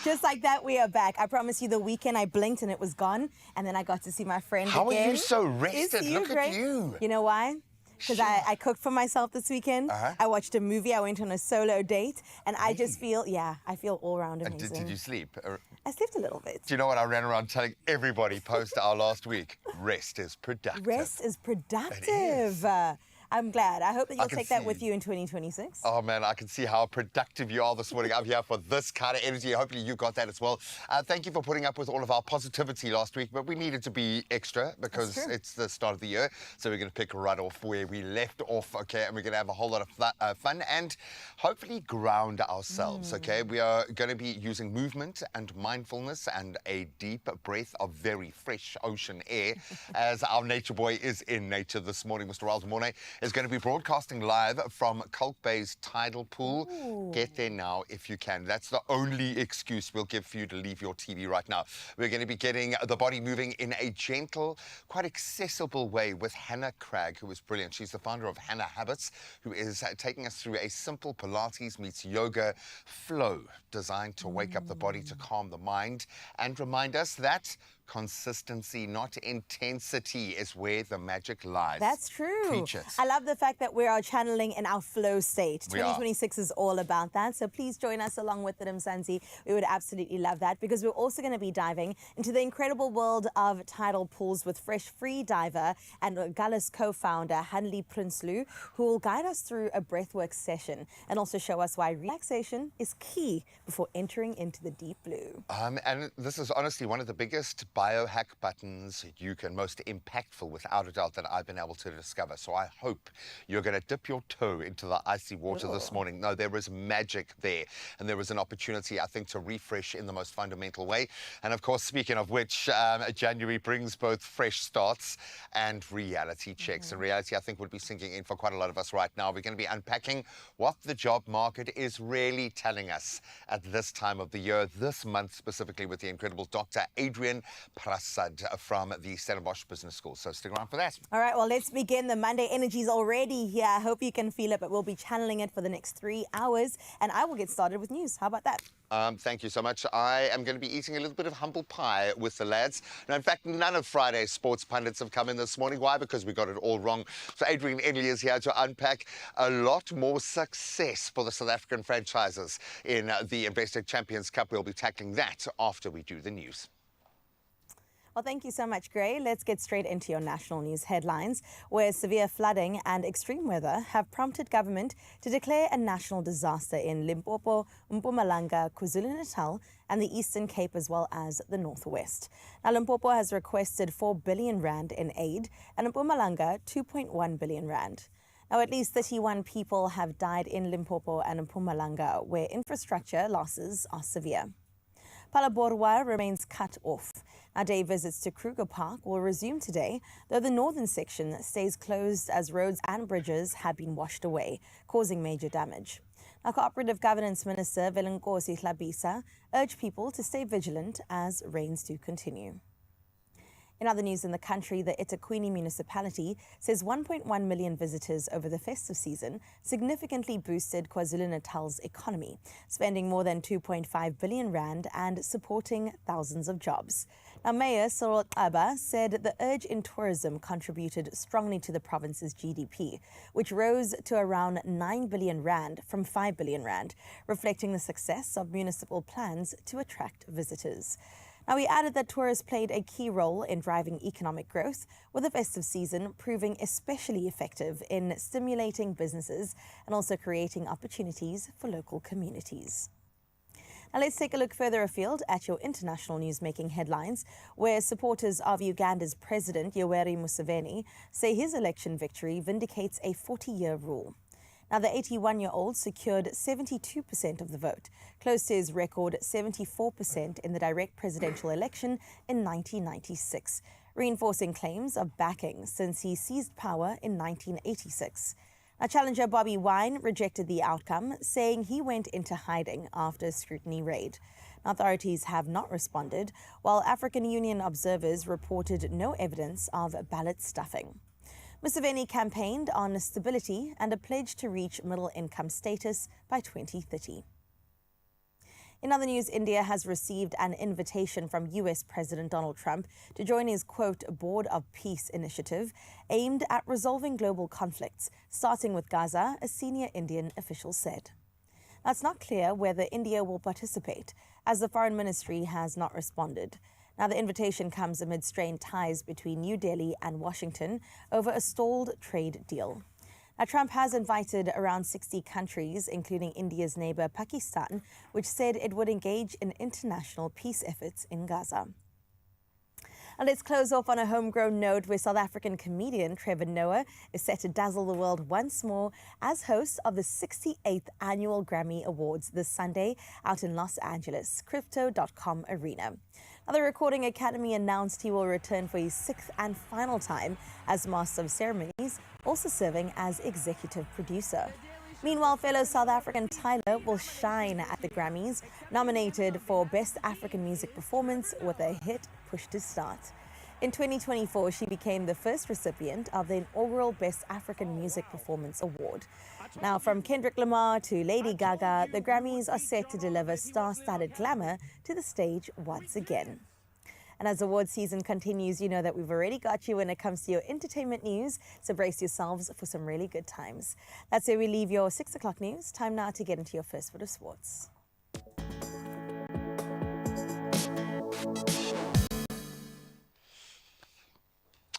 Just like that, we are back. I promise you, the weekend I blinked and it was gone, and then I got to see my friend How again. are you so rested? Look great? at you. You know why? Because I cooked for myself this weekend. I watched a movie. I went on a solo date, and I just feel, I feel all around amazing. Did you sleep? I slept a little bit. Do you know what I ran around telling everybody post our last week? Rest is productive. Rest is productive. It is. I'm glad. I hope that you'll take that with you in 2026. Oh, man, I can see how productive you are this morning. I'm here for this kind of energy. Hopefully you got that as well. Thank you for putting up with all of our positivity last week, but we needed to be extra because it's the start of the year. So we're going to pick right off where we left off, okay? And we're going to have a whole lot of fun and hopefully ground ourselves, okay? We are going to be using movement and mindfulness and a deep breath of very fresh ocean air as our nature boy is in nature this morning. Mr. Walter Mornay is going to be broadcasting live from Kalk Bay's tidal pool. Ooh. Get there now if you can. That's the only excuse we'll give for you to leave your TV right now. We're going to be getting the body moving in a gentle, quite accessible way with Hannah Cragg, who is brilliant. She's the founder of Hannah Habits, who is taking us through a simple Pilates meets yoga flow designed to wake up the body, to calm the mind, and remind us that consistency, not intensity, is where the magic lies. That's true. Preach it. I love the fact that we are channeling in our flow state. 2026 is all about that. So please join us along with it, Mzansi. We would absolutely love that, because we're also going to be diving into the incredible world of tidal pools with fresh free diver and Gallus co-founder Hanli Prinsloo, who will guide us through a breathwork session and also show us why relaxation is key before entering into the deep blue. And this is honestly one of the biggest biohack buttons you can, most impactful without a doubt, that I've been able to discover. So I hope you're going to dip your toe into the icy water this morning. No, there is magic there, and there is an opportunity, I think, to refresh in the most fundamental way. And of course, speaking of which, January brings both fresh starts and reality checks. And reality, I think, would be sinking in for quite a lot of us right now. We're going to be unpacking what the job market is really telling us at this time of the year, this month specifically, with the incredible Dr. Adrian Prasad from the Stellenbosch Business School. So stick around for that. All right, well, let's begin. The Monday energy is already here. I hope you can feel it, but we'll be channeling it for the next 3 hours, and I will get started with news. How about that? Thank you so much. I am going to be eating a little bit of humble pie with the lads. Now, in fact, none of Friday's sports pundits have come in this morning. Why? Because we got it all wrong. So Adrian Enley is here to unpack a lot more success for the South African franchises in the Investec Champions Cup. We'll be tackling that after we do the news. Well, thank you so much, Gray. Let's get straight into your national news headlines, where severe flooding and extreme weather have prompted government to declare a national disaster in Limpopo, Mpumalanga, KwaZulu-Natal, and the Eastern Cape, as well as the Northwest. Now, Limpopo has requested 4 billion rand in aid, and Mpumalanga 2.1 billion rand. Now, at least 31 people have died in Limpopo and Mpumalanga, where infrastructure losses are severe. Phalaborwa remains cut off. Now, day visits to Kruger Park will resume today, though the northern section stays closed as roads and bridges have been washed away, causing major damage. Now, Cooperative Governance Minister Velenkosi Hlabisa urged people to stay vigilant as rains do continue. In other news in the country, the eThekwini municipality says 1.1 million visitors over the festive season significantly boosted KwaZulu-Natal's economy, spending more than 2.5 billion rand and supporting thousands of jobs. Now, Mayor Cyril Aba said the urge in tourism contributed strongly to the province's GDP, which rose to around 9 billion rand from 5 billion rand, reflecting the success of municipal plans to attract visitors. Now, he added that tourists played a key role in driving economic growth, with the festive season proving especially effective in stimulating businesses and also creating opportunities for local communities. Now, let's take a look further afield at your international news-making headlines, where supporters of Uganda's President Yoweri Museveni say his election victory vindicates a 40-year rule. Now, the 81-year-old secured 72% of the vote, close to his record 74% in the direct presidential election in 1996, reinforcing claims of backing since he seized power in 1986. Now, challenger Bobi Wine rejected the outcome, saying he went into hiding after a scrutiny raid. Authorities have not responded, while African Union observers reported no evidence of ballot stuffing. Museveni campaigned on stability and a pledge to reach middle-income status by 2030. In other news, India has received an invitation from US President Donald Trump to join his, quote, Board of Peace initiative aimed at resolving global conflicts, starting with Gaza, a senior Indian official said. Now, it's not clear whether India will participate, as the Foreign Ministry has not responded. Now, the invitation comes amid strained ties between New Delhi and Washington over a stalled trade deal. Now, Trump has invited around 60 countries, including India's neighbor Pakistan, which said it would engage in international peace efforts in Gaza. And let's close off on a homegrown note where South African comedian Trevor Noah is set to dazzle the world once more as host of the 68th Annual Grammy Awards this Sunday out in Los Angeles, Crypto.com Arena. Now, the Recording Academy announced he will return for his 6th and final time as Master of Ceremonies, also serving as executive producer. Meanwhile, fellow South African Tyler will shine at the Grammys, nominated for Best African Music Performance with a hit Push to Start. In 2024, she became the first recipient of the inaugural Best African Music Performance Award. Now, from Kendrick Lamar to Lady Gaga, the Grammys are set to deliver star-studded glamour to the stage once again. And as award season continues, you know that we've already got you when it comes to your entertainment news, so brace yourselves for some really good times. That's where we leave your 6 o'clock news. Time now to get into your first bit of sports.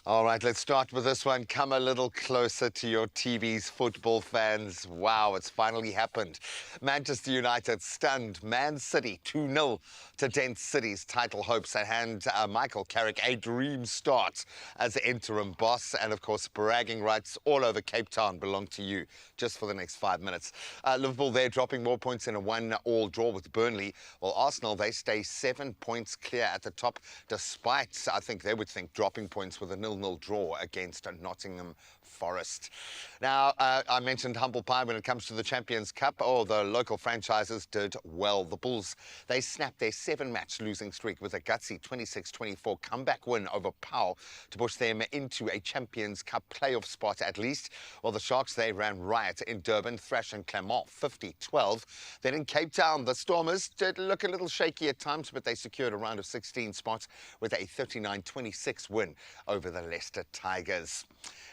All right, let's start with this one. Come a little closer to your TVs, football fans. Wow, it's finally happened. Manchester United stunned Man City 2-0 to dent City's title hopes and hand Michael Carrick a dream start as interim boss. And of course, bragging rights all over Cape Town belong to you just for the next 5 minutes. Liverpool, they're dropping more points in a 1-1 draw with Burnley. While Arsenal, they stay 7 points clear at the top, despite, I think they would think, dropping points with a 0-0 draw against Nottingham Forest. Now, I mentioned humble pie when it comes to the Champions Cup. Oh, the local franchises did well. The Bulls, they snapped their 7-match losing streak with a gutsy 26-24 comeback win over Pau to push them into a Champions Cup playoff spot at least. While the Sharks, they ran riot in Durban, thrashing Clermont 50-12. Then in Cape Town, the Stormers did look a little shaky at times, but they secured a round of 16 spots with a 39-26 win over the Leicester Tigers.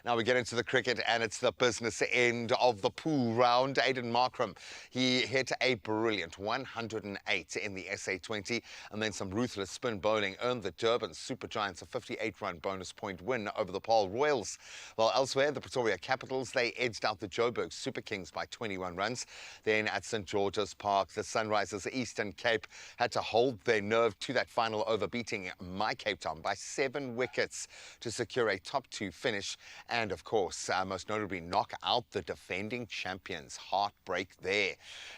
Now we get into the cricket, and it's the business end of the pool round. Aiden Markram, he hit a brilliant 108 in the SA20, and then some ruthless spin bowling earned the Durban Super Giants a 58-run bonus point win over the Paarl Royals. While elsewhere, the Pretoria Capitals, they edged out the Joburg Super Kings by 21 runs. Then at St George's Park, the Sunrisers Eastern Cape had to hold their nerve to that final over, beating My Cape Town by 7 wickets to secure a top 2 finish. And of course, most notably, knock out the defending champions. Heartbreak there.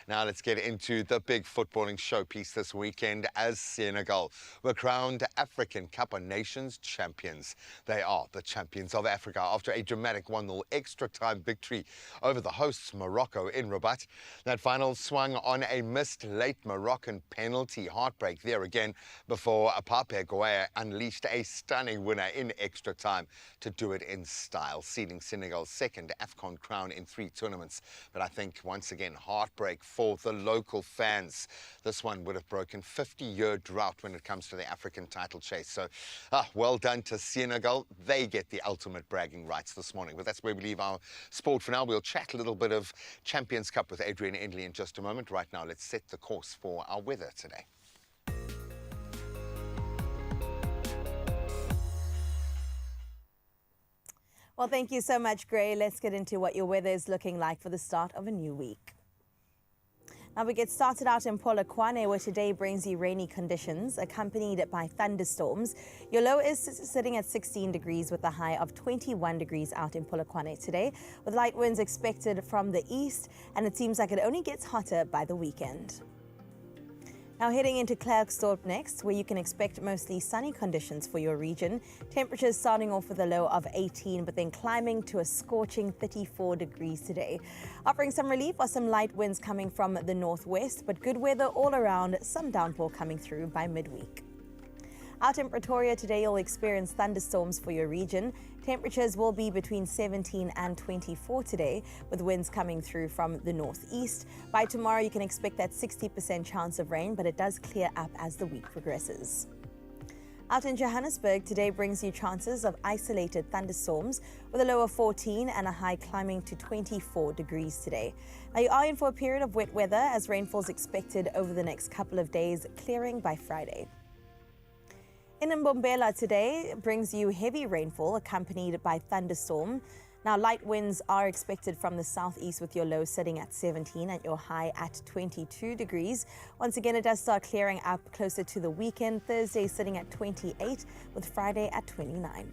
Now let's get into the big footballing showpiece this weekend as Senegal were crowned African Cup of Nations champions. They are the champions of Africa after a dramatic 1-0 extra time victory over the hosts Morocco in Rabat. That final swung on a missed late Moroccan penalty. Heartbreak there again before Pape Gueye unleashed a stunning winner in extra time to do it in style, sealing Senegal's second AFCON crown in 3 tournaments. But I think, once again, heartbreak for the local fans. This one would have broken 50-year drought when it comes to the African title chase. So, well done to Senegal. They get the ultimate bragging rights this morning. But that's where we leave our sport for now. We'll chat a little bit of Champions Cup with Adrian Endley in just a moment. Right now, let's set the course for our weather today. Well, thank you so much, Gray. Let's get into what your weather is looking like for the start of a new week. Now we get started out in Polokwane, where today brings you rainy conditions accompanied by thunderstorms. Your low is sitting at 16 degrees with a high of 21 degrees out in Polokwane today, with light winds expected from the east, and it seems like it only gets hotter by the weekend. Now heading into Klerksdorp next, where you can expect mostly sunny conditions for your region. Temperatures starting off with a low of 18, but then climbing to a scorching 34 degrees today. Offering some relief are some light winds coming from the northwest, but good weather all around, some downpour coming through by midweek. Out in Pretoria today, you'll experience thunderstorms for your region. Temperatures will be between 17 and 24 today, with winds coming through from the northeast. By tomorrow, you can expect that 60% chance of rain, but it does clear up as the week progresses. Out in Johannesburg, today brings you chances of isolated thunderstorms with a low of 14 and a high climbing to 24 degrees today. Now, you are in for a period of wet weather as rainfall is expected over the next couple of days, clearing by Friday. In Mbombela today brings you heavy rainfall accompanied by thunderstorm. Now, light winds are expected from the southeast with your low sitting at 17 and your high at 22 degrees. Once again, it does start clearing up closer to the weekend. Thursday sitting at 28 with Friday at 29.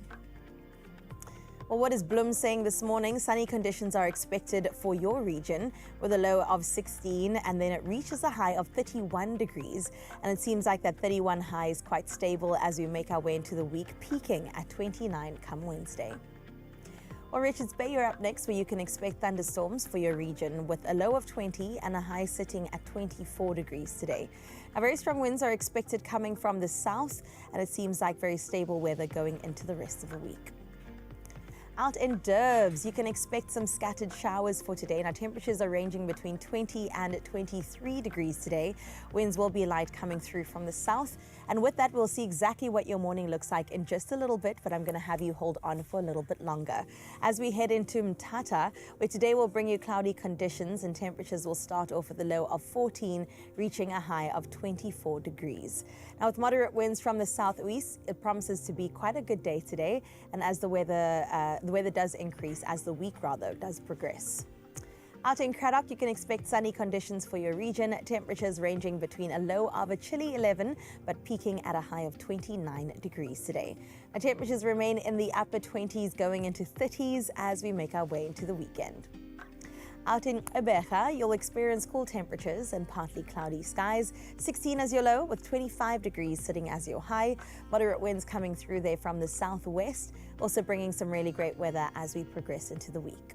Well, what is Bloem saying this morning? Sunny conditions are expected for your region with a low of 16 and then it reaches a high of 31 degrees. And it seems like that 31 high is quite stable as we make our way into the week, peaking at 29 come Wednesday. Well, Richards Bay, you're up next where you can expect thunderstorms for your region with a low of 20 and a high sitting at 24 degrees today. Now, very strong winds are expected coming from the south and it seems like very stable weather going into the rest of the week. Out in Durbs, you can expect some scattered showers for today. Now, temperatures are ranging between 20 and 23 degrees today. Winds will be light coming through from the south. And with that, we'll see exactly what your morning looks like in just a little bit, but I'm going to have you hold on for a little bit longer. As we head into Mthatha, where today will bring you cloudy conditions and temperatures will start off with a low of 14, reaching a high of 24 degrees. Now, with moderate winds from the southeast, it promises to be quite a good day today. And as the weather does increase as the week does progress. Out in Cradock, you can expect sunny conditions for your region. Temperatures ranging between a low of a chilly 11, but peaking at a high of 29 degrees today. Now, temperatures remain in the upper 20s going into 30s as we make our way into the weekend. Out in Gqeberha, you'll experience cool temperatures and partly cloudy skies. 16 as your low with 25 degrees sitting as your high. Moderate winds coming through there from the southwest, also bringing some really great weather as we progress into the week.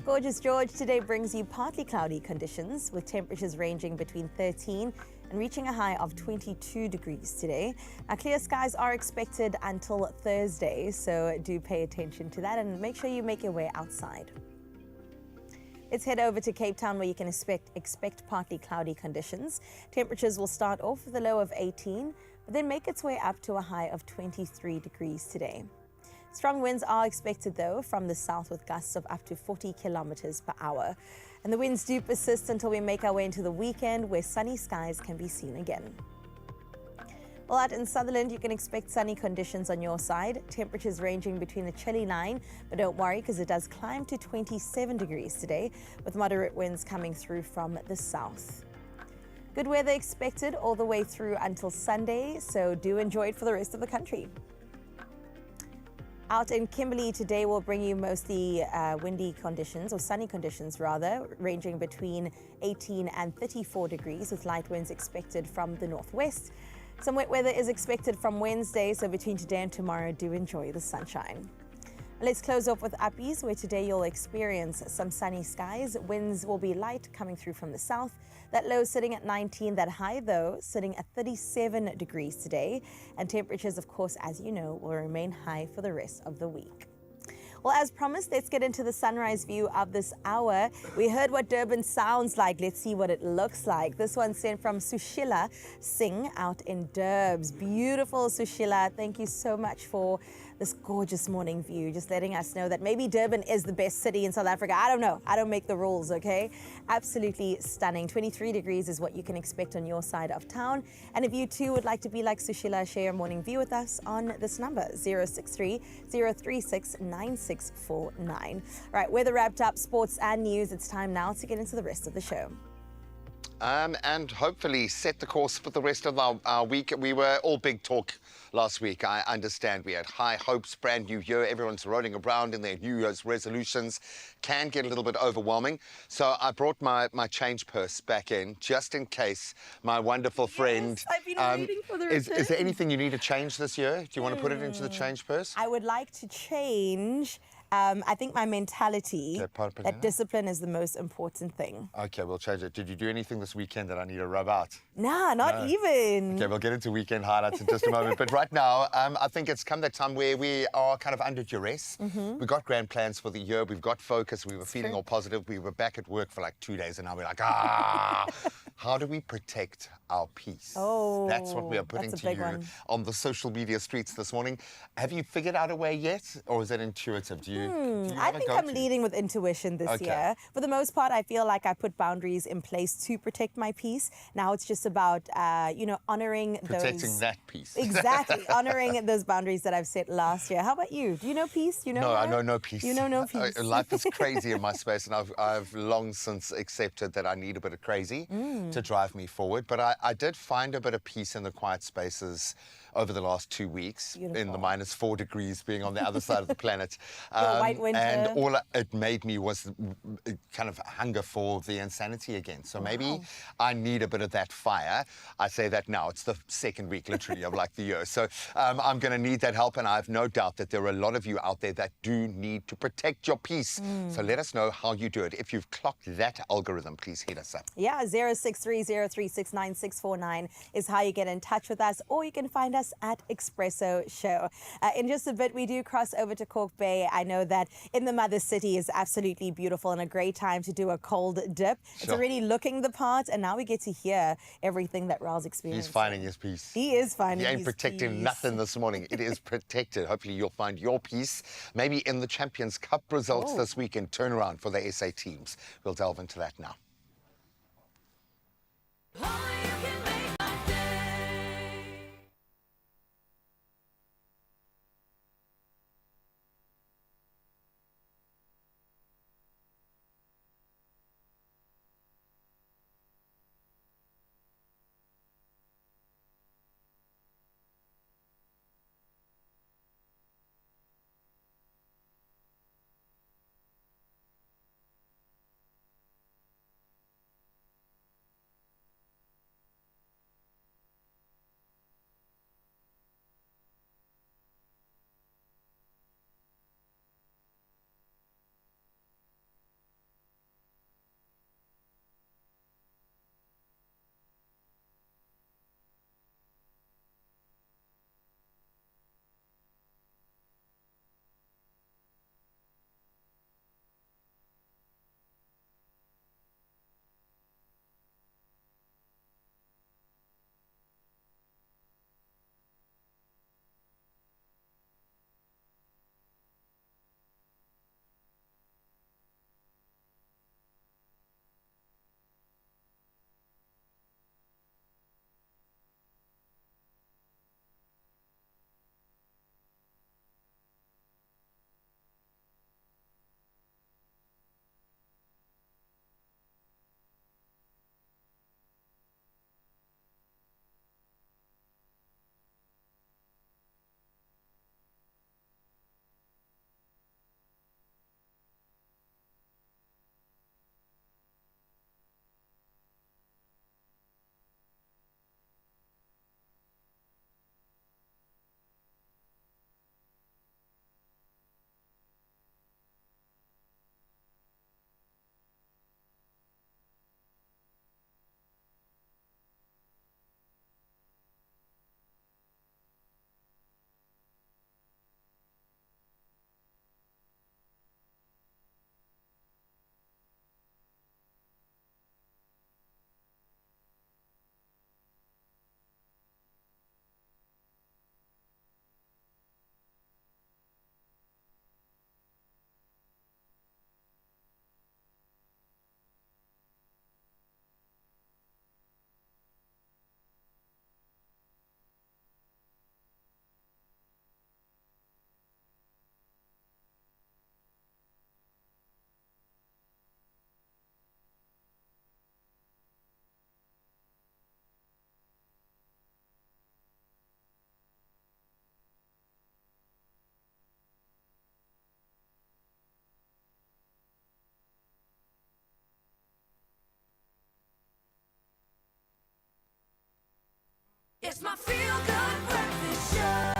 Gorgeous George today brings you partly cloudy conditions with temperatures ranging between 13 and reaching a high of 22 degrees today. Now, clear skies are expected until Thursday, so do pay attention to that and make sure you make your way outside. Let's head over to Cape Town where you can expect partly cloudy conditions. Temperatures will start off with a low of 18, but then make its way up to a high of 23 degrees today. Strong winds are expected, though, from the south with gusts of up to 40 kilometers per hour. And the winds do persist until we make our way into the weekend where sunny skies can be seen again. Well, out in Sutherland, you can expect sunny conditions on your side. Temperatures ranging between a chilly 9, but don't worry because it does climb to 27 degrees today with moderate winds coming through from the south. Good weather expected all the way through until Sunday, so do enjoy it for the rest of the country. Out in Kimberley today will bring you mostly windy conditions, or sunny conditions rather, ranging between 18 and 34 degrees with light winds expected from the northwest. Some wet weather is expected from Wednesday, so between today and tomorrow, do enjoy the sunshine. Let's close off with Uppies, where today you'll experience some sunny skies. Winds will be light coming through from the south. That low sitting at 19, that high, though, sitting at 37 degrees today. And temperatures, of course, as you know, will remain high for the rest of the week. Well, as promised, let's get into the sunrise view of this hour. We heard what Durban sounds like. Let's see what it looks like. This one's sent from Sushila Singh out in Durbs. Beautiful, Sushila. Thank you so much for this gorgeous morning view, just letting us know that maybe Durban is the best city in South Africa. I don't know. I don't make the rules, okay? Absolutely stunning. 23 degrees is what you can expect on your side of town. And if you too would like to be like Sushila, share your morning view with us on this number, 063 036 9649. All right, weather wrapped up, sports and news. It's time now to get into the rest of the show. And hopefully set the course for the rest of our week. We were all big talk last week. I understand we had high hopes, brand new year. Everyone's rolling around in their New Year's resolutions. Can get a little bit overwhelming. So I brought my change purse back in just in case my wonderful friend... Yes, I've been waiting for the return. Is there anything you need to change this year? Do you want to put it into the change purse? I would like to change I think my mentality, That part of that banana? discipline is the most important thing. Okay, we'll change it. Did you do anything this weekend that I need to rub out? Nah, not No. even. Okay, we'll get into weekend highlights in just a moment. But right now, I think it's come that time where we are kind of under duress. We've got grand plans for the year. We've got focus. We were feeling true. all positive. We were back at work for like 2 days, and now we're like, how do we protect our peace? Oh, That's what we are putting that's a to big you one. on the social media streets this morning. Have you figured out a way yet, or is it intuitive? Do you I have a think I'm go-to? leading with intuition this Okay. year. For the most part, I feel like I put boundaries in place to protect my peace. Now it's just about, honoring Protecting those. that peace. Exactly, honoring those boundaries that I've set last year. How about you? Do you know peace? You know No, I her? know no peace. You know no peace. Life is crazy in my space, and I've long since accepted that I need a bit of crazy to drive me forward. But I did find a bit of peace in the quiet spaces over the last 2 weeks, in the Beautiful. -4 degrees, being on the other side of the planet. white winter. And all it made me was kind of hunger for the insanity again. So maybe I need a bit of that fire. I say that now. It's the second week, literally, of like the year. So I'm going to need that help, and I have no doubt that there are a lot of you out there that do need to protect your peace. So let us know how you do it. If you've clocked that algorithm, please hit us up. Yeah, 0630369649 is how you get in touch with us, or you can find us at Expresso Show. In just a bit, we do cross over to Cork Bay. I know that in the mother city is absolutely beautiful and a great time to do a cold dip. It's Sure. already looking the part, and now we get to hear everything that Raul's experiencing. He's finding his peace. He is finding He ain't his protecting peace. nothing this morning. It is protected. Hopefully you'll find your peace. Maybe in the Champions Cup results this weekend, turnaround for the SA teams. We'll delve into that now. It's my feel-good breakfast show.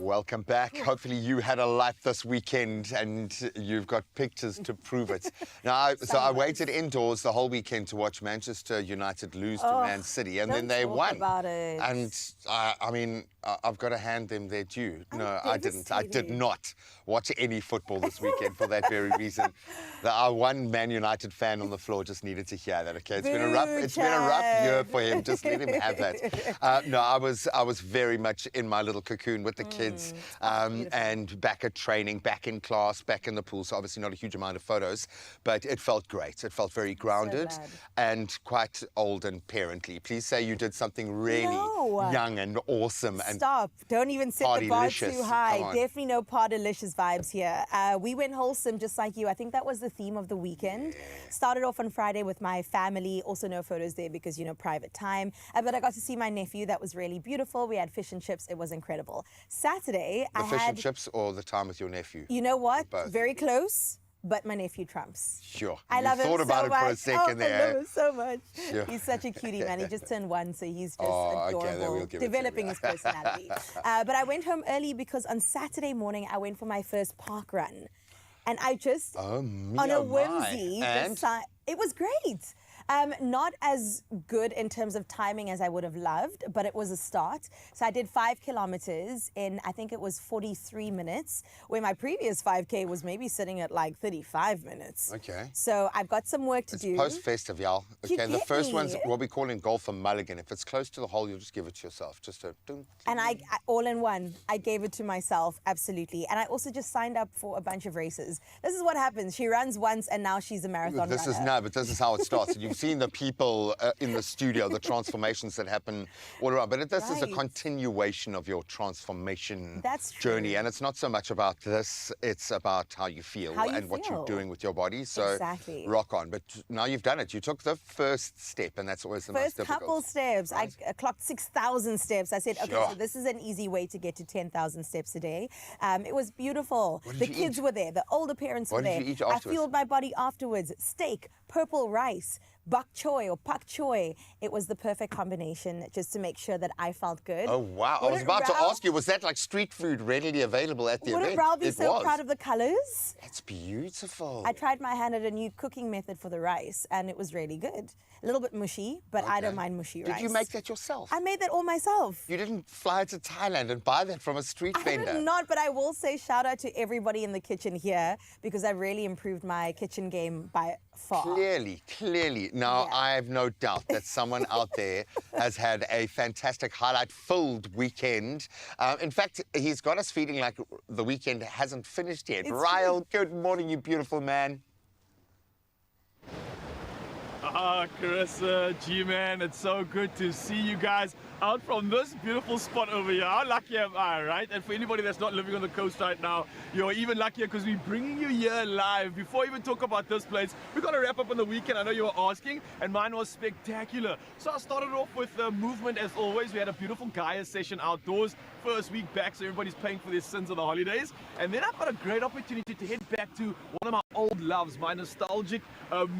Welcome back. Hopefully you had a life this weekend and you've got pictures to prove it. Now, so I waited indoors the whole weekend to watch Manchester United lose to Man City, and then they won. About it. And I mean, I've got to hand them their due. No, I didn't. I did not watch any football this weekend for that very reason. Our one Man United fan on the floor just needed to hear that. Okay, it's been a rough year for him. Just let him have that. No, I was very much in my little cocoon with the kids, and back at training, back in class, back in the pool. So obviously not a huge amount of photos, but it felt great. It felt very grounded and quite old and parently. Please say you did something really young and awesome. And stop! Don't even set the bar too high. Definitely no Pardelicious vibes here. We went wholesome, just like you. I think that was the theme of the weekend. Started off on Friday with my family. Also no photos there because, you know, private time. But I got to see my nephew. That was really beautiful. We had fish and chips. It was incredible. Saturday, I had... fish and chips or the time with your nephew? You know what? Both. Very close. But my nephew trumps. Sure. I love him so much. Thought about it for a second there. I love him so much. Sure. He's such a cutie, man. He just turned 1, so he's just adorable. Okay, we'll developing his personality. But I went home early because on Saturday morning, I went for my first park run. And I just, on a whimsy, it was great. Not as good in terms of timing as I would have loved, but it was a start. So I did 5 kilometers in, I think it was 43 minutes, where my previous 5K was maybe sitting at like 35 minutes. Okay. So I've got some work to do. Post-festive, y'all. Okay, the first one's what we call in golf a mulligan. If it's close to the hole, you'll just give it to yourself. Just a... And I all in one, I gave it to myself, absolutely. And I also just signed up for a bunch of races. This is what happens. She runs once and now she's a marathon runner. But this is how it starts. You've seen the people in the studio, the transformations that happen all around. But this is a continuation of your transformation journey. And it's not so much about this, it's about how you feel what you're doing with your body. So rock on. But now you've done it. You took the first step, and that's always the most difficult. First couple steps. I clocked 6,000 steps. I said, okay, so this is an easy way to get to 10,000 steps a day. It was beautiful. The kids were there. The older parents were there. What did you eat afterwards? I fueled my body afterwards. Steak, purple rice, bok choy or pak choy. It was the perfect combination just to make sure that I felt good. Oh, wow. I was about to ask you, was that like street food readily available at the event? Wouldn't Raul be so proud of the colors? That's beautiful. I tried my hand at a new cooking method for the rice, and it was really good. A little bit mushy, but I don't mind mushy rice. Did you make that yourself? I made that all myself. You didn't fly to Thailand and buy that from a street vendor? I did not, but I will say shout out to everybody in the kitchen here because I really improved my kitchen game by far. Clearly. Now, I have no doubt that someone out there has had a fantastic highlight-filled weekend. In fact, he's got us feeling like the weekend hasn't finished yet. Ryle, good morning, you beautiful man. Carissa, G-Man, it's so good to see you guys out from this beautiful spot over here. How lucky am I, right? And for anybody that's not living on the coast right now, you're even luckier because we're bringing you here live. Before we even talk about this place, we've got to wrap up on the weekend. I know you were asking, and mine was spectacular. So I started off with the movement as always. We had a beautiful Gaia session outdoors. First week back, so everybody's paying for their sins of the holidays. And then I've got a great opportunity to head back to one of my old loves, my nostalgic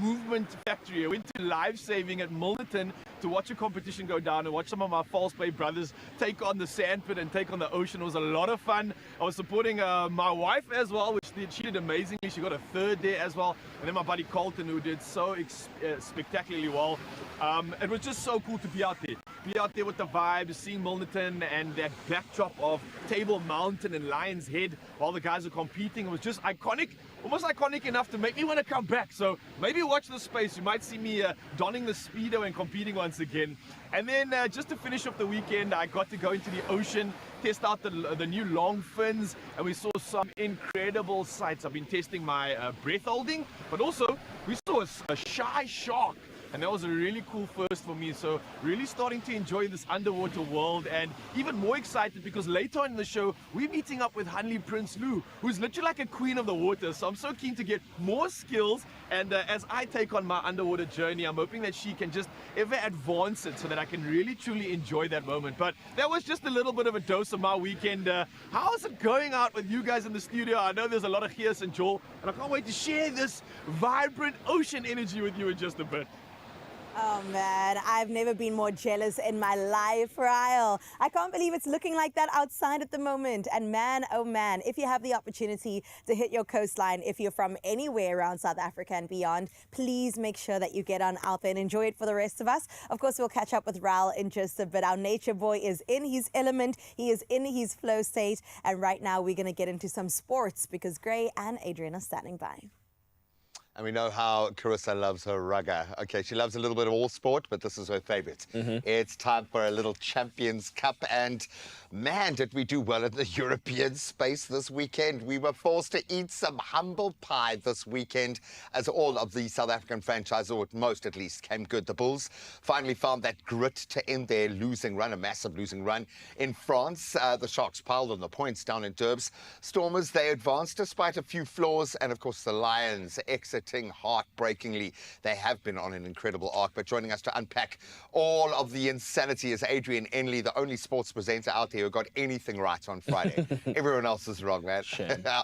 movement factory. I went to live saving at Milnerton to watch a competition go down and watch some of my false play brothers take on the sandpit and take on the ocean. It was a lot of fun. I was supporting my wife as well, which she did amazingly. She got a third there as well. And then my buddy Colton, who did so spectacularly well. It was just so cool to be out there. Be out there with the vibe, seeing Milnerton and that backdrop of Table Mountain and Lion's Head while the guys are competing. It was just iconic, almost iconic enough to make me want to come back. So maybe watch this space. You might see me donning the Speedo and competing once again. And then just to finish off the weekend, I got to go into the ocean, test out the new long fins, and we saw some incredible sights. I've been testing my breath holding, but also we saw a shy shark. And that was a really cool first for me. So really starting to enjoy this underwater world, and even more excited because later on in the show, we're meeting up with Hanli Prince Lou, who's literally like a queen of the water. So I'm so keen to get more skills. And as I take on my underwater journey, I'm hoping that she can just ever advance it so that I can really truly enjoy that moment. But that was just a little bit of a dose of my weekend. How's it going out with you guys in the studio? I know there's a lot of Gees and Joel, and I can't wait to share this vibrant ocean energy with you in just a bit. Oh man, I've never been more jealous in my life, Ryle. I can't believe it's looking like that outside at the moment. And man, oh man, if you have the opportunity to hit your coastline, if you're from anywhere around South Africa and beyond, please make sure that you get on out there and enjoy it for the rest of us. Of course, we'll catch up with Ryle in just a bit. Our nature boy is in his element. He is in his flow state. And right now we're going to get into some sports because Gray and Adrian are standing by. And we know how Carissa loves her rugger. Okay, she loves a little bit of all sport, but this is her favorite. It's time for a little Champions Cup. And man, did we do well in the European space this weekend. We were forced to eat some humble pie this weekend as all of the South African franchises, or most at least, came good. The Bulls finally found that grit to end their losing run, a massive losing run. In France, the Sharks piled on the points down in Durbs. Stormers, they advanced despite a few flaws. And of course, the Lions exiting heartbreakingly. They have been on an incredible arc, but joining us to unpack all of the insanity is Adrian Enley, the only sports presenter out there who got anything right on Friday. Everyone else is wrong, man.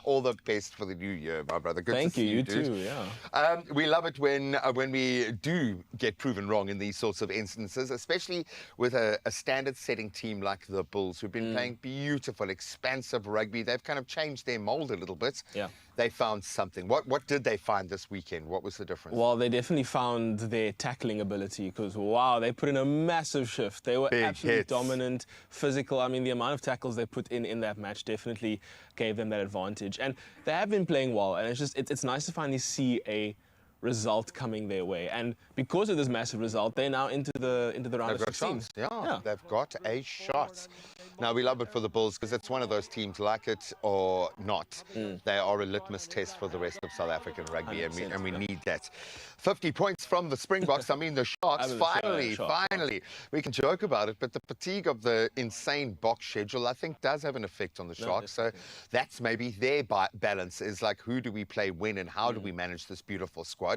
All the best for the new year, my brother. Good Thank to see you, dude. too, yeah. We love it when we do get proven wrong in these sorts of instances, especially with a standard-setting team like the Bulls, who've been playing beautiful, expansive rugby. They've kind of changed their mold a little bit. Yeah. They found something. What did they find this weekend? What was the difference? Well, they definitely found their tackling ability because, wow, they put in a massive shift. They were Big absolutely hits. Dominant, physical. I mean, the amount of tackles they put in that match definitely gave them that advantage. And they have been playing well, and it's nice to finally see a result coming their way. And because of this massive result, they're now into the round They've of got 16. shots. Yeah, they've got a shot. Now, we love it for the Bulls because it's one of those teams, like it or not, they are a litmus test for the rest of South African rugby, and we need that. 50 points from the Springboks. I mean, the Sharks, finally. We can joke about it, but the fatigue of the insane box schedule, I think, does have an effect on the Sharks. So that's maybe their balance is like, who do we play when and how do we manage this beautiful squad?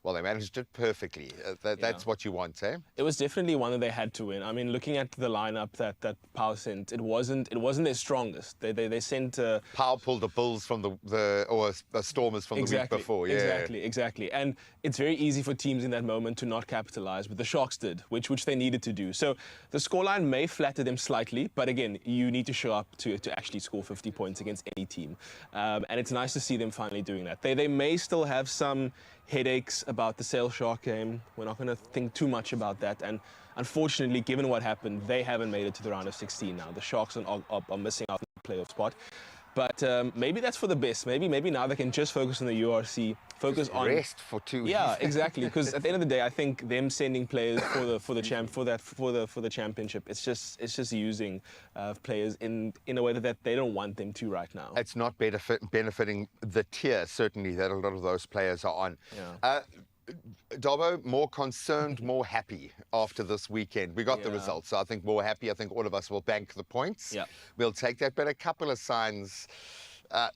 Well, they managed it perfectly. That's what you want, eh? It was definitely one that they had to win. I mean, looking at the lineup that Power sent, it wasn't their strongest. They sent Power pulled the Bulls from the Stormers from the week before. Yeah, exactly. And it's very easy for teams in that moment to not capitalize, but the Sharks did, which they needed to do. So the scoreline may flatter them slightly, but again, you need to show up to actually score 50 points against any team. And it's nice to see them finally doing that. They may still have some headaches about the Sale Shark game. We're not going to think too much about that. And unfortunately, given what happened, they haven't made it to the round of 16 now. The Sharks are missing out on the playoff spot. But maybe that's for the best. Maybe now they can just focus on the URC, focus on rest for 2 weeks. Yeah, exactly. Because at the end of the day, I think them sending players for the championship, it's just using players in a way that they don't want them to right now. It's not benefiting the tier certainly that a lot of those players are on. Yeah. Dobbo, more concerned, more happy after this weekend. We got the results, so I think more happy. I think all of us will bank the points. Yeah. We'll take that, but a couple of signs,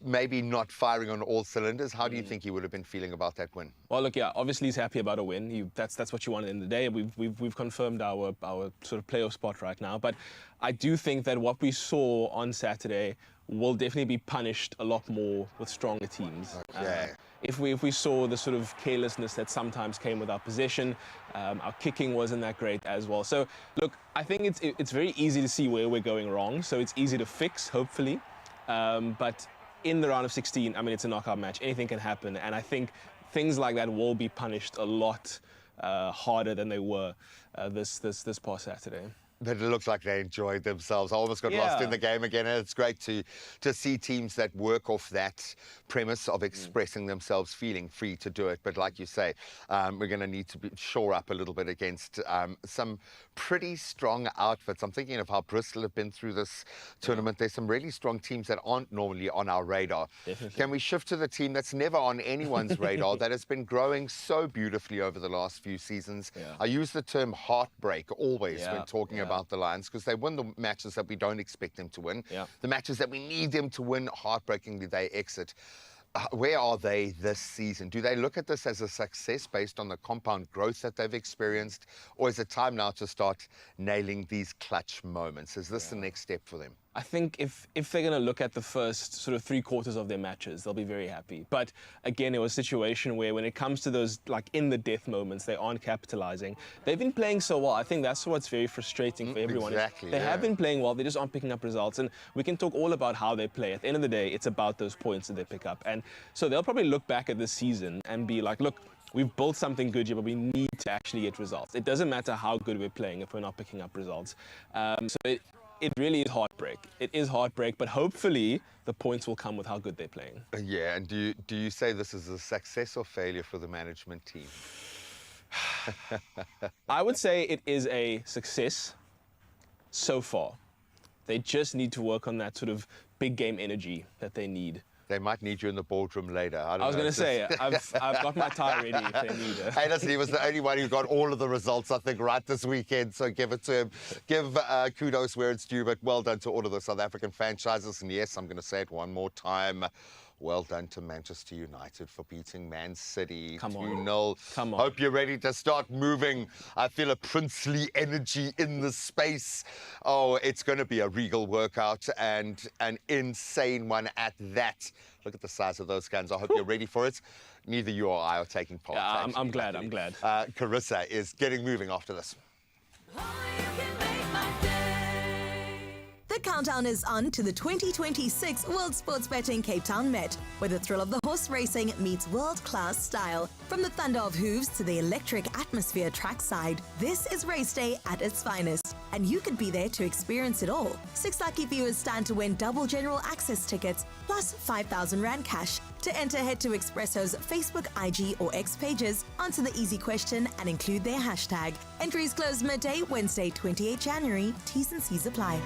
maybe not firing on all cylinders. How do you think he would have been feeling about that win? Well, look, yeah, obviously he's happy about a win. That's what you want in the day. We've confirmed our sort of playoff spot right now. But I do think that what we saw on Saturday will definitely be punished a lot more with stronger teams. Okay. If we saw the sort of carelessness that sometimes came with our possession, our kicking wasn't that great as well. So, look, I think it's very easy to see where we're going wrong. So it's easy to fix, hopefully. But in the round of 16, I mean, it's a knockout match. Anything can happen. And I think things like that will be punished a lot harder than they were this past Saturday. But it looks like they enjoyed themselves. I almost got lost in the game again, and it's great to see teams that work off that premise of expressing themselves, feeling free to do it. But like you say, we're going to need to shore up a little bit against some pretty strong outfits. I'm thinking of how Bristol have been through this tournament. There's some really strong teams that aren't normally on our radar. Definitely. Can we shift to the team that's never on anyone's radar, that has been growing so beautifully over the last few seasons? Yeah. I use the term heartbreak always when talking about the Lions, because they win the matches that we don't expect them to win. Yeah. The matches that we need them to win, heartbreakingly, they exit. Where are they this season? Do they look at this as a success based on the compound growth that they've experienced? Or is it time now to start nailing these clutch moments? Is this the next step for them? I think if they're going to look at the first sort of 3/4 of their matches, they'll be very happy. But again, it was a situation where when it comes to those like in the death moments, they aren't capitalizing. They've been playing so well. I think that's what's very frustrating for everyone. Exactly, They have been playing well. They just aren't picking up results. And we can talk all about how they play. At the end of the day, it's about those points that they pick up. And so they'll probably look back at this season and be like, look, we've built something good here, but we need to actually get results. It doesn't matter how good we're playing if we're not picking up results. It really is heartbreak. It is heartbreak, but hopefully the points will come with how good they're playing. Yeah, and do you say this is a success or failure for the management team? I would say it is a success so far. They just need to work on that sort of big game energy that they need. They might need you in the boardroom later. I was going to say, I've got my tie ready if they need it. Hey, listen, he was the only one who got all of the results, I think, right this weekend. So give it to him. Give kudos where it's due, but well done to all of the South African franchises. And yes, I'm going to say it one more time. Well done to Manchester United for beating Man City 2-0. Come on. Hope you're ready to start moving. I feel a princely energy in the space. Oh, it's going to be a regal workout and an insane one at that. Look at the size of those guns. I hope you're ready for it. Neither you or I are taking part. Yeah, I'm glad. Carissa is getting moving after this. The countdown is on to the 2026 World Sports Betting Cape Town Met, where the thrill of the horse racing meets world-class style. From the thunder of hooves to the electric atmosphere trackside, this is race day at its finest, and you could be there to experience it all. 6 lucky viewers stand to win double general access tickets, plus 5,000 Rand cash. To enter, head to Expresso's Facebook, IG or X pages, answer the easy question and include their hashtag. Entries close midday, Wednesday, 28 January. T's and C's apply.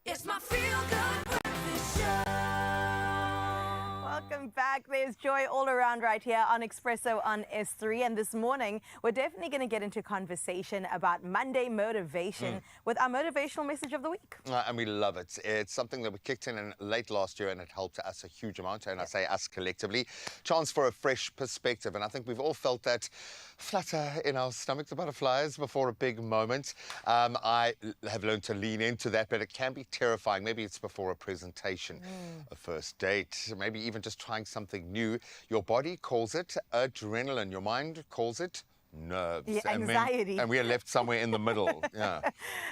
It's my feel-good breakfast show. Welcome back. There's joy all around right here on Expresso on S3. And this morning, we're definitely going to get into conversation about Monday motivation with our motivational message of the week. And we love it. It's something that we kicked in late last year, and it helped us a huge amount. And I say us collectively. Chance for a fresh perspective. And I think we've all felt that flutter in our stomachs, the butterflies, before a big moment. I have learned to lean into that, but it can be terrifying. Maybe it's before a presentation, a first date, maybe even just trying something new. Your body calls it adrenaline. Your mind calls it nerves. Yeah, anxiety. And we are left somewhere in the middle. Yeah.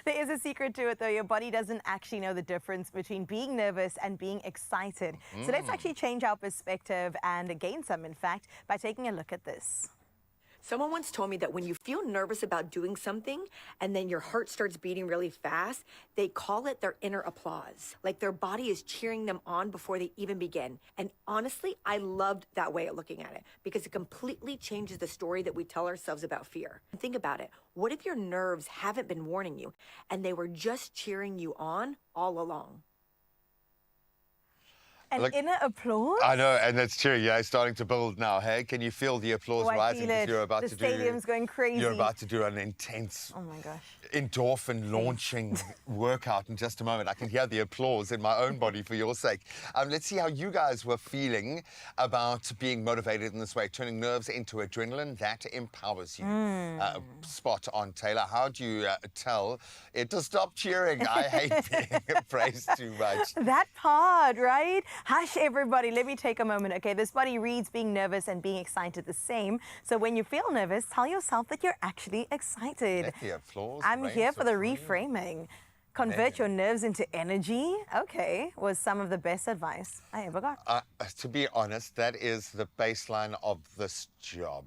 There is a secret to it, though. Your body doesn't actually know the difference between being nervous and being excited. So let's actually change our perspective and gain some, in fact, by taking a look at this. Someone once told me that when you feel nervous about doing something and then your heart starts beating really fast, they call it their inner applause. Like their body is cheering them on before they even begin. And honestly, I loved that way of looking at it because it completely changes the story that we tell ourselves about fear. And think about it. What if your nerves haven't been warning you and they were just cheering you on all along? An Look, inner applause? I know, and it's true. Yeah, it's starting to build now. Hey, can you feel the applause Oh, I rising? feel it. Because you're about The to stadium's going crazy. You're about to do an intense, Oh my gosh. endorphin launching workout in just a moment. I can hear the applause in my own body for your sake. Let's see how you guys were feeling about being motivated in this way, turning nerves into adrenaline that empowers you. Spot on, Taylor. How do you tell it to stop cheering? I hate being praised too much. That part, right? Hush, everybody. Let me take a moment. Okay, this body reads being nervous and being excited the same. So when you feel nervous, tell yourself that you're actually excited. Let the applause I'm reign here for the supreme. reframing. Convert your nerves into energy. Okay, was some of the best advice I ever got. To be honest, that is the baseline of this job.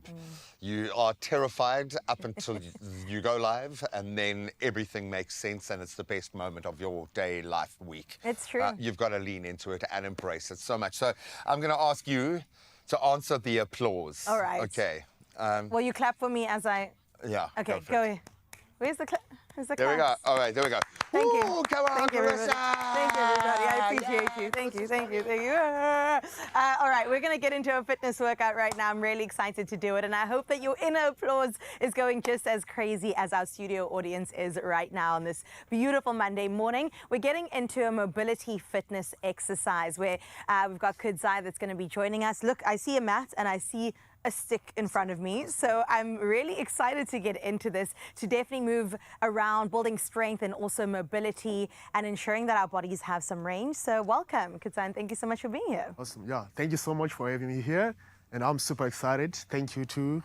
You are terrified up until you go live, and then everything makes sense, and it's the best moment of your day, life, week. It's true. You've got to lean into it and embrace it so much. So I'm going to ask you to answer the applause. All right. Okay. Will you clap for me as I... Yeah. Okay, for go it. ahead. Where's the clap? There we go. All right, there we go. Thank you. Ooh, come on, Thank you, everybody. Carissa. Thank you, everybody. I appreciate you. Thank you, thank you, thank you. All right, we're going to get into a fitness workout right now. I'm really excited to do it, and I hope that your inner applause is going just as crazy as our studio audience is right now on this beautiful Monday morning. We're getting into a mobility fitness exercise where we've got Kudzai that's going to be joining us. Look, I see a mat and I see a stick in front of me. So I'm really excited to get into this, to definitely move around, building strength and also mobility and ensuring that our bodies have some range. So welcome, Kudzai, thank you so much for being here. Awesome. Yeah, thank you so much for having me here. And I'm super excited. Thank you to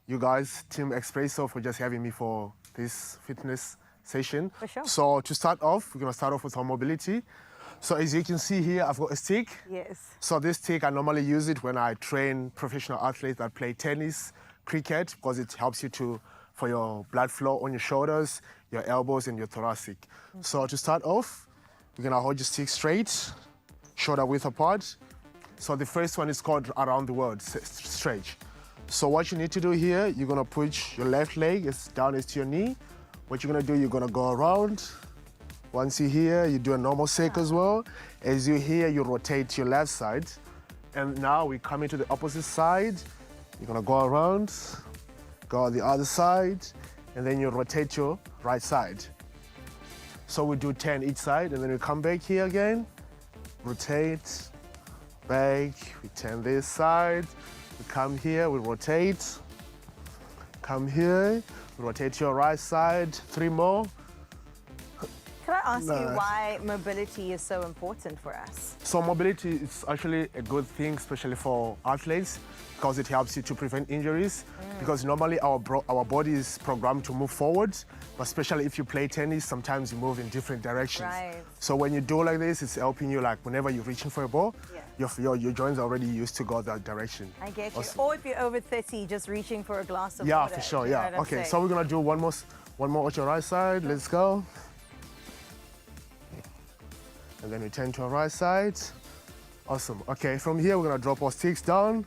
you guys, Team Expresso, for just having me for this fitness session. For sure. So to start off, we're going to start off with our mobility. So as you can see here, I've got a stick. Yes. So this stick, I normally use it when I train professional athletes that play tennis, cricket, because it helps you for your blood flow on your shoulders, your elbows, and your thoracic. So to start off, we're gonna hold your stick straight, shoulder width apart. So the first one is called around the world, stretch. So what you need to do here, you're gonna put your left leg down as to your knee. What you're gonna do, you're gonna go around. Once you're here, you do a normal circle as well. As you're here, you rotate your left side. And now we come into the opposite side. You're gonna go around, go on the other side, and then you rotate your right side. So we do 10 each side, and then we come back here again, rotate, back, we turn this side, we come here, we rotate, come here, we rotate your right side, 3 more. Can I ask you No. why mobility is so important for us? So mobility is actually a good thing, especially for athletes, because it helps you to prevent injuries. Because normally our body is programmed to move forward, but especially if you play tennis, sometimes you move in different directions. Right. So when you do like this, it's helping you, like whenever you're reaching for a ball, Yeah. your joints are already used to go that direction. I get you. Awesome. Or if you're over 30, just reaching for a glass of Yeah, water. for sure, you know yeah. what I'm Okay, saying? so we're gonna do one more on your right side. Let's go. And then we turn to our right side. Awesome. Okay, from here we're gonna drop our sticks down.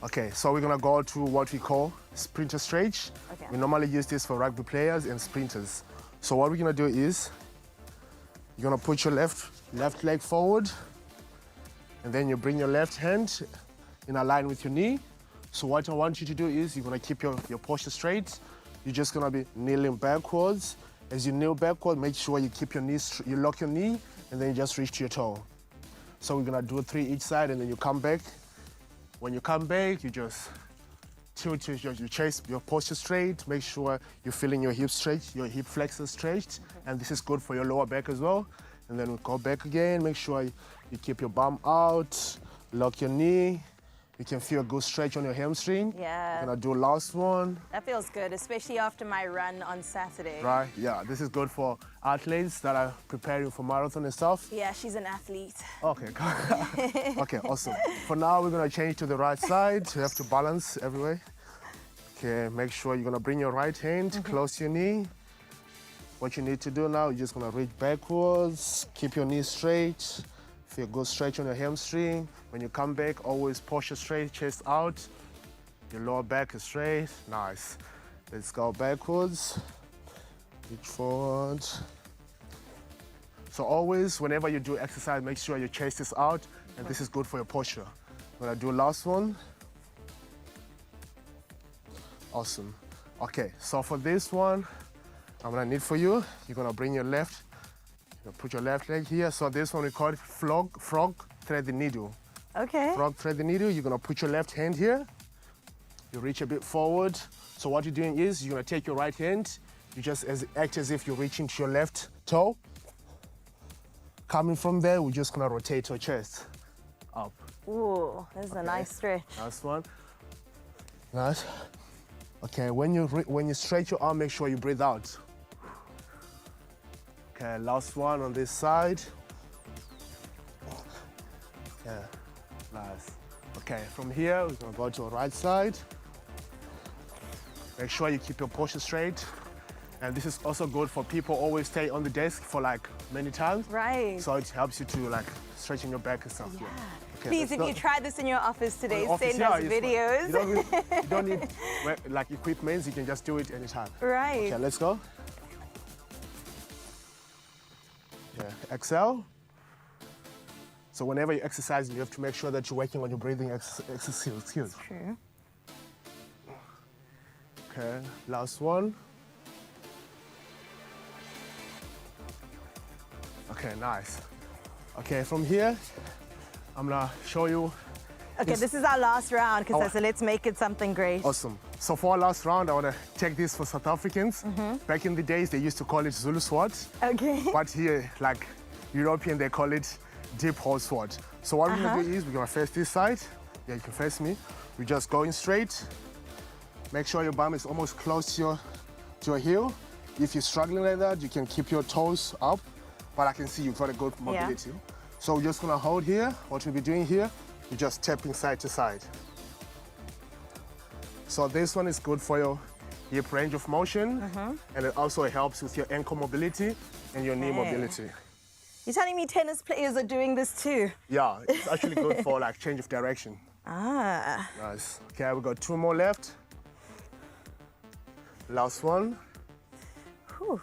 Okay, so we're gonna go to what we call sprinter stretch. Okay. We normally use this for rugby players and sprinters. So what we're gonna do is, you're gonna put your left leg forward, and then you bring your left hand in a line with your knee. So what I want you to do is, you're gonna keep your posture straight. You're just gonna be kneeling backwards. As you kneel backward, make sure you keep your knees, you lock your knee, and then you just reach to your toe. So we're gonna do 3 each side, and then you come back. When you come back, you just tilt your chest, your posture straight. Make sure you're feeling your hips stretched, your hip flexors stretched, and this is good for your lower back as well. And then we go back again. Make sure you keep your bum out, lock your knee. You can feel a good stretch on your hamstring. Yeah. We're gonna do last one. That feels good, especially after my run on Saturday. Right, yeah, this is good for athletes that are preparing for marathon and stuff. Yeah, she's an athlete. Okay, okay, awesome. For now, we're gonna change to the right side. You have to balance everywhere. Okay, make sure you're gonna bring your right hand close to your knee. What you need to do now, you're just gonna reach backwards, keep your knee straight, feel a good stretch on your hamstring. When you come back, always posture straight, chest out. Your lower back is straight, nice. Let's go backwards, reach forward. So always, whenever you do exercise, make sure your chest is out, and this is good for your posture. I'm gonna do last one. Awesome. Okay, so for this one, I'm gonna need for you, you're gonna bring your left, put your left leg here. So this one we call it frog thread the needle. Okay. Frog thread the needle, you're gonna put your left hand here, you reach a bit forward. So what you're doing is, you're gonna take your right hand, you just act as if you're reaching to your left toe. Coming from there, we're just gonna rotate your chest up. Ooh, this is a nice stretch. Last one. Nice. Okay, when you stretch your arm, make sure you breathe out. Okay, last one on this side. Okay, nice. Okay, from here, we're gonna go to the right side. Make sure you keep your posture straight. And this is also good for people who always stay on the desk for like many times. Right. So it helps you to like straighten your back and stuff. Yeah. Okay, Please, if you try this in your office today, send yeah, us videos. You don't need like equipment, you can just do it anytime. Right. Okay, let's go. Yeah, exhale. So whenever you exercise, you have to make sure that you're working on your breathing exercise. True. Okay, last one. Okay, nice. Okay, from here, I'm gonna show you. Okay, this is our last round, because so let's make it something great. Awesome. So for our last round, I wanna take this for South Africans. Back in the days, they used to call it Zulu swat. Okay. But here, like European, they call it deep hole swat. So what we're gonna do is, we're gonna face this side. Yeah, you can face me. We're just going straight. Make sure your bum is almost close to your heel. If you're struggling like that, you can keep your toes up. But I can see you've got a good mobility. Yeah. So we're just gonna hold here. What we'll be doing here, we're just tapping side to side. So this one is good for your hip range of motion, and it also helps with your ankle mobility and your knee mobility. You're telling me tennis players are doing this too? Yeah, it's actually good for like change of direction. Ah. Nice. Okay, we got 2 more left. Last one. Whew.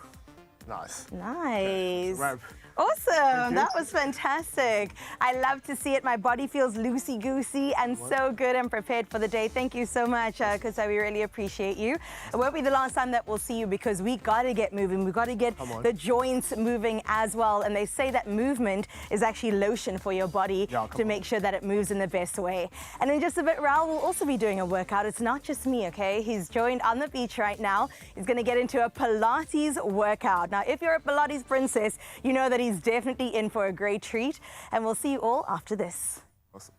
Nice. Nice. Right. Awesome. That was fantastic. I love to see it. My body feels loosey-goosey and so good and prepared for the day. Thank you so much, Kusa. We really appreciate you. It won't be the last time that we'll see you, because we got to get moving. We got to get the joints moving as well. And they say that movement is actually lotion for your body to make sure that it moves in the best way. And in just a bit, Raul will also be doing a workout. It's not just me, okay? He's joined on the beach right now. He's going to get into a Pilates workout. Now, if you're a Pilates princess, you know that he's definitely in for a great treat, and we'll see you all after this. Awesome.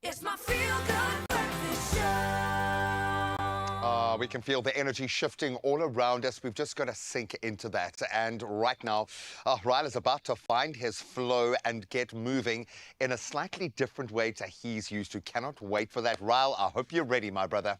It's my feel-good breakfast show. We can feel the energy shifting all around us. We've just got to sink into that. And right now, Ryle is about to find his flow and get moving in a slightly different way to he's used to. Cannot wait for that. Ryle, I hope you're ready, my brother.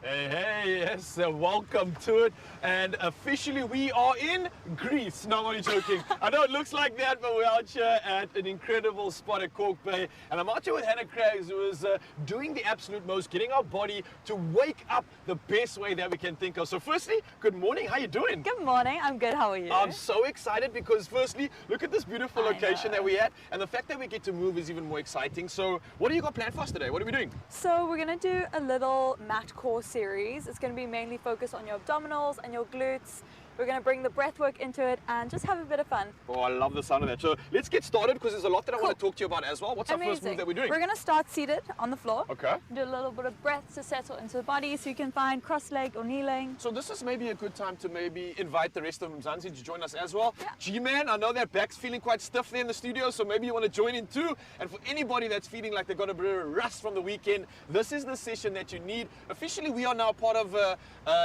Hey, yes, welcome to it. And officially we are in Greece. No, I'm only joking. I know it looks like that, but we're out here at an incredible spot at Cork Bay. And I'm out here with Hannah Craggs, who is doing the absolute most, getting our body to wake up the best way that we can think of. So firstly, good morning. How you doing? Good morning. I'm good. How are you? I'm so excited because firstly, look at this beautiful location that we're at. And the fact that we get to move is even more exciting. So what do you got planned for us today? What are we doing? So we're going to do a little mat core series. It's going to be mainly focused on your abdominals and your glutes. We're going to bring the breath work into it and just have a bit of fun. Oh, I love the sound of that. So let's get started because there's a lot that I want to talk to you about as well. What's our first move that we're doing? We're going to start seated on the floor. Okay. Do a little bit of breath to settle into the body so you can find cross-legged or kneeling. So this is maybe a good time to maybe invite the rest of Mzansi to join us as well. Yeah. G-Man, I know that back's feeling quite stiff there in the studio, so maybe you want to join in too. And for anybody that's feeling like they've got a bit of rust from the weekend, this is the session that you need. Officially, we are now part of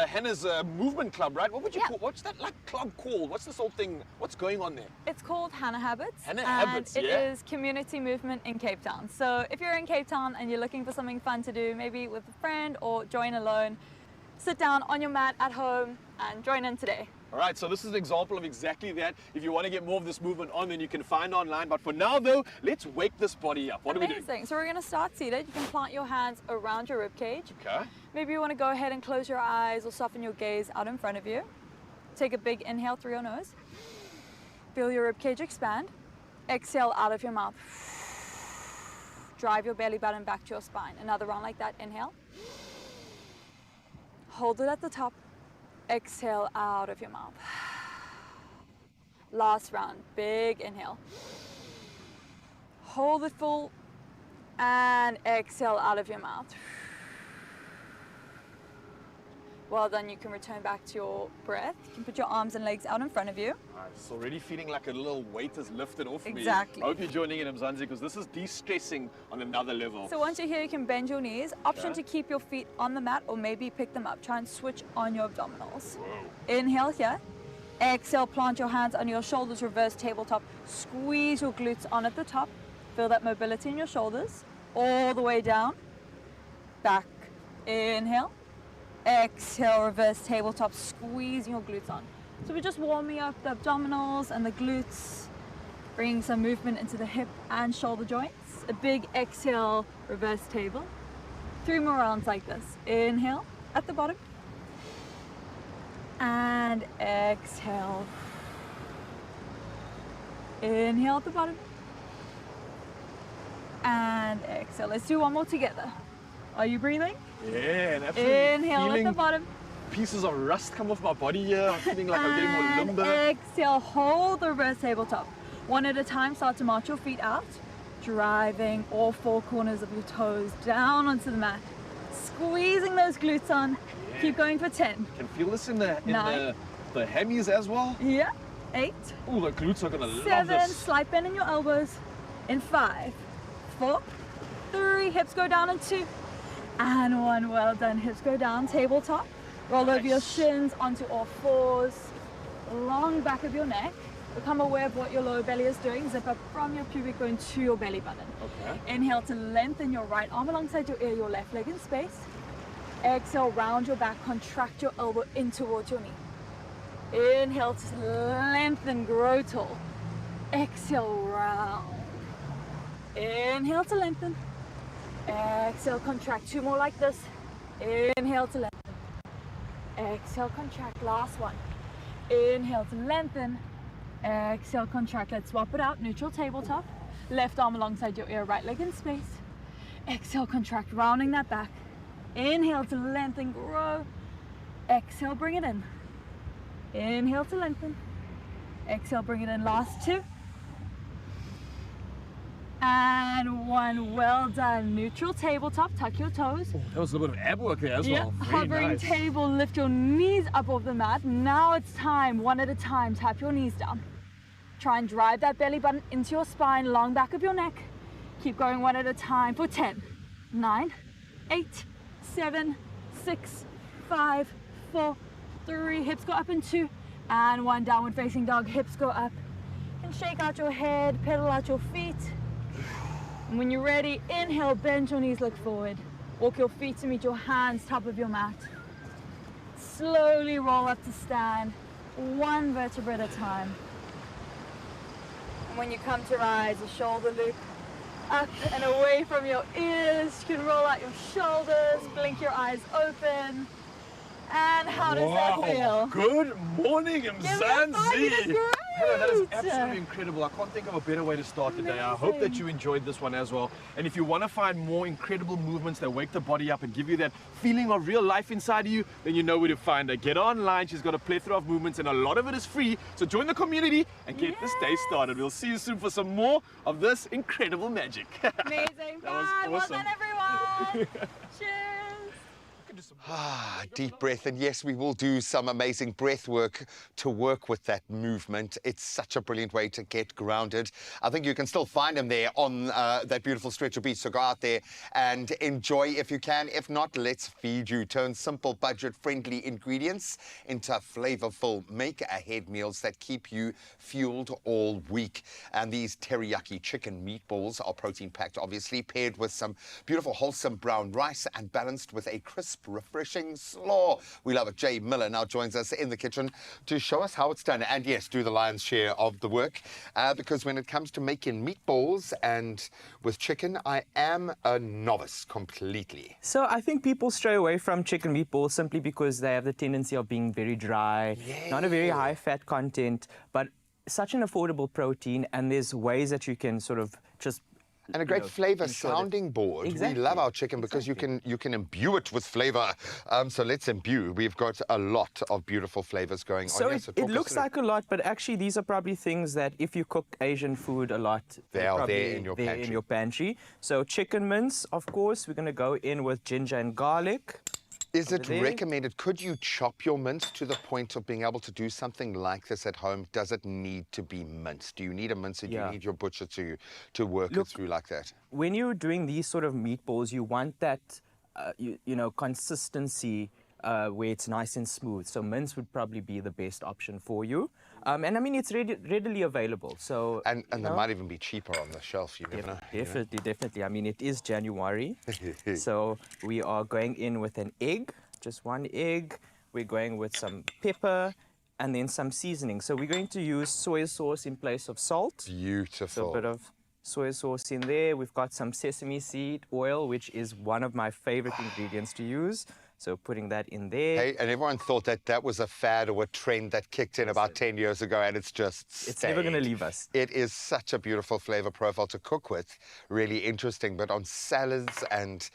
Hannah's movement club, right? What would you call, what's that like club called? What's this whole thing? What's going on there? It's called Hannah Habits. Hannah Habits, It is community movement in Cape Town. So if you're in Cape Town and you're looking for something fun to do, maybe with a friend or join alone, sit down on your mat at home and join in today. All right, so this is an example of exactly that. If you want to get more of this movement on, then you can find online. But for now, though, let's wake this body up. What are we doing? Amazing. So we're going to start seated. You can plant your hands around your rib cage. Okay. Maybe you want to go ahead and close your eyes or soften your gaze out in front of you. Take a big inhale through your nose. Feel your rib cage expand. Exhale out of your mouth. Drive your belly button back to your spine. Another round like that. Inhale. Hold it at the top. Exhale out of your mouth. Last round. Big inhale. Hold it full and exhale out of your mouth. Well done. You can return back to your breath. You can put your arms and legs out in front of you. It's already feeling like a little weight is lifted off me. Exactly. I hope you're joining in, Mzansi, because this is de-stressing on another level. So once you're here, you can bend your knees. Option to keep your feet on the mat or maybe pick them up. Try and switch on your abdominals. Whoa. Inhale here. Exhale, plant your hands on your shoulders, reverse tabletop. Squeeze your glutes on at the top. Feel that mobility in your shoulders. All the way down. Back. Inhale. Exhale, reverse tabletop, squeezing your glutes on. So we're just warming up the abdominals and the glutes, bringing some movement into the hip and shoulder joints. A big exhale, reverse table. 3 more rounds like this. Inhale at the bottom. And exhale. Inhale at the bottom. And exhale. Let's do one more together. Are you breathing? Yeah, and absolutely. Inhale at the bottom. Pieces of rust come off my body here. I'm feeling like I'm getting more limber. Exhale, hold the reverse tabletop. One at a time, start to march your feet out, driving all 4 corners of your toes down onto the mat. Squeezing those glutes on. Yeah. Keep going for 10. Can feel this in the 9. The hammies as well. Yeah. 8. Oh, the glutes are gonna love 7. this. Slight bend in your elbows. In 5, 4, 3. Hips go down in 2. And 1. Well done. Hips go down. Tabletop. Roll over your shins onto all 4s. Long back of your neck. Become aware of what your lower belly is doing. Zip up from your pubic bone to your belly button. Okay. Inhale to lengthen your right arm alongside your ear, your left leg in space. Exhale, round your back. Contract your elbow in towards your knee. Inhale to lengthen, grow tall. Exhale, round. Inhale to lengthen. Exhale, contract. 2 more like this. Inhale to lengthen. Exhale, contract. Last one. Inhale to lengthen. Exhale, contract. Let's swap it out. Neutral tabletop. Left arm alongside your ear, right leg in space. Exhale, contract. Rounding that back. Inhale to lengthen, grow. Exhale, bring it in. Inhale to lengthen. Exhale, bring it in. Last 2. And 1. Well done. Neutral tabletop. Tuck your toes. Oh, that was a little bit of ab work there as well. Very Hovering nice. table. Lift your knees up off the mat. Now it's time. 1 at a time. Tap your knees down. Try and drive that belly button into your spine. Long back of your neck. Keep going one at a time for 10, 9, 8, 7, 6, 5, 4, 3. Hips go up in 2, and 1. Downward facing dog. Hips go up. And shake out your head, pedal out your feet. And when you're ready, inhale, bend your knees, look forward. Walk your feet to meet your hands, top of your mat. Slowly roll up to stand, 1 vertebra at a time. And when you come to rise, a shoulder loop up and away from your ears. You can roll out your shoulders, blink your eyes open. And how does that feel? Good morning, Give it a 5, you did Mzansi. great. Hello, that is absolutely incredible. I can't think of a better way to start today. I hope that you enjoyed this one as well. And if you want to find more incredible movements that wake the body up and give you that feeling of real life inside of you, then you know where to find her. Get online. She's got a plethora of movements and a lot of it is free. So join the community and get this day started. We'll see you soon for some more of this incredible magic. Amazing. That was Bye. Well awesome. done, everyone. Cheers. Deep breath, and yes, we will do some amazing breath work to work with that movement. It's such a brilliant way to get grounded. I think you can still find them there on that beautiful stretch of beach, so go out there and enjoy if you can. If not, let's feed you. Turn simple, budget-friendly ingredients into flavorful, make-ahead meals that keep you fueled all week. And these teriyaki chicken meatballs are protein-packed, obviously, paired with some beautiful, wholesome brown rice and balanced with a crisp, refreshing slaw. We love it. Jay Miller now joins us in the kitchen to show us how it's done. And yes, do the lion's share of the work, because when it comes to making meatballs and with chicken, I am a novice completely. So I think people stray away from chicken meatballs simply because they have the tendency of being very dry, not a very high fat content, but such an affordable protein, and there's ways that you can sort of just and a great flavor sounding board. Exactly. We love our chicken because you can imbue it with flavor. So let's imbue. We've got a lot of beautiful flavors going so on here. it looks like a lot, but actually these are probably things that if you cook Asian food a lot, they are there in your pantry. So chicken mince, of course, we're going to go in with ginger and garlic. Is it recommended? Could you chop your mince to the point of being able to do something like this at home? Does it need to be minced? Do you need a mincer? Do you need your butcher to work it through like that? When you're doing these sort of meatballs, you want that, consistency where it's nice and smooth. So mince would probably be the best option for you. And I mean, it's readily available. So and they might even be cheaper on the shelf. You never know. Definitely. I mean, it is January, so we are going in with an egg, just 1 egg. We're going with some pepper and then some seasoning. So we're going to use soy sauce in place of salt. Beautiful. So a bit of soy sauce in there. We've got some sesame seed oil, which is one of my favorite ingredients to use. So putting that in there. Hey, and everyone thought that was a fad or a trend that kicked in about 10 years ago, and it's just It's never going to leave us. It is such a beautiful flavor profile to cook with. Really interesting. But on salads and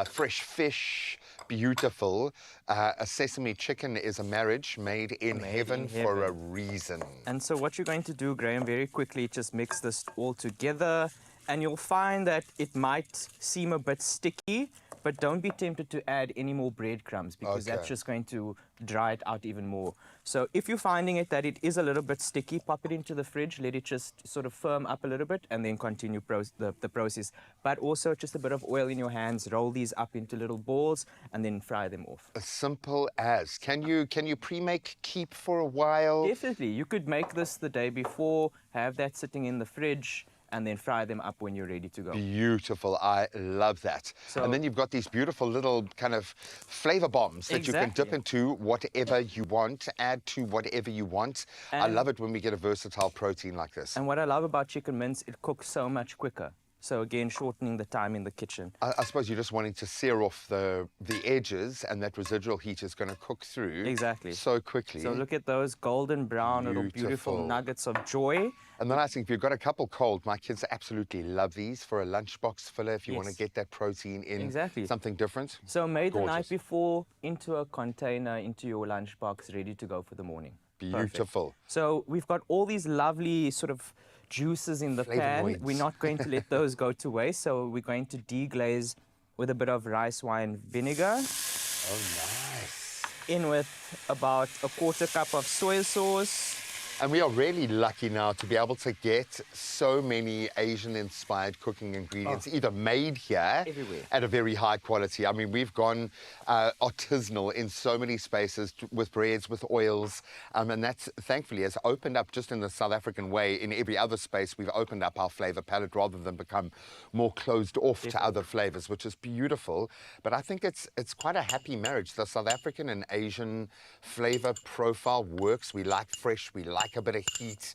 fresh fish, beautiful. A sesame chicken is a marriage made in heaven for a reason. And so what you're going to do, Graham, very quickly, just mix this all together. And you'll find that it might seem a bit sticky, but don't be tempted to add any more breadcrumbs because that's just going to dry it out even more. So if you're finding it that it is a little bit sticky, pop it into the fridge, let it just sort of firm up a little bit, and then continue the process. But also just a bit of oil in your hands, roll these up into little balls, and then fry them off. As simple as. Can you pre-make, keep for a while? Definitely. You could make this the day before, have that sitting in the fridge, and then fry them up when you're ready to go. Beautiful. I love that. So, and then you've got these beautiful little kind of flavor bombs that you can dip into whatever you want, add to whatever you want. I love it when we get a versatile protein like this. And what I love about chicken mince, it cooks so much quicker. So again, shortening the time in the kitchen. I suppose you're just wanting to sear off the edges, and that residual heat is going to cook through so quickly. So look at those golden brown little beautiful nuggets of joy. And then I think if you've got a couple cold, my kids absolutely love these for a lunchbox filler if you want to get that protein in something different. So made the night before, into a container, into your lunchbox, ready to go for the morning. Beautiful. Perfect. So we've got all these lovely sort of juices in the pan. We're not going to let those go to waste, so we're going to deglaze with a bit of rice wine vinegar. Oh, nice. In with about a 1/4 cup of soy sauce, And we are really lucky now to be able to get so many Asian-inspired cooking ingredients either made here Everywhere. at a very high quality. I mean, we've gone artisanal in so many spaces with breads, with oils, and that's thankfully has opened up just in the South African way. In every other space, we've opened up our flavor palette rather than become more closed off to other flavors, which is beautiful. But I think it's quite a happy marriage. The South African and Asian flavor profile works. We like fresh, we like a bit of heat,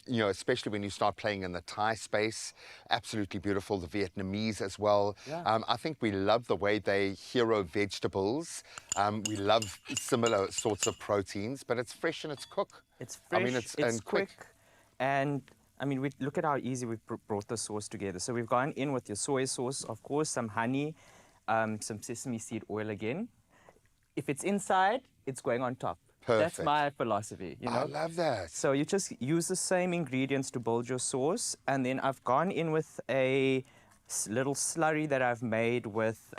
you know, especially when you start playing in the Thai space. Absolutely beautiful. The Vietnamese as well. Yeah. I think we love the way they hero vegetables. We love similar sorts of proteins, but it's fresh and it's cook. It's fresh, I mean, it's it's and quick, and I mean, look at how easy we've brought the sauce together. So we've gone in with your soy sauce, of course, some honey, some sesame seed oil again. If it's inside, it's going on top. That's Perfect. my philosophy, you know? I love that. So you just use the same ingredients to build your sauce, and then I've gone in with a little slurry that I've made with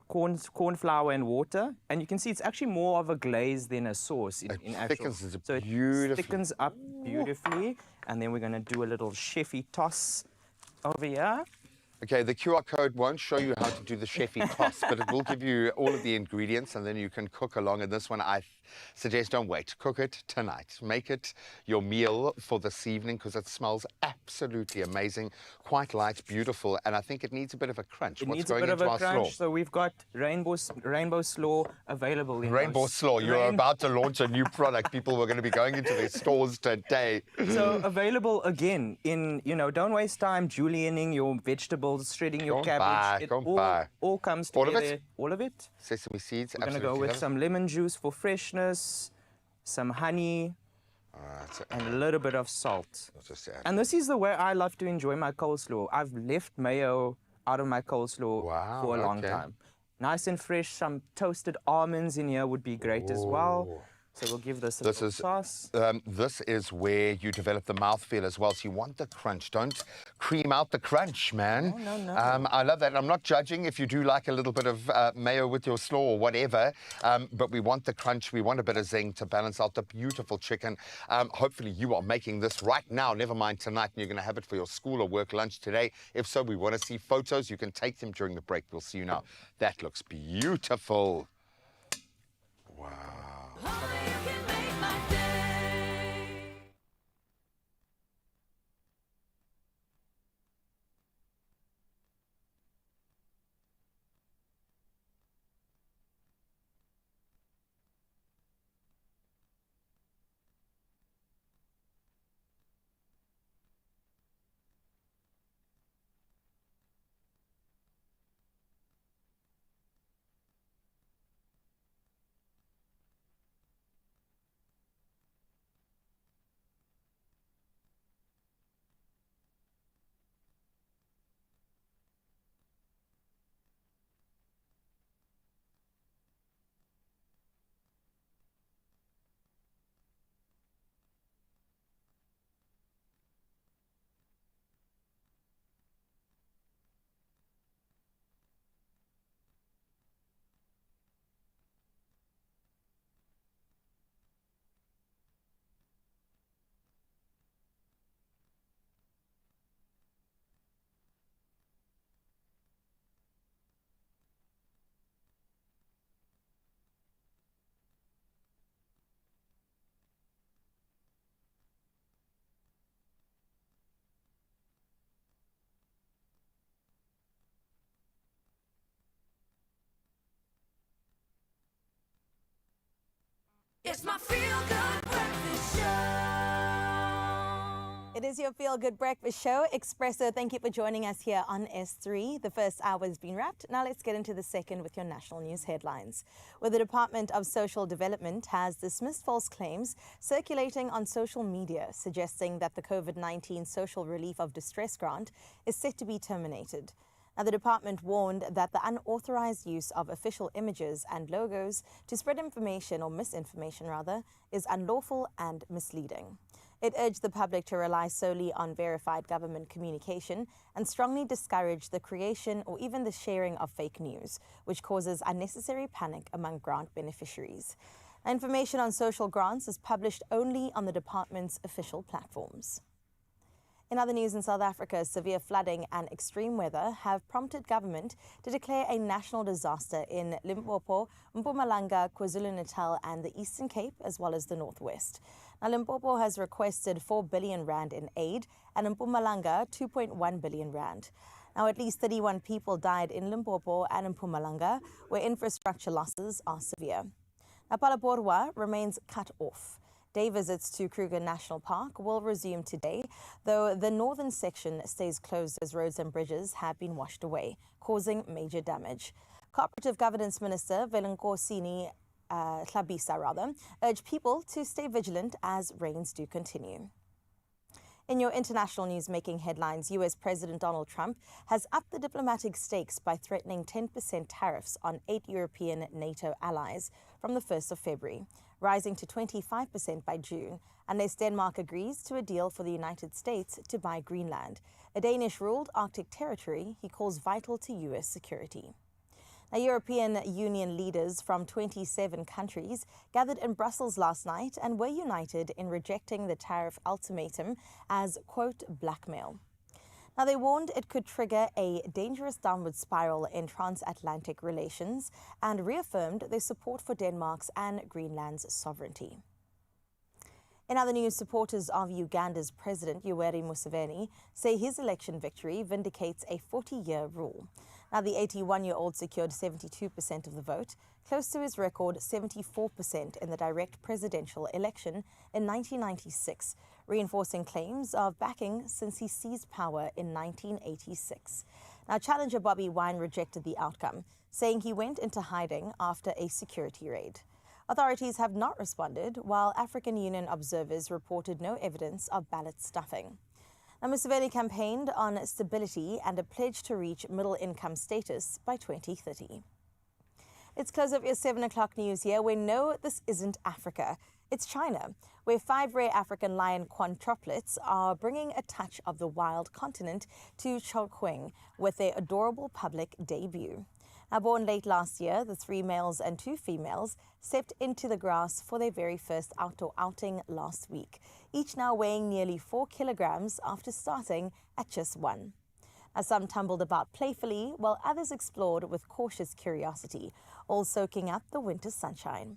corn flour and water, and you can see it's actually more of a glaze than a sauce in actual. thickens it So it beautifully. thickens up beautifully, and then we're going to do a little chefy toss over here. Okay, the QR code won't show you how to do the chefy toss, but it will give you all of the ingredients, and then you can cook along. And this one, I suggest don't wait. Cook it tonight. Make it your meal for this evening because it smells absolutely amazing. Quite light, beautiful, and I think it needs a bit of a crunch. It What's needs a going bit of into a our crunch, slaw? so we've got rainbow slaw available in Rainbow those- slaw. You're about to launch a new product. People were going to be going into their stores today. So available again in, you know, don't waste time julienning your vegetables, shredding your Go and cabbage. buy, It go and buy. all comes All of together. it? All of it. Sesame seeds. We're going to go absolutely with love it. some lemon juice for freshness, some honey, Alright, and a little bit of salt. I'll just add. And this is the way I love to enjoy my coleslaw. I've left mayo out of my coleslaw Wow, for a long okay. time. Nice and fresh, some toasted almonds in here would be great as well. So we'll give this a This little is sauce. this is where you develop the mouthfeel as well. So you want the crunch. Don't cream out the crunch, man. No. I love that. I'm not judging if you do like a little bit of mayo with your slaw or whatever, but we want the crunch. We want a bit of zing to balance out the beautiful chicken. Hopefully you are making this right now. Never mind tonight, and you're going to have it for your school or work lunch today. If so, we want to see photos. You can take them during the break. We'll see you now. That looks beautiful. Wow. Only you can make my day. It's my feel good breakfast show. It is your Feel Good Breakfast Show. Expresso, thank you for joining us here on S3. The first hour has been wrapped. Now let's get into the second with your national news headlines. Where the Department of Social Development has dismissed false claims circulating on social media suggesting that the COVID-19 Social Relief of Distress grant is set to be terminated. Now, the department warned that the unauthorized use of official images and logos to spread information, or misinformation rather, is unlawful and misleading. It urged the public to rely solely on verified government communication and strongly discouraged the creation or even the sharing of fake news, which causes unnecessary panic among grant beneficiaries. Information on social grants is published only on the department's official platforms. In other news in South Africa, severe flooding and extreme weather have prompted government to declare a national disaster in Limpopo, Mpumalanga, KwaZulu-Natal and the Eastern Cape, as well as the Northwest. Now, Limpopo has requested 4 billion rand in aid and Mpumalanga 2.1 billion rand. Now, at least 31 people died in Limpopo and in Mpumalanga, where infrastructure losses are severe. Now, Palaporwa remains cut off. Day visits to Kruger National Park will resume today, though the northern section stays closed as roads and bridges have been washed away, causing major damage. Cooperative Governance Minister Velenkosini Hlabisa urged people to stay vigilant as rains do continue. In your international news making headlines, US President Donald Trump has upped the diplomatic stakes by threatening 10% tariffs on 8 European NATO allies from the 1st of February, rising to 25% by June, unless Denmark agrees to a deal for the United States to buy Greenland, a Danish-ruled Arctic territory he calls vital to US security. Now, European Union leaders from 27 countries gathered in Brussels last night and were united in rejecting the tariff ultimatum as, quote, blackmail. Now, they warned it could trigger a dangerous downward spiral in transatlantic relations and reaffirmed their support for Denmark's and Greenland's sovereignty. In other news, supporters of Uganda's President Yoweri Museveni say his election victory vindicates a 40-year rule. Now, the 81-year-old secured 72% of the vote, close to his record 74% in the direct presidential election in 1996, reinforcing claims of backing since he seized power in 1986. Now, challenger Bobi Wine rejected the outcome, saying he went into hiding after a security raid. Authorities have not responded, while African Union observers reported no evidence of ballot stuffing. Now, Museveni campaigned on stability and a pledge to reach middle-income status by 2030. It's close of your 7 o'clock news here. We know this isn't Africa. It's China, where 5 rare African lion quadruplets are bringing a touch of the wild continent to Chongqing with their adorable public debut. Now, born late last year, the 3 males and 2 females stepped into the grass for their very first outdoor outing last week, each now weighing nearly 4 kilograms after starting at just 1. Now, some tumbled about playfully, while others explored with cautious curiosity, all soaking up the winter sunshine.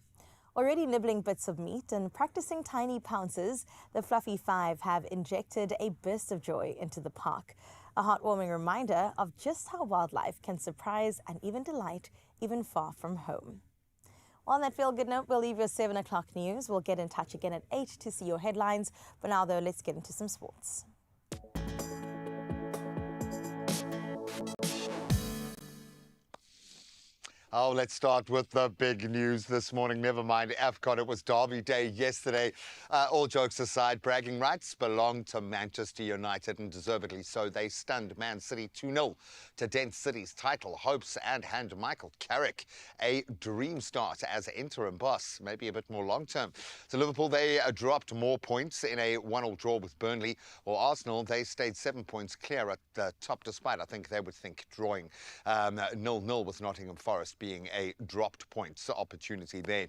Already nibbling bits of meat and practicing tiny pounces, the Fluffy 5 have injected a burst of joy into the park. A heartwarming reminder of just how wildlife can surprise and even delight even far from home. On that feel-good note, we'll leave your 7 o'clock news. We'll get in touch again at 8 to see your headlines. For now, though, let's get into some sports. Oh, let's start with the big news this morning. Never mind AFCON, it was Derby Day yesterday. All jokes aside, bragging rights belong to Manchester United, and deservedly so. They stunned Man City 2-0 to dent City's title hopes and hand Michael Carrick a dream start as interim boss, maybe a bit more long-term. So Liverpool, they dropped more points in a 1-1 draw with Burnley, or Arsenal, they stayed 7 points clear at the top, despite, I think they would think, drawing 0-0 with Nottingham Forest being a dropped points opportunity there.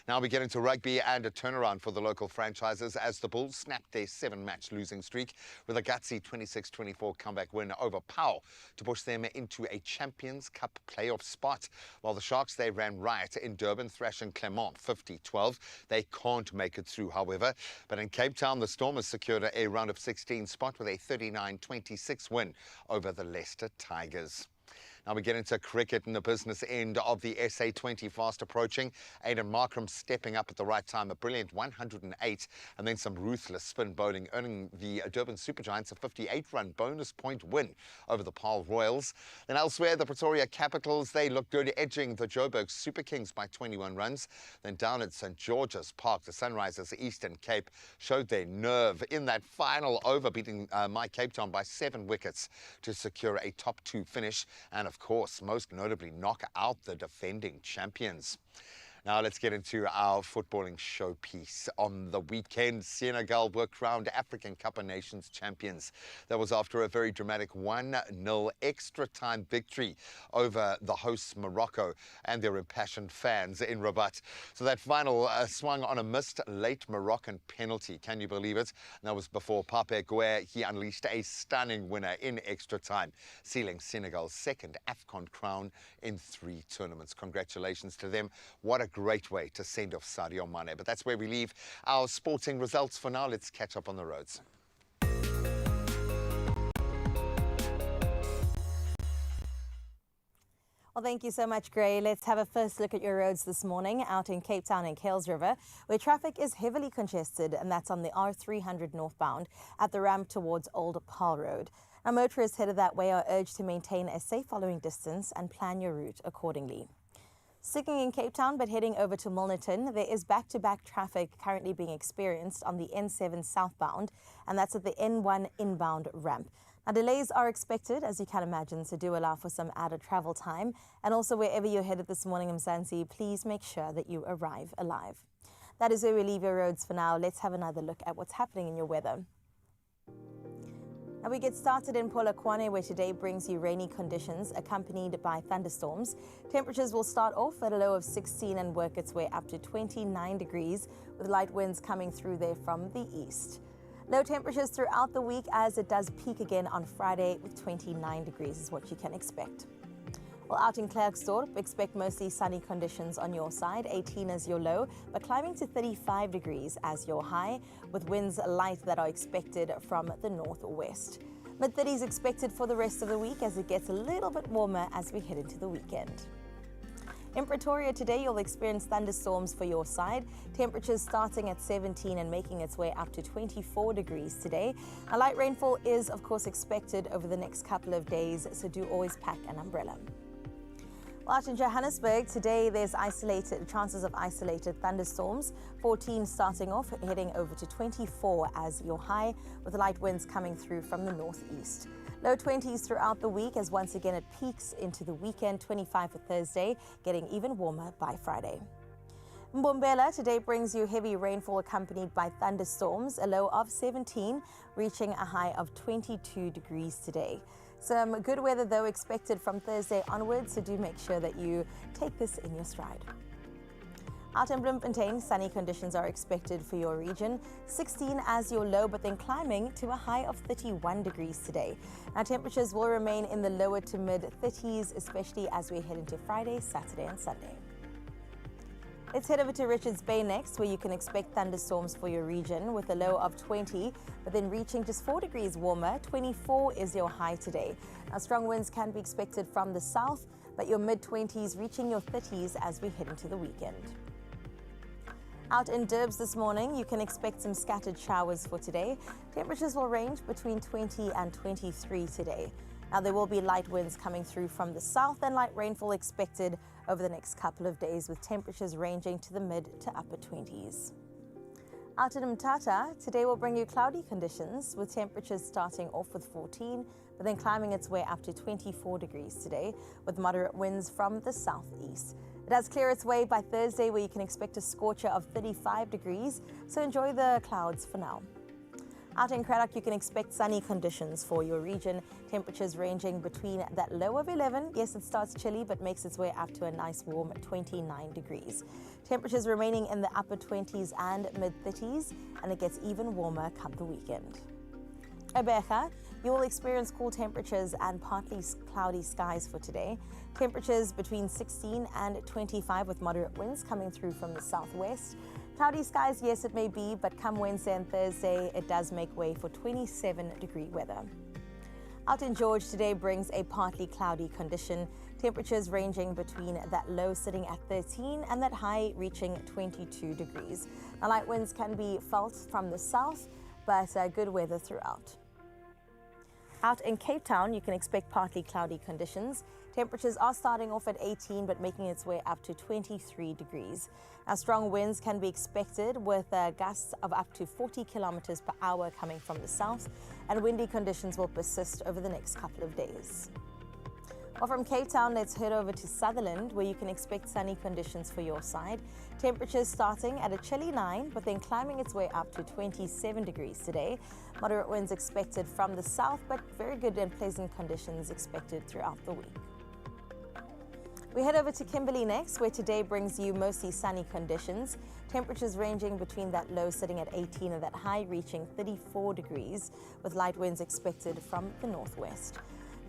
Now we get into rugby and a turnaround for the local franchises as the Bulls snapped their 7-match losing streak with a gutsy 26-24 comeback win over Pau to push them into a Champions Cup playoff spot. While the Sharks, they ran riot in Durban, thrashing Clermont 50-12. They can't make it through, however. But in Cape Town, the Stormers secured a round of 16 spot with a 39-26 win over the Leicester Tigers. Now we get into cricket and the business end of the SA20 fast approaching. Aidan Markram stepping up at the right time, a brilliant 108, and then some ruthless spin bowling, earning the Durban Supergiants a 58-run bonus point win over the Paarl Royals. Then elsewhere, the Pretoria Capitals, they look good, edging the Joburg Super Kings by 21 runs. Then down at St George's Park, the Sunrisers Eastern Cape showed their nerve in that final over, beating my Cape Town by 7 wickets to secure a top 2 finish, and of course, most notably knock out the defending champions. Now let's get into our footballing showpiece. On the weekend, Senegal were crowned African Cup of Nations champions. That was after a very dramatic 1-0 extra time victory over the hosts Morocco and their impassioned fans in Rabat. So that final swung on a missed late Moroccan penalty. Can you believe it? And that was before Pape Gueye. He unleashed a stunning winner in extra time, sealing Senegal's second AFCON crown in 3 tournaments. Congratulations to them. What a great way to send off Sadio Mane. But that's where we leave our sporting results for now. Let's catch up on the roads. Well, thank you so much, Gray. Let's have a first look at your roads this morning out in Cape Town and Kales River, where traffic is heavily congested, and that's on the R300 northbound at the ramp towards Old Paarl Road. Now, motorists headed that way are urged to maintain a safe following distance and plan your route accordingly. Sticking in Cape Town but heading over to Milnerton, there is back-to-back traffic currently being experienced on the N7 southbound, and that's at the N1 inbound ramp. Now, delays are expected, as you can imagine, so do allow for some added travel time. And also, wherever you're headed this morning, Mzansi, please make sure that you arrive alive. That is where we leave your roads for now. Let's have another look at what's happening in your weather. Now we get started in Polokwane, where today brings you rainy conditions accompanied by thunderstorms. Temperatures will start off at a low of 16 and work its way up to 29 degrees, with light winds coming through there from the east. Low temperatures throughout the week, as it does peak again on Friday with 29 degrees is what you can expect. Well, out in Klerksdorp, expect mostly sunny conditions on your side, 18 as your low, but climbing to 35 degrees as your high, with winds light that are expected from the northwest. Mid-30s expected for the rest of the week as it gets a little bit warmer as we head into the weekend. In Pretoria today, you'll experience thunderstorms for your side. Temperatures starting at 17 and making its way up to 24 degrees today. A light rainfall is, of course, expected over the next couple of days, so do always pack an umbrella. Well, out in Johannesburg today, there's chances of isolated thunderstorms. 14 starting off, heading over to 24 as your high, with light winds coming through from the northeast. Low 20s throughout the week, as once again it peaks into the weekend. 25 for Thursday, getting even warmer by Friday. Mbombela today brings you heavy rainfall accompanied by thunderstorms, a low of 17, reaching a high of 22 degrees today. Some good weather, though, expected from Thursday onwards, so do make sure that you take this in your stride. Out in Bloemfontein, sunny conditions are expected for your region. 16 as your low, but then climbing to a high of 31 degrees today. Now, temperatures will remain in the lower to mid-30s, especially as we head into Friday, Saturday and Sunday. Let's head over to Richards Bay next, where you can expect thunderstorms for your region with a low of 20, but then reaching just 4 degrees warmer. 24 is your high today. Now, strong winds can be expected from the south, but your mid-20s reaching your 30s as we head into the weekend. Out in Durbs this morning, you can expect some scattered showers for today. Temperatures will range between 20 and 23 today. Now, there will be light winds coming through from the south and light rainfall expected over the next couple of days, with temperatures ranging to the mid to upper 20s. Out in Mthatha, today will bring you cloudy conditions, with temperatures starting off with 14, but then climbing its way up to 24 degrees today, with moderate winds from the southeast. It does clear its way by Thursday, where you can expect a scorcher of 35 degrees, so enjoy the clouds for now. Out in Cradock, you can expect sunny conditions for your region. Temperatures ranging between that low of 11. Yes, it starts chilly, but makes its way up to a nice warm 29 degrees. Temperatures remaining in the upper 20s and mid-30s, and it gets even warmer come the weekend. Ebeja, you will experience cool temperatures and partly cloudy skies for today. Temperatures between 16 and 25, with moderate winds coming through from the southwest. Cloudy skies, yes, it may be, but come Wednesday and Thursday, it does make way for 27-degree weather. Out in George today brings a partly cloudy condition. Temperatures ranging between that low sitting at 13 and that high reaching 22 degrees. Now, light winds can be felt from the south, but good weather throughout. Out in Cape Town, you can expect partly cloudy conditions. Temperatures are starting off at 18, but making its way up to 23 degrees. Now, strong winds can be expected with gusts of up to 40 kilometers per hour coming from the south, and windy conditions will persist over the next couple of days. Well, from Cape Town, let's head over to Sutherland, where you can expect sunny conditions for your side. Temperatures starting at a chilly 9, but then climbing its way up to 27 degrees today. Moderate winds expected from the south, but very good and pleasant conditions expected throughout the week. We head over to Kimberley next, where today brings you mostly sunny conditions. Temperatures ranging between that low sitting at 18 and that high reaching 34 degrees, with light winds expected from the northwest.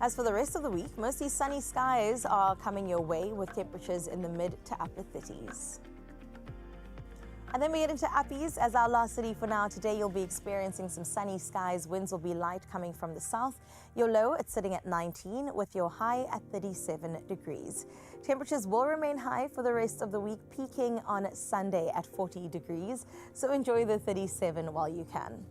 As for the rest of the week, mostly sunny skies are coming your way with temperatures in the mid to upper 30s. And then we get into Uppies as our last city for now. Today you'll be experiencing some sunny skies. Winds will be light coming from the south. Your low, it's sitting at 19 with your high at 37 degrees. Temperatures will remain high for the rest of the week, peaking on Sunday at 40 degrees. So enjoy the 37 while you can.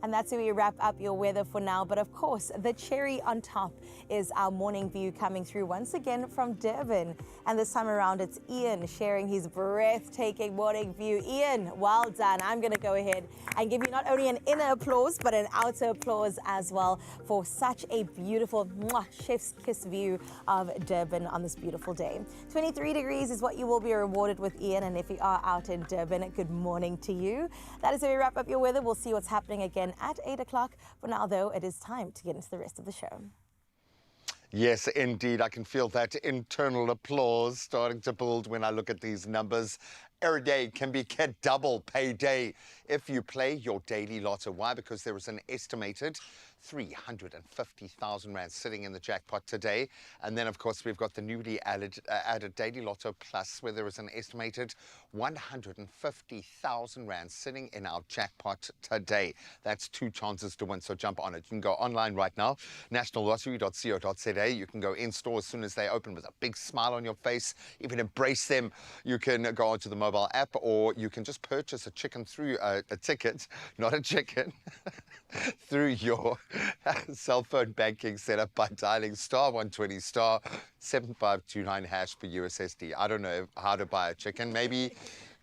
And that's where we wrap up your weather for now. But of course, the cherry on top is our morning view coming through once again from Durban. And this time around, it's Ian sharing his breathtaking morning view. Ian, well done. I'm going to go ahead and give you not only an inner applause, but an outer applause as well for such a beautiful chef's kiss view of Durban on this beautiful day. 23 degrees is what you will be rewarded with, Ian. And if you are out in Durban, good morning to you. That is where we wrap up your weather. We'll see what's happening again at 8 o'clock. For now, though, it is time to get into the rest of the show. Yes, indeed. I can feel that internal applause starting to build when I look at these numbers. Every day can be get double payday if you play your daily lotto. Why? Because there is an estimated 350,000 rand sitting in the jackpot today. And then, of course, we've got the newly added Daily Lotto Plus, where there is an estimated 150,000 rand sitting in our jackpot today. That's 2 chances to win, so jump on it. You can go online right now, nationallottery.co.za. You can go in store as soon as they open with a big smile on your face. You can embrace them. You can go onto the mobile app, or you can just purchase a chicken through a ticket, not a chicken, through your cell phone banking setup by dialing *120 *7529# for USSD. I don't know how to buy a chicken. Maybe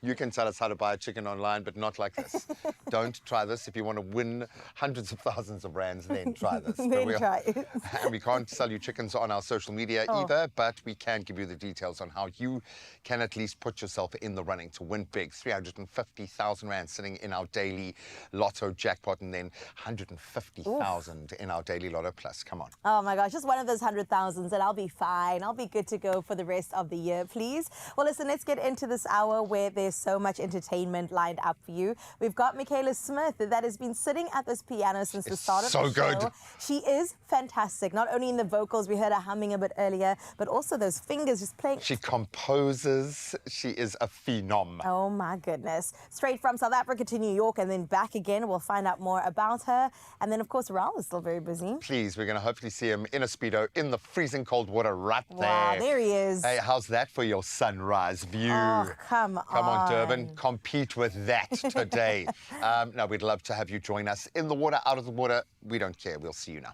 you can tell us how to buy a chicken online, but not like this. Don't try this. If you want to win hundreds of thousands of rands, then try this. Try it. And we can't sell you chickens on our social media either, but we can give you the details on how you can at least put yourself in the running to win big. 350,000 rand sitting in our daily lotto jackpot, and then 150,000 in our daily lotto plus. Come on. Oh my gosh, just one of those 100,000s and I'll be fine. I'll be good to go for the rest of the year, please. Well, listen, let's get into this hour where there's so much entertainment lined up for you. We've got Michaela Smith that has been sitting at this piano since the start of the show. So good. She is fantastic, not only in the vocals, we heard her humming a bit earlier, but also those fingers just playing. She composes. She is a phenom. Oh my goodness. Straight from South Africa to New York and then back again. We'll find out more about her. And then, of course, Raul is still very busy. Please, we're going to hopefully see him in a Speedo in the freezing cold water right there. Wow, there he is. Hey, how's that for your sunrise view? Oh, come on. Come on, Durban. Compete with that today. No, we'd love to have you join us in the water, out of the water. We don't care. We'll see you now.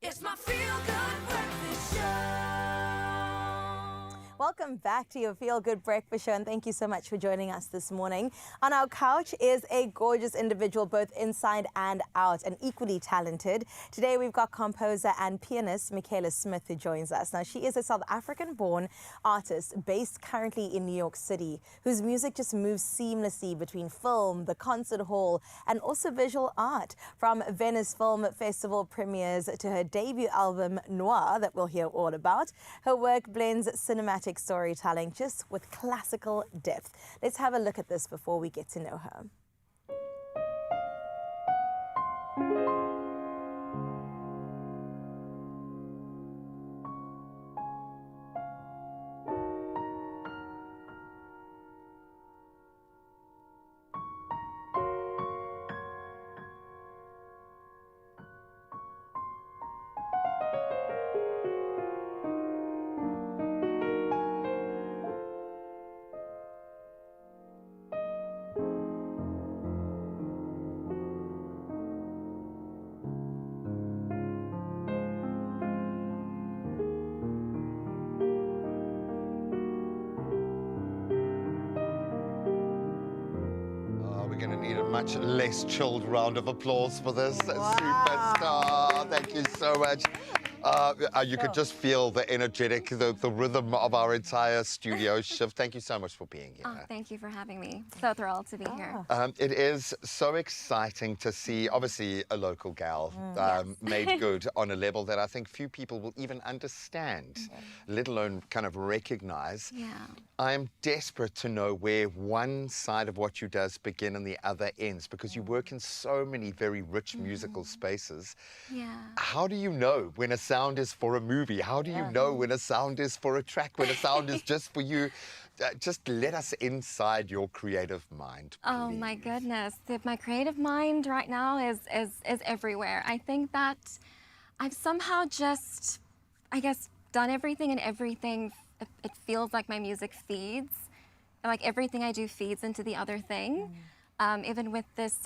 It's my feel-good breakfast show. Welcome back to your Feel Good Breakfast Show, and thank you so much for joining us this morning. On our couch is a gorgeous individual, both inside and out, and equally talented. Today we've got composer and pianist Michaela Smith, who joins us. Now, she is a South African-born artist based currently in New York City, whose music just moves seamlessly between film, the concert hall, and also visual art. From Venice Film Festival premieres to her debut album, Noir, that we'll hear all about, her work blends cinematic storytelling just with classical depth. Let's have a look at this before we get to know her. We're going to need a much less chilled round of applause for this Wow. superstar. Thank you so much. You could just feel the energetic, the rhythm of our entire studio shift. Thank you so much for being here. Oh, thank you for having me. So thrilled to be here. It is so exciting to see, obviously, a local gal made good on a level that I think few people will even understand, let alone kind of recognize. Yeah. I'm desperate to know where one side of what you does begin and the other ends, because you work in so many very rich musical spaces. Yeah. How do you know when a sound is for a movie? How do you know when a sound is for a track, when a sound is just for you? Just let us inside your creative mind, please. Oh my goodness. My creative mind right now is everywhere. I think that I've somehow just, I guess, done everything, and everything, it feels like my music feeds. Like everything I do feeds into the other thing. Even with this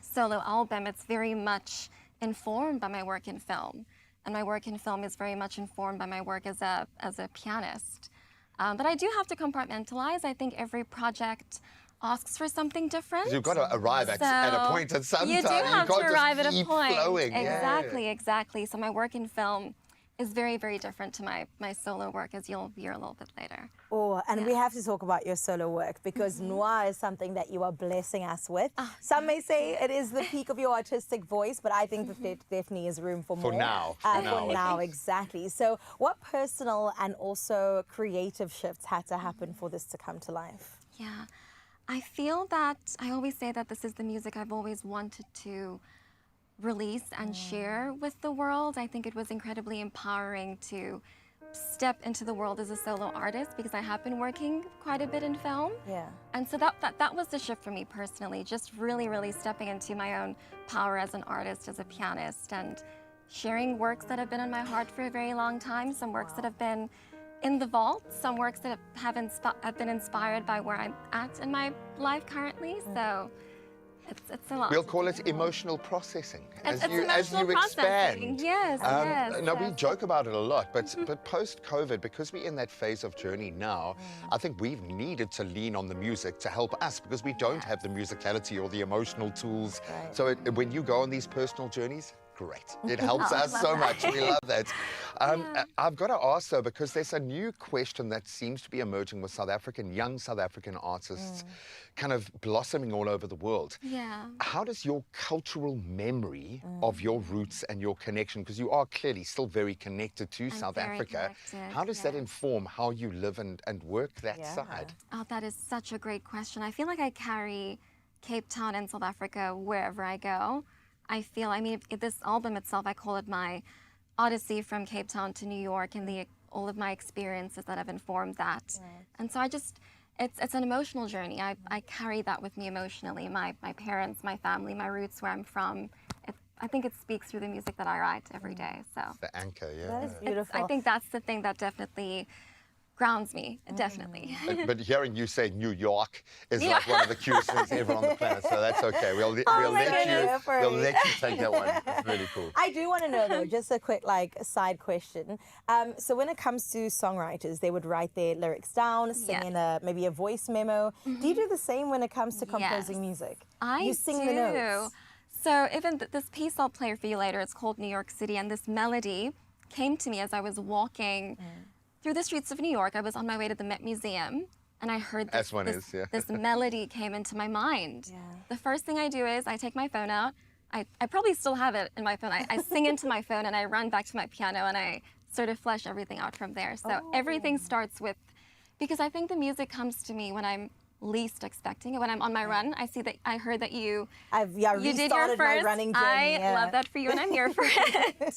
solo album, it's very much informed by my work in film. And my work in film is very much informed by my work as a pianist. But I do have to compartmentalize. I think every project asks for something different. You've got to arrive at a point at some You do time. have to arrive at a keep point. flowing. Exactly, exactly. So my work in film is very, very different to my solo work, as you'll hear a little bit later. Oh, and we have to talk about your solo work, because Noir is something that you are blessing us with. Some may say it is the peak of your artistic voice, but I think that there definitely is room for more. For now. For now, exactly. So what personal and also creative shifts had to happen for this to come to life? Yeah, I feel that I always say that this is the music I've always wanted to release and share with the world. I think it was incredibly empowering to step into the world as a solo artist, because I have been working quite a bit in film. Yeah. And so that was the shift for me personally, just really, really stepping into my own power as an artist, as a pianist, and sharing works that have been in my heart for a very long time, some works that have been in the vault, some works that have been inspired by where I'm at in my life currently. So it's a lot. We'll call it emotional processing as It's you emotional processing. expand. Yes, yes. Now, we joke about it a lot, but post-COVID, because we're in that phase of journey now, I think we've needed to lean on the music to help us, because we don't have the musicality or the emotional tools. Right. So when you go on these personal journeys, great. It helps us so much. We love that. I've got to ask, though, because there's a new question that seems to be emerging with young South African artists kind of blossoming all over the world. Yeah. How does your cultural memory of your roots and your connection, because you are clearly still very connected to South very Africa, connected, how does that yes. inform how you live and work that side? Oh, that is such a great question. I feel like I carry Cape Town and South Africa wherever I go. I mean, this album itself, I call it my odyssey from Cape Town to New York, and all of my experiences that have informed that. Right. And so it's an emotional journey. I carry that with me emotionally. My parents, my family, my roots, where I'm from. I think it speaks through the music that I write every day. So The anchor, yeah. That is beautiful. I think that's the thing that definitely grounds me, definitely. But hearing you say New York is Yeah. like one of the cutest things ever on the planet, so that's okay. We'll let you take that one. It's really cool. I do want to know though, just a quick side question. So when it comes to songwriters, they would write their lyrics down, sing in maybe a voice memo. Do you do the same when it comes to composing music? I sing do. the notes. So even this piece I'll play for you later, it's called New York City, and this melody came to me as I was walking through the streets of New York. I was on my way to the Met Museum, and I heard this melody came into my mind. Yeah. The first thing I do is I take my phone out. I probably still have it in my phone. I sing into my phone, and I run back to my piano, and I sort of flesh everything out from there. So everything starts with, because I think the music comes to me when I'm least expecting it. When I'm on my run, I heard that you did your first. My running journey. I love that for you, and I'm here for it.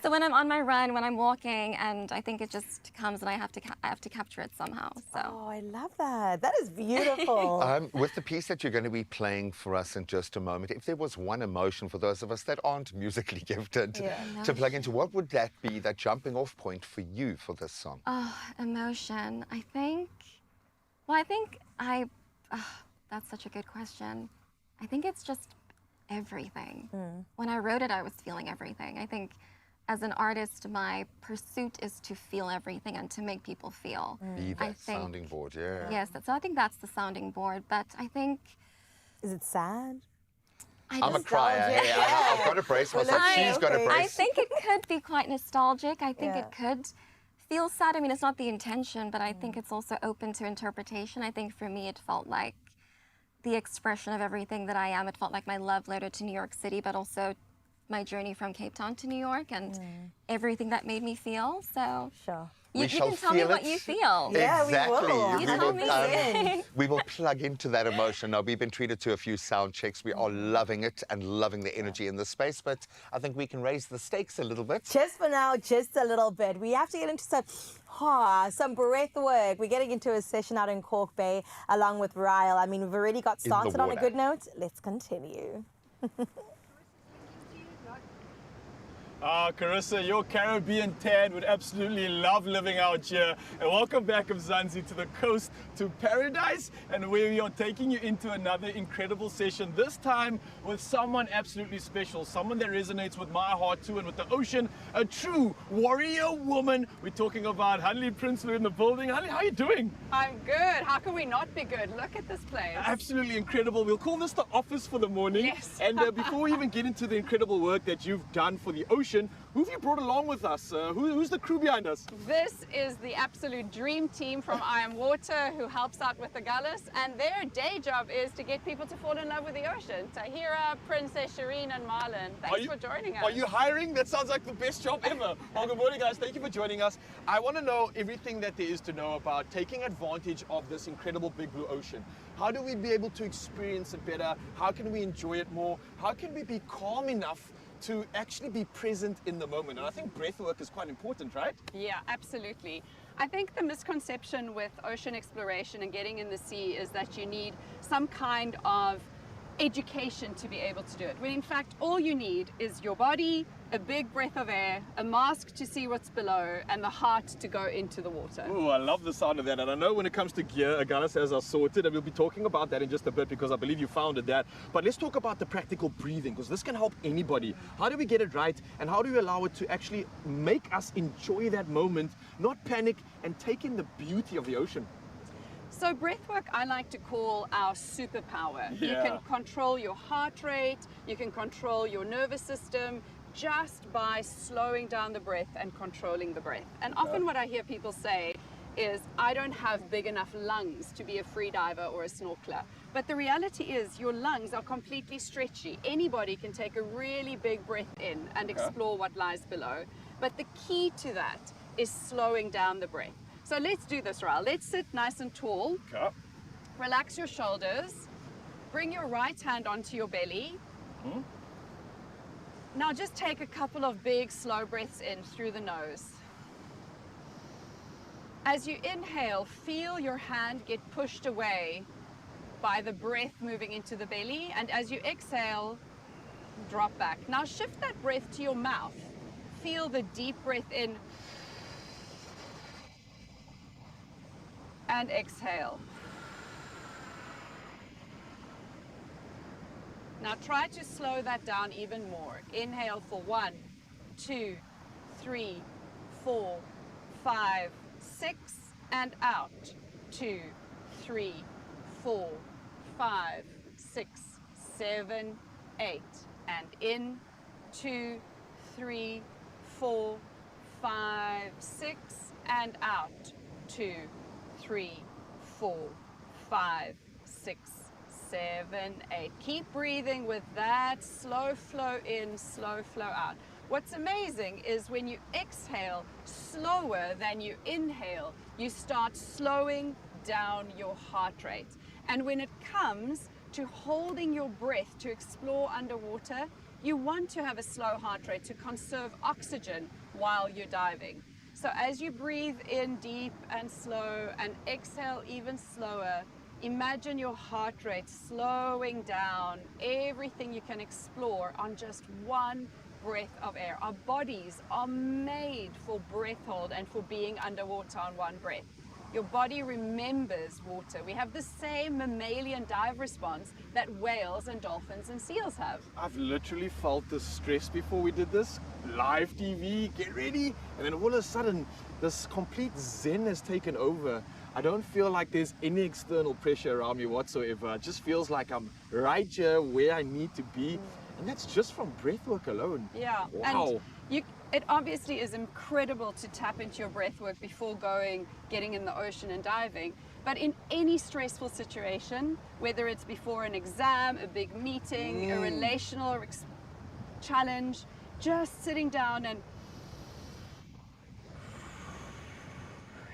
So when I'm on my run, when I'm walking, and I think it just comes, and I have to capture it somehow. So. Oh, I love that. That is beautiful. With the piece that you're going to be playing for us in just a moment, if there was one emotion for those of us that aren't musically gifted to plug into, what would that be, that jumping off point for you for this song? Oh, emotion. I think that's such a good question. I think it's just everything. When I wrote it, I was feeling everything. I think as an artist, my pursuit is to feel everything and to make people feel. Be that sounding board, Yes, so I think that's the sounding board, but I think... Is it sad? I'm a crier. Hey, I've got to brace myself. She's got to brace. I think it could be quite nostalgic. I think it could feel sad. I mean, it's not the intention, but I think it's also open to interpretation. I think for me, it felt like the expression of everything that I am. It felt like my love letter to New York City, but also my journey from Cape Town to New York and everything that made me feel. So you can tell me what you feel. Exactly. We will. You tell me. We will plug into that emotion. Now, we've been treated to a few sound checks. We are loving it and loving the energy in the space, but I think we can raise the stakes a little bit. Just for now, just a little bit. We have to get into some breath work. We're getting into a session out in Cork Bay along with Ryle. I mean, we've already got started on a good note. Let's continue. Carissa, your Caribbean tan would absolutely love living out here. And welcome back, Mzansi, to the coast, to paradise, and where we are taking you into another incredible session, this time with someone absolutely special, someone that resonates with my heart too and with the ocean, a true warrior woman. We're talking about Hanli Prinsloo in the building. Hanli, how are you doing? I'm good. How can we not be good? Look at this place. Absolutely incredible. We'll call this the office for the morning. Yes. And before we even get into the incredible work that you've done for the ocean, who have you brought along with us? Who's the crew behind us? This is the absolute dream team from I Am Water who helps out with the gullis, and their day job is to get people to fall in love with the ocean. Tahira, Princess, Shireen, and Marlon. Thanks for joining us. Are you hiring? That sounds like the best job ever. Well, good morning, guys. Thank you for joining us. I want to know everything that there is to know about taking advantage of this incredible big blue ocean. How do we be able to experience it better? How can we enjoy it more? How can we be calm enough to actually be present in the moment? And I think breath work is quite important, right? Yeah, absolutely. I think the misconception with ocean exploration and getting in the sea is that you need some kind of education to be able to do it, when in fact all you need is your body, a big breath of air, a mask to see what's below, and the heart to go into the water. Oh, I love the sound of that. And I know when it comes to gear, Agana has us sorted, and we'll be talking about that in just a bit because I believe you founded that. But let's talk about the practical breathing, because this can help anybody. How do we get it right, and how do we allow it to actually make us enjoy that moment, not panic, and take in the beauty of the ocean? So breathwork I like to call our superpower. Yeah. You can control your heart rate, you can control your nervous system just by slowing down the breath and controlling the breath. And often what I hear people say is, I don't have big enough lungs to be a free diver or a snorkeler. But the reality is your lungs are completely stretchy. Anybody can take a really big breath in and explore what lies below. But the key to that is slowing down the breath. So let's do this, Ryle. Let's sit nice and tall. Okay. Relax your shoulders. Bring your right hand onto your belly. Now just take a couple of big, slow breaths in through the nose. As you inhale, feel your hand get pushed away by the breath moving into the belly. And as you exhale, drop back. Now shift that breath to your mouth. Feel the deep breath in. and exhale. Now try to slow that down even more. Inhale for 1, 2, 3, 4, 5, 6, and out. 2, 3, 4, 5, 6, 7, 8, and in. 2, 3, 4, 5, 6, and out. 2, 3, 4, 5, 6, 7, 8. Keep breathing with that slow flow in, slow flow out. What's amazing is when you exhale slower than you inhale, you start slowing down your heart rate. And when it comes to holding your breath to explore underwater, you want to have a slow heart rate to conserve oxygen while you're diving. So as you breathe in deep and slow and exhale even slower, imagine your heart rate slowing down, everything you can explore on just one breath of air. Our bodies are made for breath hold and for being underwater on one breath. Your body remembers water. We have the same mammalian dive response that whales and dolphins and seals have. I've literally felt the stress before we did this. Live TV, get ready. And then all of a sudden, this complete zen has taken over. I don't feel like there's any external pressure around me whatsoever. It just feels like I'm right here where I need to be. And that's just from breathwork alone. Yeah. Wow. And it obviously is incredible to tap into your breath work before getting in the ocean and diving. But in any stressful situation, whether it's before an exam, a big meeting, a relational challenge, just sitting down and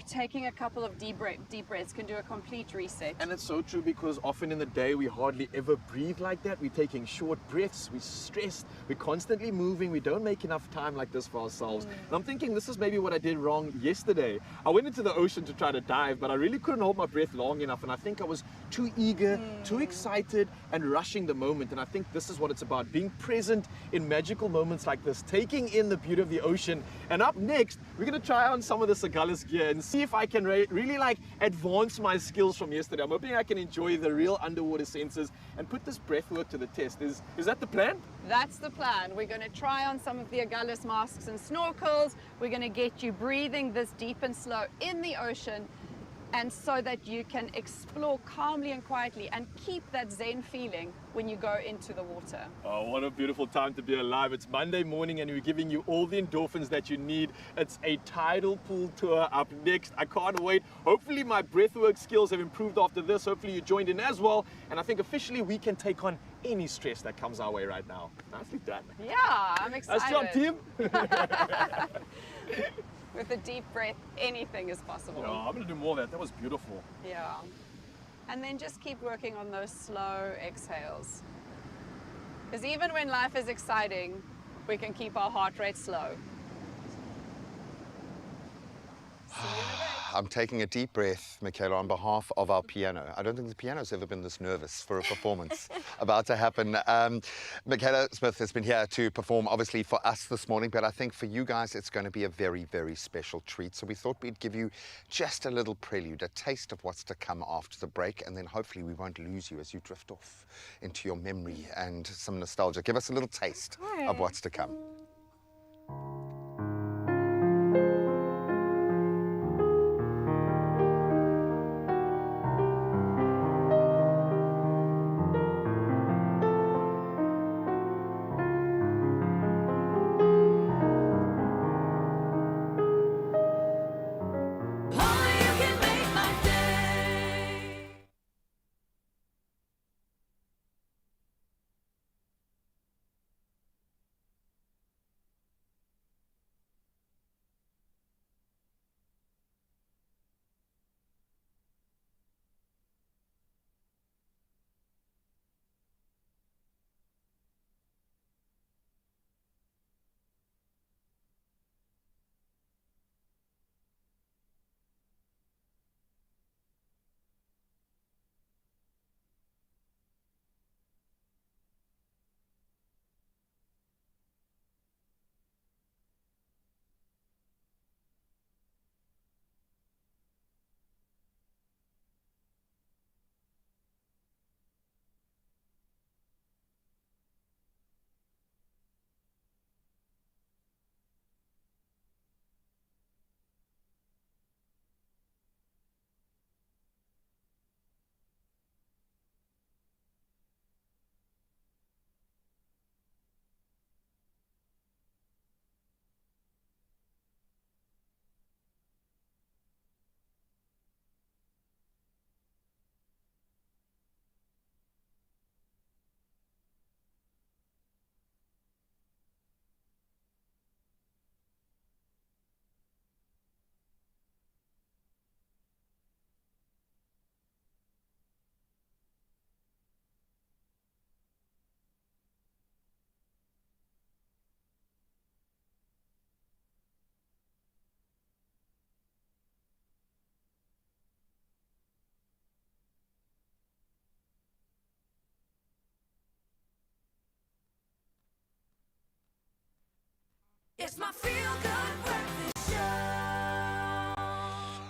taking a couple of deep breaths can do a complete reset. And it's so true because often in the day we hardly ever breathe like that. We're taking short breaths, we're stressed, we're constantly moving, we don't make enough time like this for ourselves. And I'm thinking this is maybe what I did wrong yesterday. I went into the ocean to try to dive, but I really couldn't hold my breath long enough, and I think I was too eager, too excited, and rushing the moment. And I think this is what it's about, being present in magical moments like this, taking in the beauty of the ocean. And up next, we're going to try on some of the Sagala's gear and see if I can really like advance my skills from yesterday. I'm hoping I can enjoy the real underwater senses and put this breath work to the test. Is that the plan? That's the plan. We're going to try on some of the Agulhas masks and snorkels. We're going to get you breathing this deep and slow in the ocean, and so that you can explore calmly and quietly and keep that zen feeling when you go into the water. Oh, what a beautiful time to be alive. It's Monday morning and we're giving you all the endorphins that you need. It's a tidal pool tour up next. I can't wait. Hopefully my breathwork skills have improved after this. Hopefully you joined in as well. And I think officially we can take on any stress that comes our way right now. Nicely done. Yeah, I'm excited. Nice job, team. With a deep breath, anything is possible. Yeah, I'm going to do more of that. That was beautiful. Yeah. And then just keep working on those slow exhales. Because even when life is exciting, we can keep our heart rate slow. See you in a bit. I'm taking a deep breath, Michaela, on behalf of our piano. I don't think the piano's ever been this nervous for a performance about to happen. Michaela Smith has been here to perform, obviously, for us this morning, but I think for you guys, it's going to be a very, very special treat. So we thought we'd give you just a little prelude, a taste of what's to come after the break, and then hopefully we won't lose you as you drift off into your memory and some nostalgia. Give us a little taste of what's to come.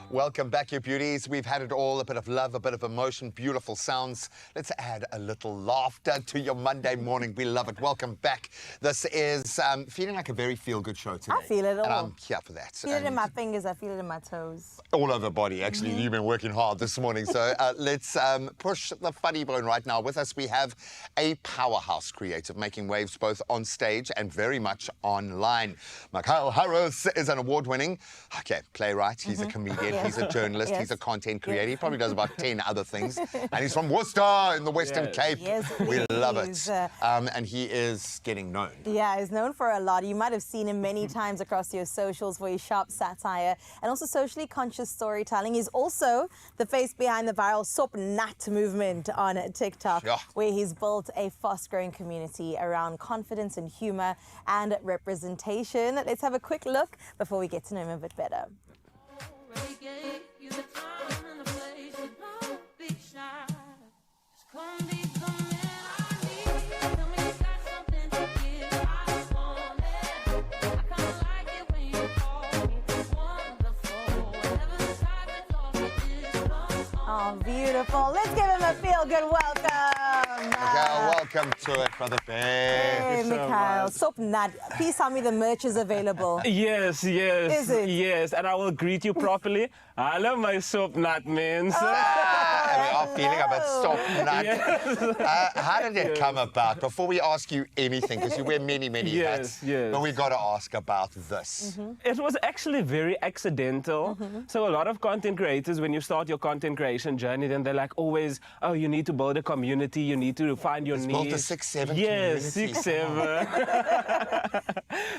Welcome back, you beauties. We've had it all, a bit of love, a bit of emotion, beautiful sounds. Let's add a little laughter to your Monday morning. We love it. Welcome back. This is feeling like a very feel-good show today. I feel it all. And I'm here for that. I feel it in my fingers, I feel it in my toes. All over the body, actually. You've been working hard this morning. So let's push the funny bone right now. With us, we have a powerhouse creative making waves both on stage and very much online. Mikhail Harris is an award-winning playwright. He's a comedian. He's a journalist. He's a content creator. He probably does about 10 other things. And he's from Worcester in the Western Cape. Yes, we love it. And he is getting known. Yeah, he's known for a lot. You might have seen him many times across your socials for his sharp satire and also socially conscious storytelling. He's also the face behind the viral Sop Nat movement on TikTok, where he's built a fast-growing community around confidence and humor and representation. Let's have a quick look before we get to know him a bit better. Oh, beautiful. Let's give him a feel-good welcome. Welcome to it, Brother Bear. Hey, Mikhail. Sop Nat. Please tell me the merch is available. Yes, yes. Is it? Yes, and I will greet you properly. Hello, my Sop Nat means. We are feeling a bit Sop Nat. Yes. How did it come about? Before we ask you anything, because you wear many, many hats, but we got to ask about this. It was actually very accidental. So a lot of content creators, when you start your content creation journey, then they're like always, oh, you need to build a community, you need to find your niche. Build a 6-7 Yes, community. 6-7.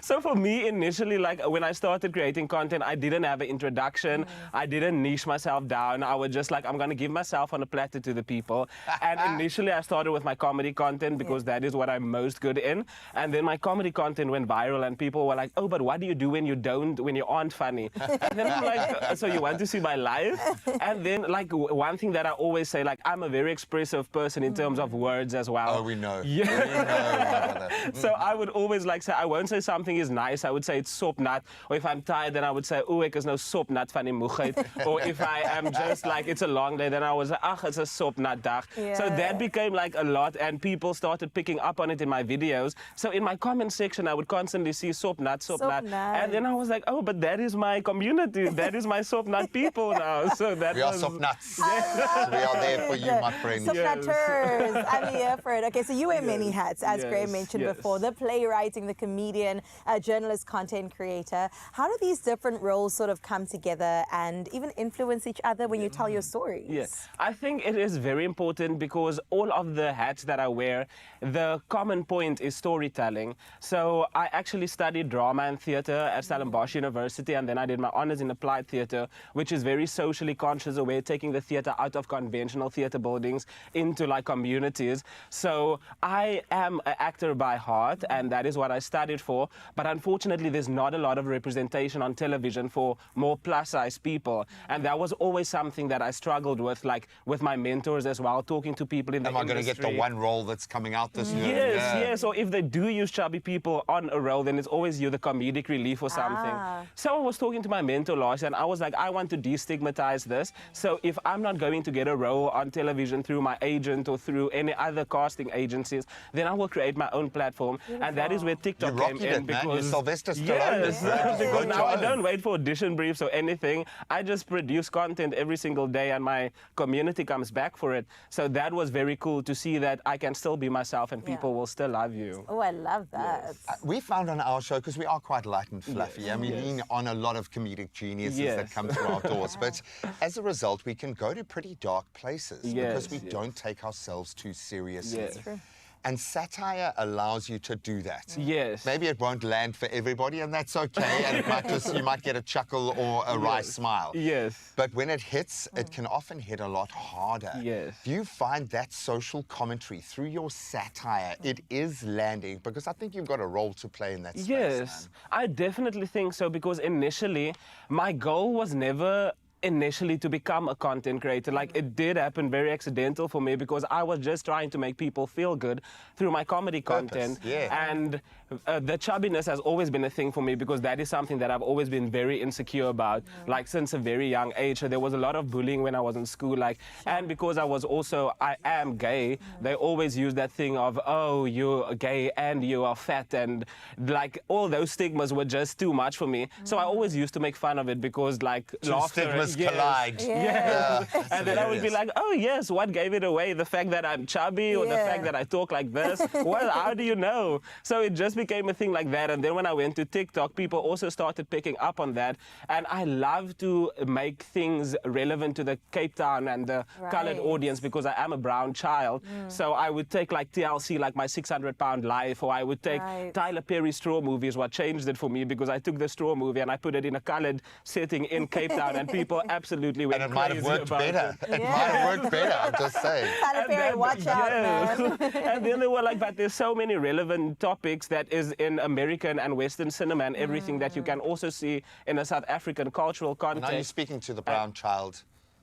So for me, initially, like when I started creating content, I didn't have an introduction. I didn't niche myself down. I was just like, I'm going to give myself on a platter to the people. And initially, I started with my comedy content because that is what I'm most good in. And then my comedy content went viral and people were like, oh, but what do you do when you aren't funny? And then I'm like, so you want to see my life? And then like one thing that I always say, like I'm a very expressive person in terms of words as well. Oh, we know. Yeah. We know. So I would always like say, I won't say something is nice, I would say it's sop nat. Or if I'm tired, then I would say, oh, ek is nou sop nat van die moegheid. Or if I am just like, it's a long day, then I was like, ach, it's a sop nat dag. So that became like a lot and people started picking up on it in my videos. So in my comment section, I would constantly see sop nat, sop nat. And then I was like, oh, but that is my community. That is my sop nat people now. So that we are sop nuts. Yes. We are there for you, my friend. Sop natters. I'm here for it. Okay, so you wear many hats, as Graham mentioned before. The playwriting, the comedian, journalist, content creator. How do these different roles sort of come together and even influence each other when you tell your stories? Yes, I think it is very important because all of the hats that I wear, the common point is storytelling. So I actually studied drama and theatre at Stellenbosch University, and then I did my honours in applied theatre, which is very socially conscious, a way of taking the theatre out of conventional theatre buildings into like communities. So I am an actor by heart, and that is what I studied for. But unfortunately, there's not a lot of representation on television for more plus-size people. And that was always something that I struggled with, like with my mentors as well, talking to people in the industry. Am I going to get the one role that's coming out this year? Yes, yes. Or if they do use chubby people on a role, then it's always you, the comedic relief or something. So I was talking to my mentor last year, and I was like, I want to destigmatize this. So if I'm not going to get a role on television through my agent or through any other casting agencies, then I will create my own platform. And that is where TikTok came in. Because Sylvester Stallone. Yes, because now I don't wait for audition briefs or anything. I just produce content every single day and my community comes back for it. So that was very cool to see that I can still be myself and people will still love you. Oh, I love that. We found on our show, because we are quite light and fluffy, and we lean on a lot of comedic geniuses that come through our doors. But as a result, we can go to pretty dark places because we don't take ourselves too seriously. That's true. And satire allows you to do that. Yes. Maybe it won't land for everybody, and that's okay. And it might just, you might get a chuckle or a wry smile. Yes. But when it hits, it can often hit a lot harder. Yes. Do you find that social commentary through your satire, it is landing? Because I think you've got a role to play in that space. Yes, I definitely think so, because initially my goal was never initially to become a content creator. Like, it did happen very accidental for me because I was just trying to make people feel good through my comedy content. Yeah. And the chubbiness has always been a thing for me because that is something that I've always been very insecure about, like since a very young age. So there was a lot of bullying when I was in school, like, and because I am gay, they always use that thing of, oh, you're gay and you are fat, and like all those stigmas were just too much for me. So I always used to make fun of it because like Two laughter, stigmas yes, collide. yes. Yeah, And then I would be hilarious. like, oh yes, what gave it away? The fact that I'm chubby or the fact that I talk like this? Well, how do you know? So it just became a thing like that. And then when I went to TikTok, people also started picking up on that. And I love to make things relevant to the Cape Town and the colored audience because I am a brown child. So I would take like TLC, like My 600-Pound Life, or I would take Tyler Perry's Straw movie is what changed it for me because I took the Straw movie and I put it in a colored setting in Cape Town and people absolutely went And it crazy might have worked about better. it. It might have worked better, I'm just saying. Tyler Perry, watch out, man. And then they were like, but there's so many relevant topics that is in American and Western cinema and everything that you can also see in a South African cultural context. Now you're speaking to the brown child.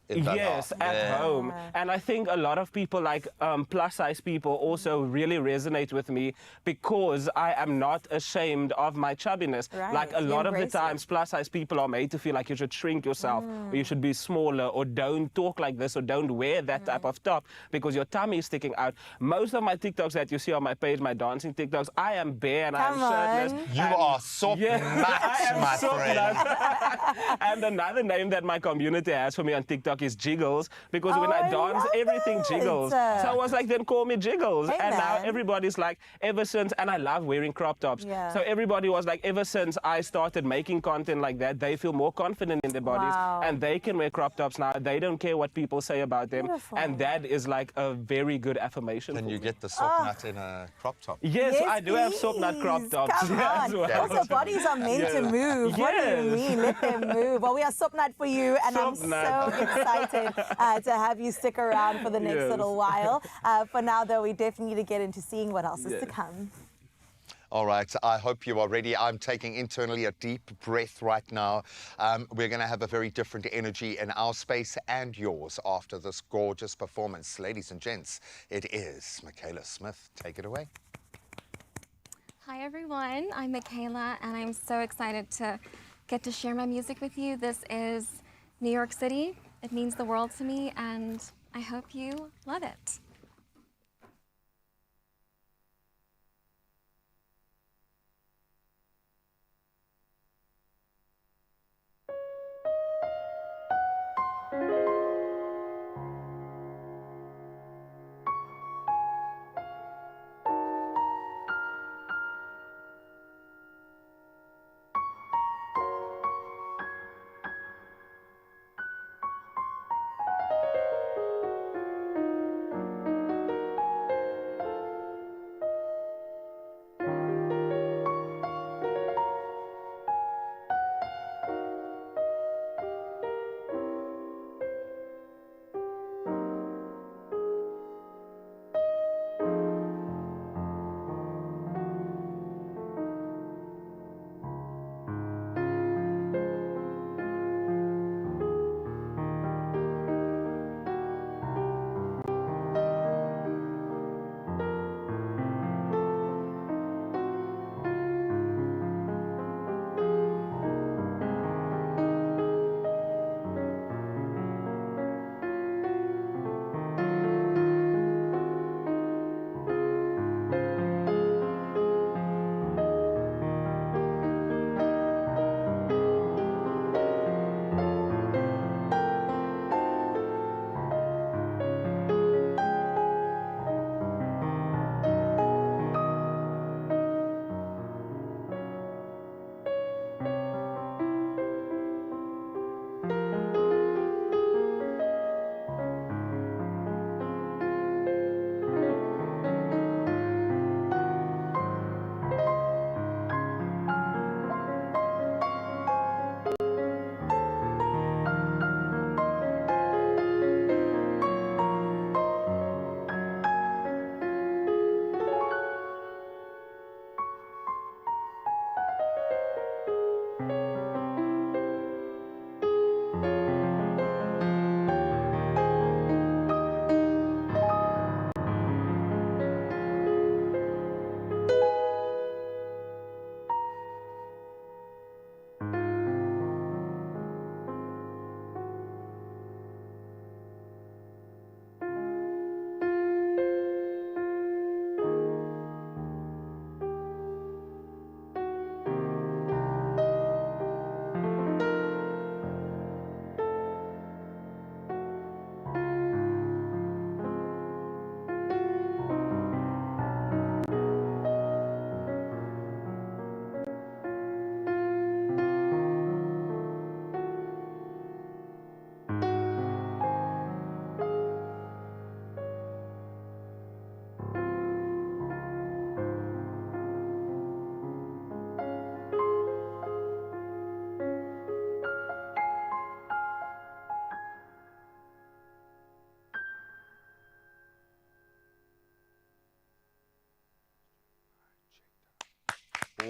in that Yes, art. at Yeah. home. And I think a lot of people, like plus size people, also really resonate with me because I am not ashamed of my chubbiness. Right, Like a you lot of the embrace it. times, plus size people are made to feel like you should shrink yourself, or you should be smaller, or don't talk like this, or don't wear that type of top because your tummy is sticking out. Most of my TikToks that you see on my page, my dancing TikToks, I am bare and I am shirtless. You are so nuts, my friend. And another name that my community has for me on TikTok is Jiggles, because when I dance, everything jiggles. So I was like, then call me Jiggles. Hey, and now man. everybody's like, ever since, and I love wearing crop tops. Yeah. So everybody was like, ever since I started making content like that, they feel more confident in their bodies Wow. and they can wear crop tops now. They don't care what people say about them. Beautiful. And that is like a very good affirmation. Can for you me. get the sock nut in a crop top? Yes, Yes, I do have soap nut crop please. tops. Come as on. well. Also, bodies are meant to move. What do you Yes. mean? Let them move. Well, we are Sopnut for you, and I'm so Sopnut. excited to have you stick around for the next Yes. little while. For now, though, we definitely need to get into seeing what else is to Yes. come. All right, I hope you are ready. I'm taking internally a deep breath right now. We're going to have a very different energy in our space and yours after this gorgeous performance. Ladies and gents, it is Michaela Smith. Take it away. Hi everyone, I'm Michaela and I'm so excited to get to share my music with you. This is New York City. It means the world to me and I hope you love it.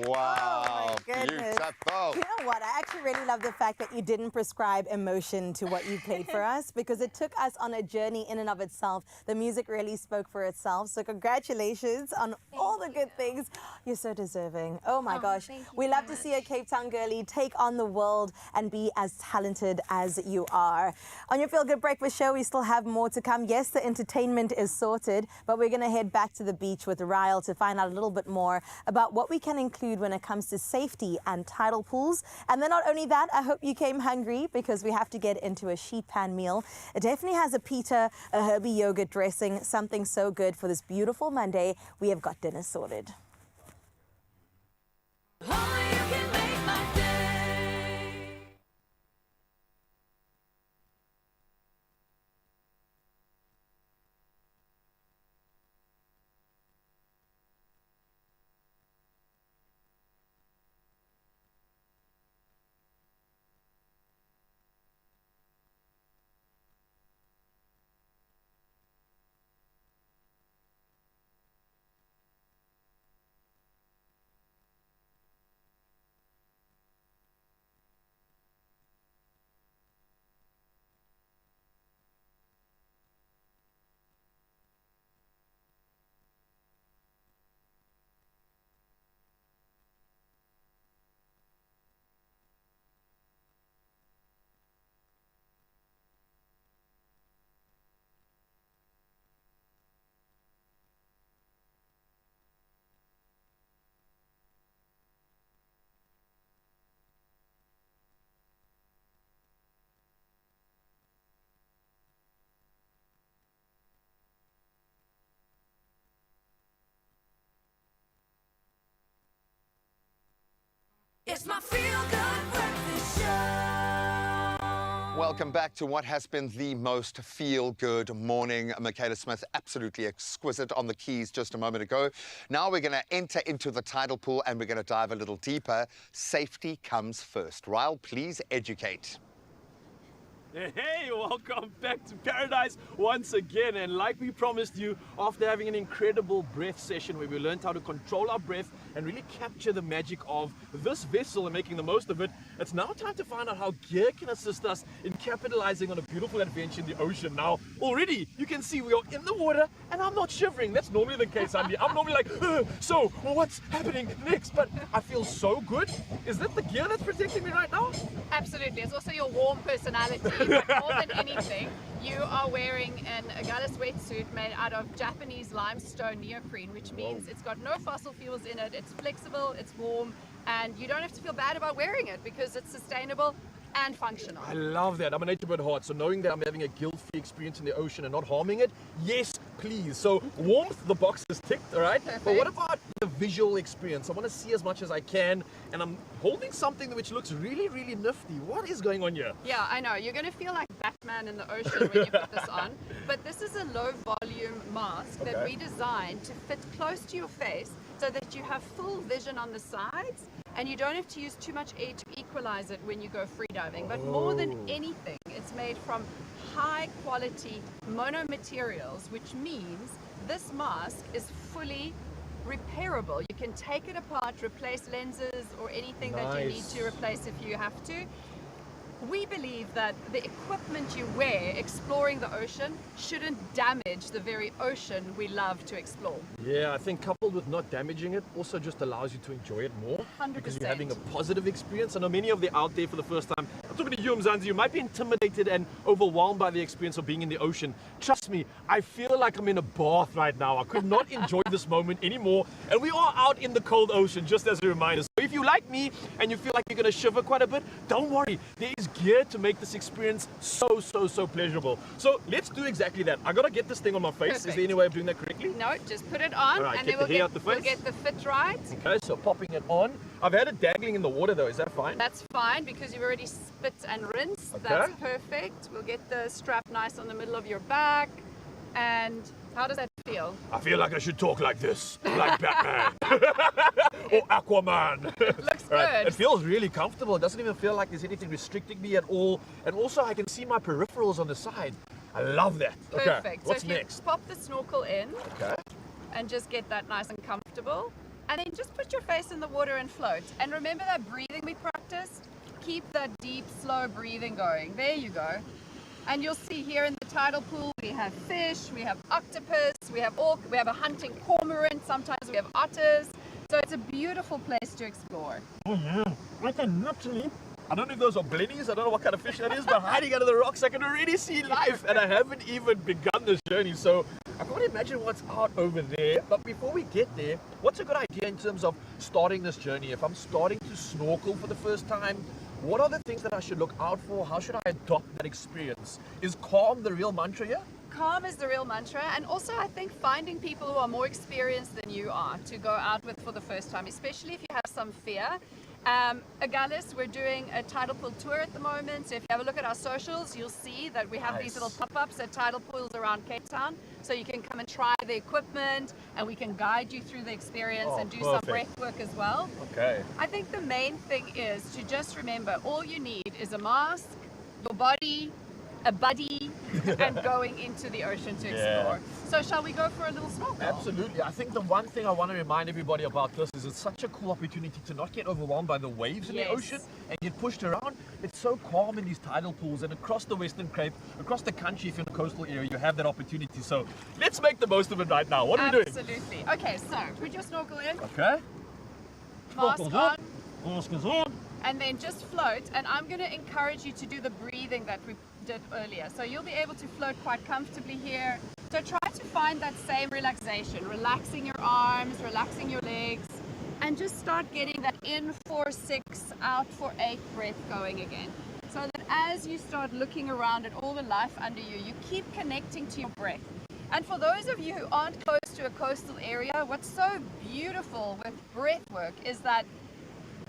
Wow, goodness. beautiful. You know what? I actually really love the fact that you didn't prescribe emotion to what you played for us, because it took us on a journey in and of itself. The music really spoke for itself. So congratulations on all the good things. You're so deserving. Oh my gosh. We love to see a Cape Town girlie take on the world and be as talented as you are. On your Feel Good Breakfast show, we still have more to come. Yes, the entertainment is sorted, but we're going to head back to the beach with Ryle to find out a little bit more about what we can include when it comes to safety and tidal pools. And then not only that, I hope you came hungry, because we have to get into a sheet pan meal. It definitely has a pita, a herby yogurt dressing, something so good for this beautiful Monday. We have got dinner sorted. Only you can make my day. It's my Feel Good Breakfast Show. Welcome back to what has been the most feel-good morning. Michaela Smith, absolutely exquisite on the keys just a moment ago. Now we're going to enter into the tidal pool and we're going to dive a little deeper. Safety comes first. Ryle, please educate. Hey, welcome back to paradise once again. And like we promised you, after having an incredible breath session where we learned how to control our breath and really capture the magic of this vessel and making the most of it, it's now time to find out how gear can assist us in capitalizing on a beautiful adventure in the ocean. Now, already you can see we are in the water and I'm not shivering. That's normally the case, Andy. I'm normally like, so what's happening next? But I feel so good. Is that the gear that's protecting me right now? Absolutely. It's also your warm personality. But more than anything, you are wearing an Agala sweatsuit made out of Japanese limestone neoprene, which means it's got no fossil fuels in it, it's flexible, it's warm, and you don't have to feel bad about wearing it because it's sustainable and functional. I love that. I'm a nature bird heart, so knowing that I'm having a guilt-free experience in the ocean and not harming it, yes, please. So warmth, the box is ticked, all right? Perfect. But what about the visual experience? I want to see as much as I can, and I'm holding something which looks really, really nifty. What is going on here? Yeah, I know. You're going to feel like Batman in the ocean when you put this on. But this is a low-volume mask that we designed to fit close to your face so that you have full vision on the sides and you don't have to use too much air to equalize it when you go freediving. But more than anything, it's made from high-quality monomaterials, which means this mask is fully repairable. You can take it apart, replace lenses or anything that you need to replace if you have to. We believe that the equipment you wear exploring the ocean shouldn't damage the very ocean we love to explore. Yeah, I think coupled with not damaging it also just allows you to enjoy it more. 100%. Because you're having a positive experience. I know many of you out there for the first time. I'm talking to you, Mzansi. You might be intimidated and overwhelmed by the experience of being in the ocean. Trust me, I feel like I'm in a bath right now. I could not enjoy this moment anymore. And we are out in the cold ocean, just as a reminder. So if you like me and you feel like you're going to shiver quite a bit, don't worry. There is gear to make this experience so pleasurable. So let's do exactly that. I got to get this thing on my face. Perfect. Is there any way of doing that correctly? No, just put it on Alright, and get then the hair out the we'll face. get the fit right. Okay, so popping it on. I've had it dangling in the water though. Is that fine? That's fine because you've already spit and rinsed. Okay. That's perfect. We'll get the strap nice on the middle of your back. And how does that feel? I feel like I should talk like this, like Batman or Aquaman. Looks good. Right. It feels really comfortable. It doesn't even feel like there's anything restricting me at all. And also I can see my peripherals on the side. I love that. Perfect. Okay, what's so if next? you pop the snorkel in Okay. and just get that nice and comfortable. And then just put your face in the water and float. And remember that breathing we practiced? Keep that deep, slow breathing going. There you go. And you'll see here in the tidal pool, we have fish, we have octopus, we have a hunting cormorant, sometimes we have otters. So it's a beautiful place to explore. Oh yeah, I can literally, I don't know if those are blennies, I don't know what kind of fish that is, but hiding under the rocks, I can already see life, and I haven't even begun this journey. So I can't imagine what's out over there. But before we get there, what's a good idea in terms of starting this journey? If I'm starting to snorkel for the first time, what are the things that I should look out for? How should I adopt that experience? Is calm the real mantra here? Calm is the real mantra, and also I think finding people who are more experienced than you are to go out with for the first time, especially if you have some fear. Agalis, we're doing a tidal pool tour at the moment, so if you have a look at our socials, you'll see that we have these little pop-ups at tidal pools around Cape Town, so you can come and try the equipment, and we can guide you through the experience and do some breath work as well. Okay. I think the main thing is to just remember, all you need is a mask, your body, a buddy, and going into the ocean to explore. So shall we go for a little snorkel? Absolutely. I think the one thing I want to remind everybody about this is it's such a cool opportunity to not get overwhelmed by the waves in the ocean and get pushed around. It's so calm in these tidal pools, and across the Western Cape, across the country, if you're in a coastal area, you have that opportunity. So let's make the most of it right now. What are we doing? Absolutely. Okay, so put your snorkel in. Okay. Mask on. Mask is on. And then just float, and I'm going to encourage you to do the breathing that we did earlier. So you'll be able to float quite comfortably here. So try to find that same relaxation, relaxing your arms, relaxing your legs, and just start getting that in for 6, out for 8 breath going again. So that as you start looking around at all the life under you, you keep connecting to your breath. And for those of you who aren't close to a coastal area, what's so beautiful with breath work is that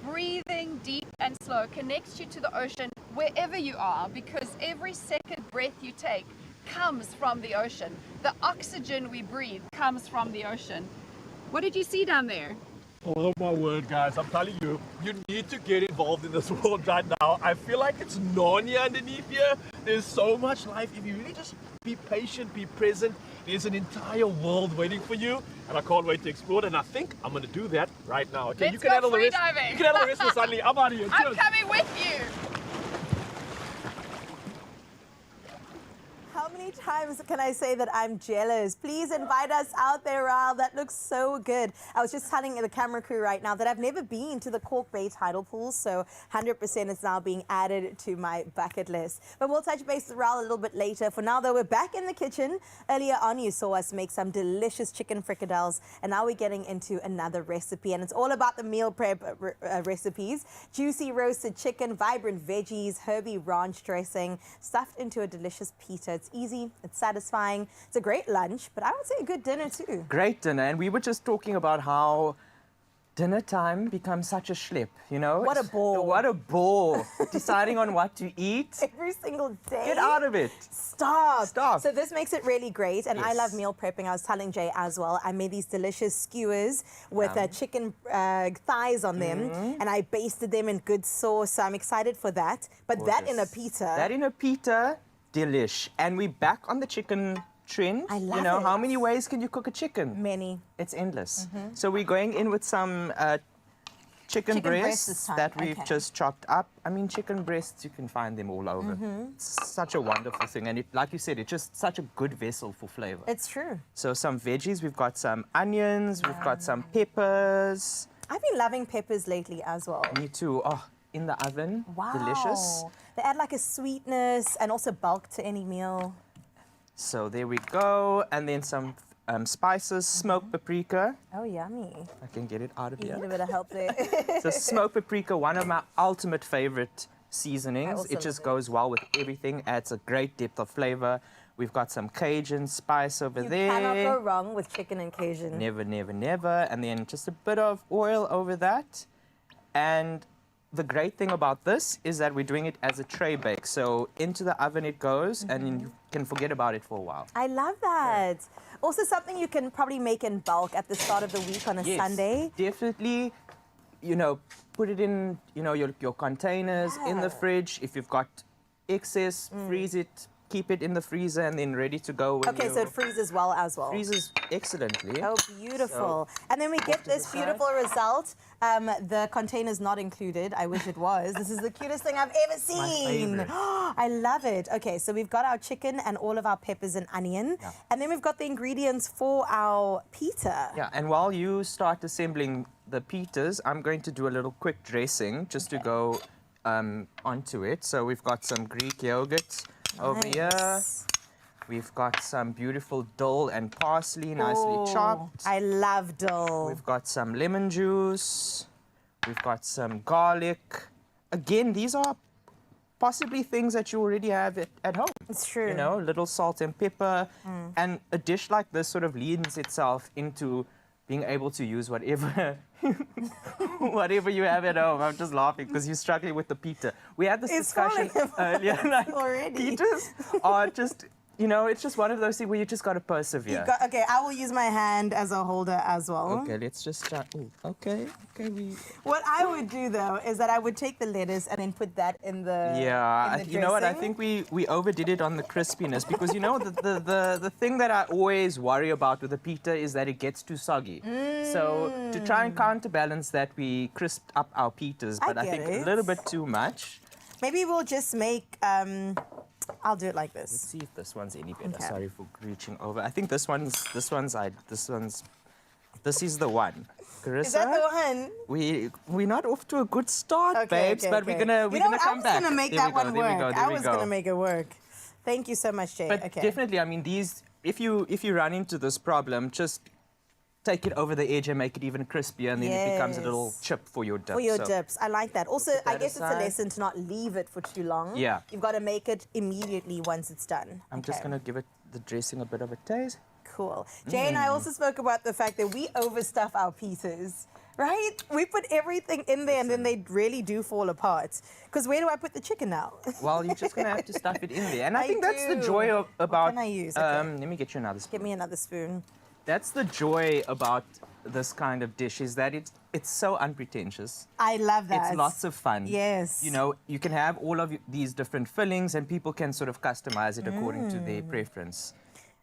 breathing deep and slow connects you to the ocean wherever you are, because every second breath you take comes from the ocean. The oxygen we breathe comes from the ocean. What did you see down there? Oh my word, guys, I'm telling you, you need to get involved in this world right now. I feel like it's Narnia underneath here. There's so much life. If you really just be patient, be present, there's an entire world waiting for you, and I can't wait to explore it, and I think I'm going to do that right now. Okay, Let's you can go handle the rest. freediving. You can handle the rest of Sunday. I'm out of here. I'm Cheers. coming with you. How many times can I say that I'm jealous? Please invite us out there, Ral. That looks so good. I was just telling the camera crew right now that I've never been to the Cork Bay tidal pools, so 100% is now being added to my bucket list. But we'll touch base with Ral a little bit later. For now, though, we're back in the kitchen. Earlier on, you saw us make some delicious chicken fricadelles, and now we're getting into another recipe, and it's all about the meal prep recipes. Juicy roasted chicken, vibrant veggies, herby ranch dressing, stuffed into a delicious pita. It's easy, it's satisfying, it's a great lunch, but I would say a good dinner too. Great dinner, and we were just talking about how dinner time becomes such a schlep, you know? What a bore. What a bore. Deciding on what to eat. Every single day. Get out of it. Stop. Stop. So this makes it really great, and I Yes. love meal prepping. I was telling Jay as well. I made these delicious skewers with chicken thighs on them, and I basted them in good sauce, so I'm excited for that. But that in a pita. That in a pita, delish. And we're back on the chicken trend. I love You know, how it. many ways can you cook a chicken? Many. It's endless. So we're going in with some chicken breasts this breasts time, that we've okay. just chopped up. I mean, chicken breasts, you can find them all over. It's such a wonderful thing. And it, like you said, it's just such a good vessel for flavor. It's true. So some veggies, we've got some onions, we've got some peppers. I've been loving peppers lately as well. Me too. Oh, in the oven. Wow. Delicious. They add like a sweetness and also bulk to any meal. So there we go. And then some spices, smoked paprika. Oh, yummy. I can get it out of You here. need a bit of help there. So smoked paprika, one of my ultimate favorite I seasonings. also It just love it. goes well with everything, adds a great depth of flavor. We've got some Cajun spice over You there. cannot go wrong with chicken and Cajun. Never, never, never. And then just a bit of oil over that. And the great thing about this is that we're doing it as a tray bake. So into the oven it goes, and then you can forget about it for a while. I love that. Also something you can probably make in bulk at the start of the week on a Yes, Sunday. definitely, you know, put it in, you know, your containers in the Yeah. fridge. If you've got excess, freeze it, keep it in the freezer and then ready to go. When Okay, so it freezes well as well. freezes excellently. Oh, beautiful. And then we get this beautiful result. The container's not included. I wish it was. This is the cutest thing I've ever seen. favorite. I love it. Okay, so we've got our chicken and all of our peppers and onion. Yeah. And then we've got the ingredients for our pita. Yeah, and while you start assembling the pitas, I'm going to do a little quick dressing just to go onto it. So we've got some Greek yogurt over here. Nice. We've got some beautiful dill and parsley, nicely chopped. I love dill. We've got some lemon juice. We've got some garlic. Again, these are possibly things that you already have at home. It's true. You know, little salt and pepper. And a dish like this sort of leans itself into being able to use whatever whatever you have at home. I'm just laughing because you're struggling with the pita. We had this discussion earlier. Like, already. pitas are just, you know, it's just one of those things where you just got to persevere. Okay, I will use my hand as a holder as well. Okay, let's just start. Ooh, okay. What I would do though is that I would take the lettuce and then put that in the You know what? I dressing. think we overdid it on the crispiness because you know the thing that I always worry about with the pita is that it gets too soggy. So to try and counterbalance that, we crisped up our pitas, but I think a little bit too much. Maybe we'll just make. I'll do it like this. Let's see if this one's any better. Okay. Sorry for reaching over. I think this is the one. Carissa, Is that the one? we're not off to a good start, Okay, babes, okay, but okay. we're gonna come back. I was gonna make There that we go, one there we work. go, there I we was go. gonna make it work. Thank you so much, Jay. But Okay. definitely, I mean, these. If you run into this problem, just take it over the edge and make it even crispier, and then it becomes a little Yes. chip for your dip. For your So dips. I like that. Also, put I that guess it's a aside. lesson to not leave it for too long. Yeah. You've got to make it immediately once it's done. I'm just gonna give it the dressing a bit of a taste. Cool. Jay and I also spoke about the fact that we overstuff our pizzas, right? We put everything in there and then they really do fall apart. Because where do I put the chicken now? Well, you're just gonna have to stuff it in there, and I I think that's the do. joy about. What can I use? Okay. Let me get you another spoon. Give me another spoon. That's the joy about this kind of dish, is that it's so unpretentious. I love that. It's lots of fun. Yes. You know, you can have all of these different fillings, and people can sort of customize it according to their preference.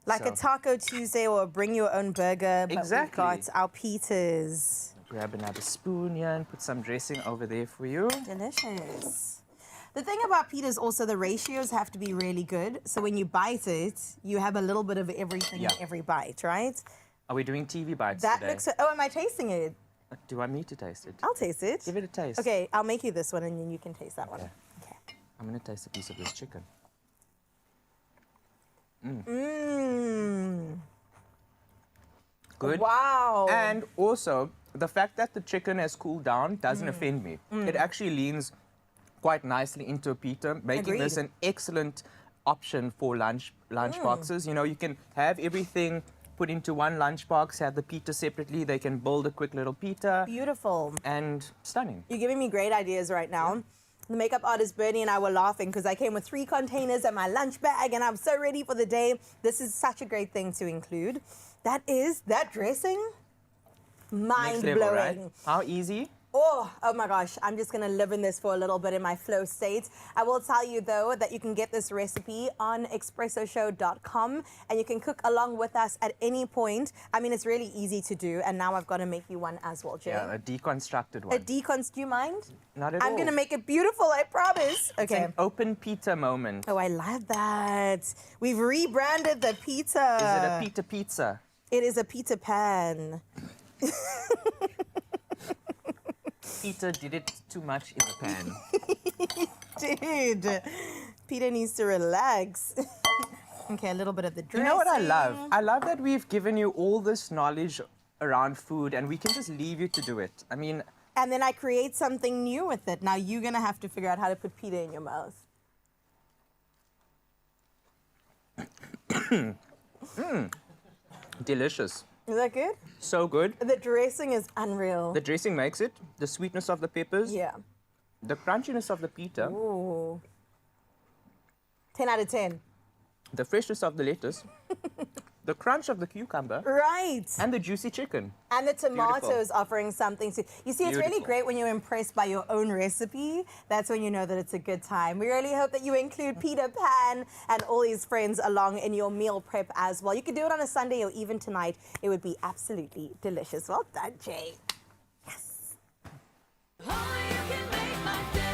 Like So, a Taco Tuesday or a bring your own burger. But Exactly. we've got our pizzas. grab another spoon here and put some dressing over there for you. Delicious. The thing about pita is also the ratios have to be really good. So when you bite it, you have a little bit of everything in every bite, right? Are we doing TV bites That today? looks. Oh, am I tasting it? Do you want me to taste it? I'll taste it. Give it a taste. Okay, I'll make you this one and then you can taste that one. Okay. I'm going to taste a piece of this chicken. Mmm. Good. Wow. And also, the fact that the chicken has cooled down doesn't offend me. Mm. It actually leans quite nicely into a pita, making this Agreed. an excellent option for lunch boxes. You know, you can have everything put into one lunchbox, have the pita separately. They can build a quick little pita. Beautiful. And stunning. You're giving me great ideas right now. The makeup artist Bernie and I were laughing because I came with 3 containers and my lunch bag and I'm so ready for the day. This is such a great thing to include. That dressing, mind Next level, blowing. right? How easy? Oh my gosh, I'm just gonna live in this for a little bit in my flow state. I will tell you though that you can get this recipe on expressoshow.com and you can cook along with us at any point. I mean, it's really easy to do, and now I've got to make you one as well, Jay. Yeah, a deconstructed one. Do you mind? Not at all. I'm gonna make it beautiful, I promise. It's Okay. an open pita moment. Oh, I love that. We've rebranded the pizza. Is it a pita pizza? It is a pita pan. Pita did it too much in the pan. Dude, Peter needs to relax. Okay, a little bit of the dressing. You know what I love? I love that we've given you all this knowledge around food and we can just leave you to do it. I mean... And then I create something new with it. Now you're going to have to figure out how to put pita in your mouth. Delicious. Is that good? So good. The dressing is unreal. The dressing makes it. The sweetness of the peppers. Yeah. The crunchiness of the pita. Ooh. 10 out of 10. The freshness of the lettuce. the crunch of the cucumber, Right. and the juicy chicken. And the tomatoes Beautiful. offering something to... You see, it's really Beautiful. great when you're impressed by your own recipe. That's when you know that it's a good time. We really hope that you include Peter Pan and all his friends along in your meal prep as well. You could do it on a Sunday or even tonight. It would be absolutely delicious. Well done, Jay. Yes. Only you can make my day.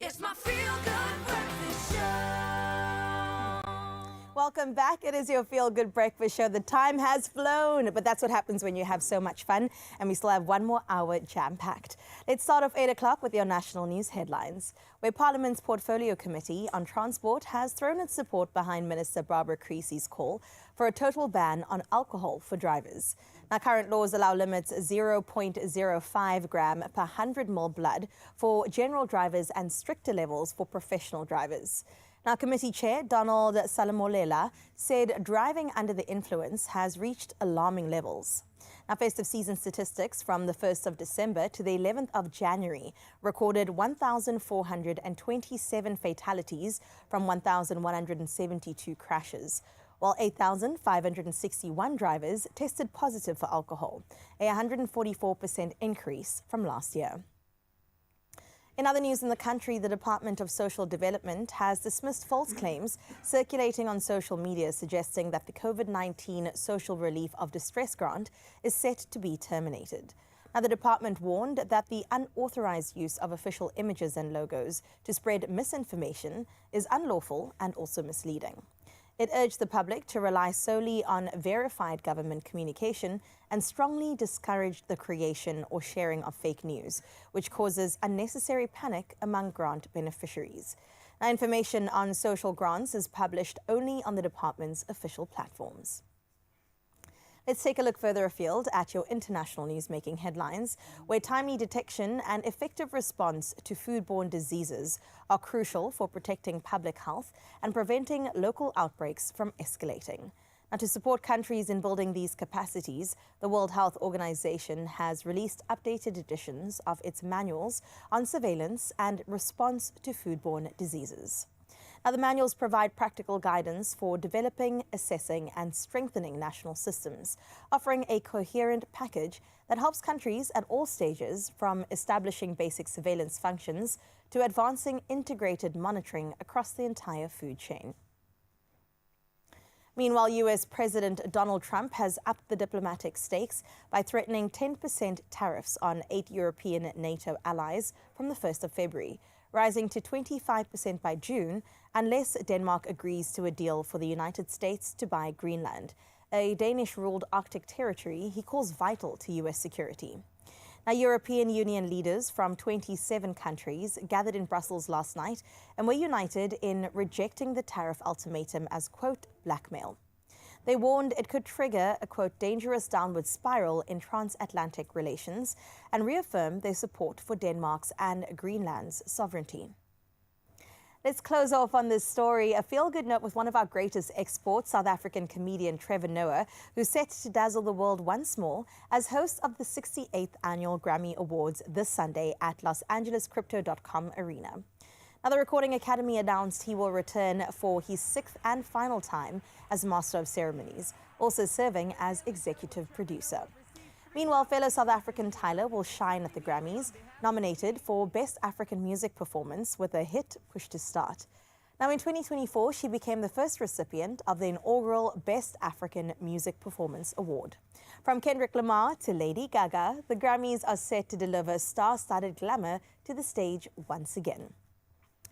It's my feel-good breakfast show. Welcome back. It is your Feel Good Breakfast Show. The time has flown, but that's what happens when you have so much fun. And we still have one more hour jam-packed. Let's start off 8 o'clock with your national news headlines, where Parliament's Portfolio Committee on Transport has thrown its support behind Minister Barbara Creesy's call for a total ban on alcohol for drivers. Now, current laws allow limits 0.05 gram per 100 ml blood for general drivers and stricter levels for professional drivers. Now, Committee Chair Donald Salamolela said driving under the influence has reached alarming levels. Now, festive season statistics from the 1st of December to the 11th of January recorded 1,427 fatalities from 1,172 crashes, while 8,561 drivers tested positive for alcohol, a 144% increase from last year. In other news in the country, the Department of Social Development has dismissed false claims circulating on social media suggesting that the COVID-19 Social Relief of Distress grant is set to be terminated. Now, the department warned that the unauthorized use of official images and logos to spread misinformation is unlawful and also misleading. It urged the public to rely solely on verified government communication and strongly discouraged the creation or sharing of fake news, which causes unnecessary panic among grant beneficiaries. Now, information on social grants is published only on the department's official platforms. Let's take a look further afield at your international news making headlines, where timely detection and effective response to foodborne diseases are crucial for protecting public health and preventing local outbreaks from escalating. Now, to support countries in building these capacities, the World Health Organization has released updated editions of its manuals on surveillance and response to foodborne diseases. Now, the manuals provide practical guidance for developing, assessing and strengthening national systems, offering a coherent package that helps countries at all stages, from establishing basic surveillance functions to advancing integrated monitoring across the entire food chain. Meanwhile, U.S. President Donald Trump has upped the diplomatic stakes by threatening 10% tariffs on 8 European NATO allies from the 1st of February, rising to 25% by June unless Denmark agrees to a deal for the United States to buy Greenland, a Danish-ruled Arctic territory he calls vital to U.S. security. Now, European Union leaders from 27 countries gathered in Brussels last night and were united in rejecting the tariff ultimatum as, quote, blackmail. They warned it could trigger a, quote, dangerous downward spiral in transatlantic relations and reaffirmed their support for Denmark's and Greenland's sovereignty. Let's close off on this story. A feel-good note with one of our greatest exports, South African comedian Trevor Noah, who's set to dazzle the world once more as host of the 68th Annual Grammy Awards this Sunday at Los Angeles Crypto.com Arena. Now, the Recording Academy announced he will return for his 6th and final time as Master of Ceremonies, also serving as executive producer. Meanwhile, fellow South African Tyler will shine at the Grammys, nominated for Best African Music Performance with a hit Push to Start. Now, in 2024, she became the first recipient of the inaugural Best African Music Performance Award. From Kendrick Lamar to Lady Gaga, the Grammys are set to deliver star-studded glamour to the stage once again.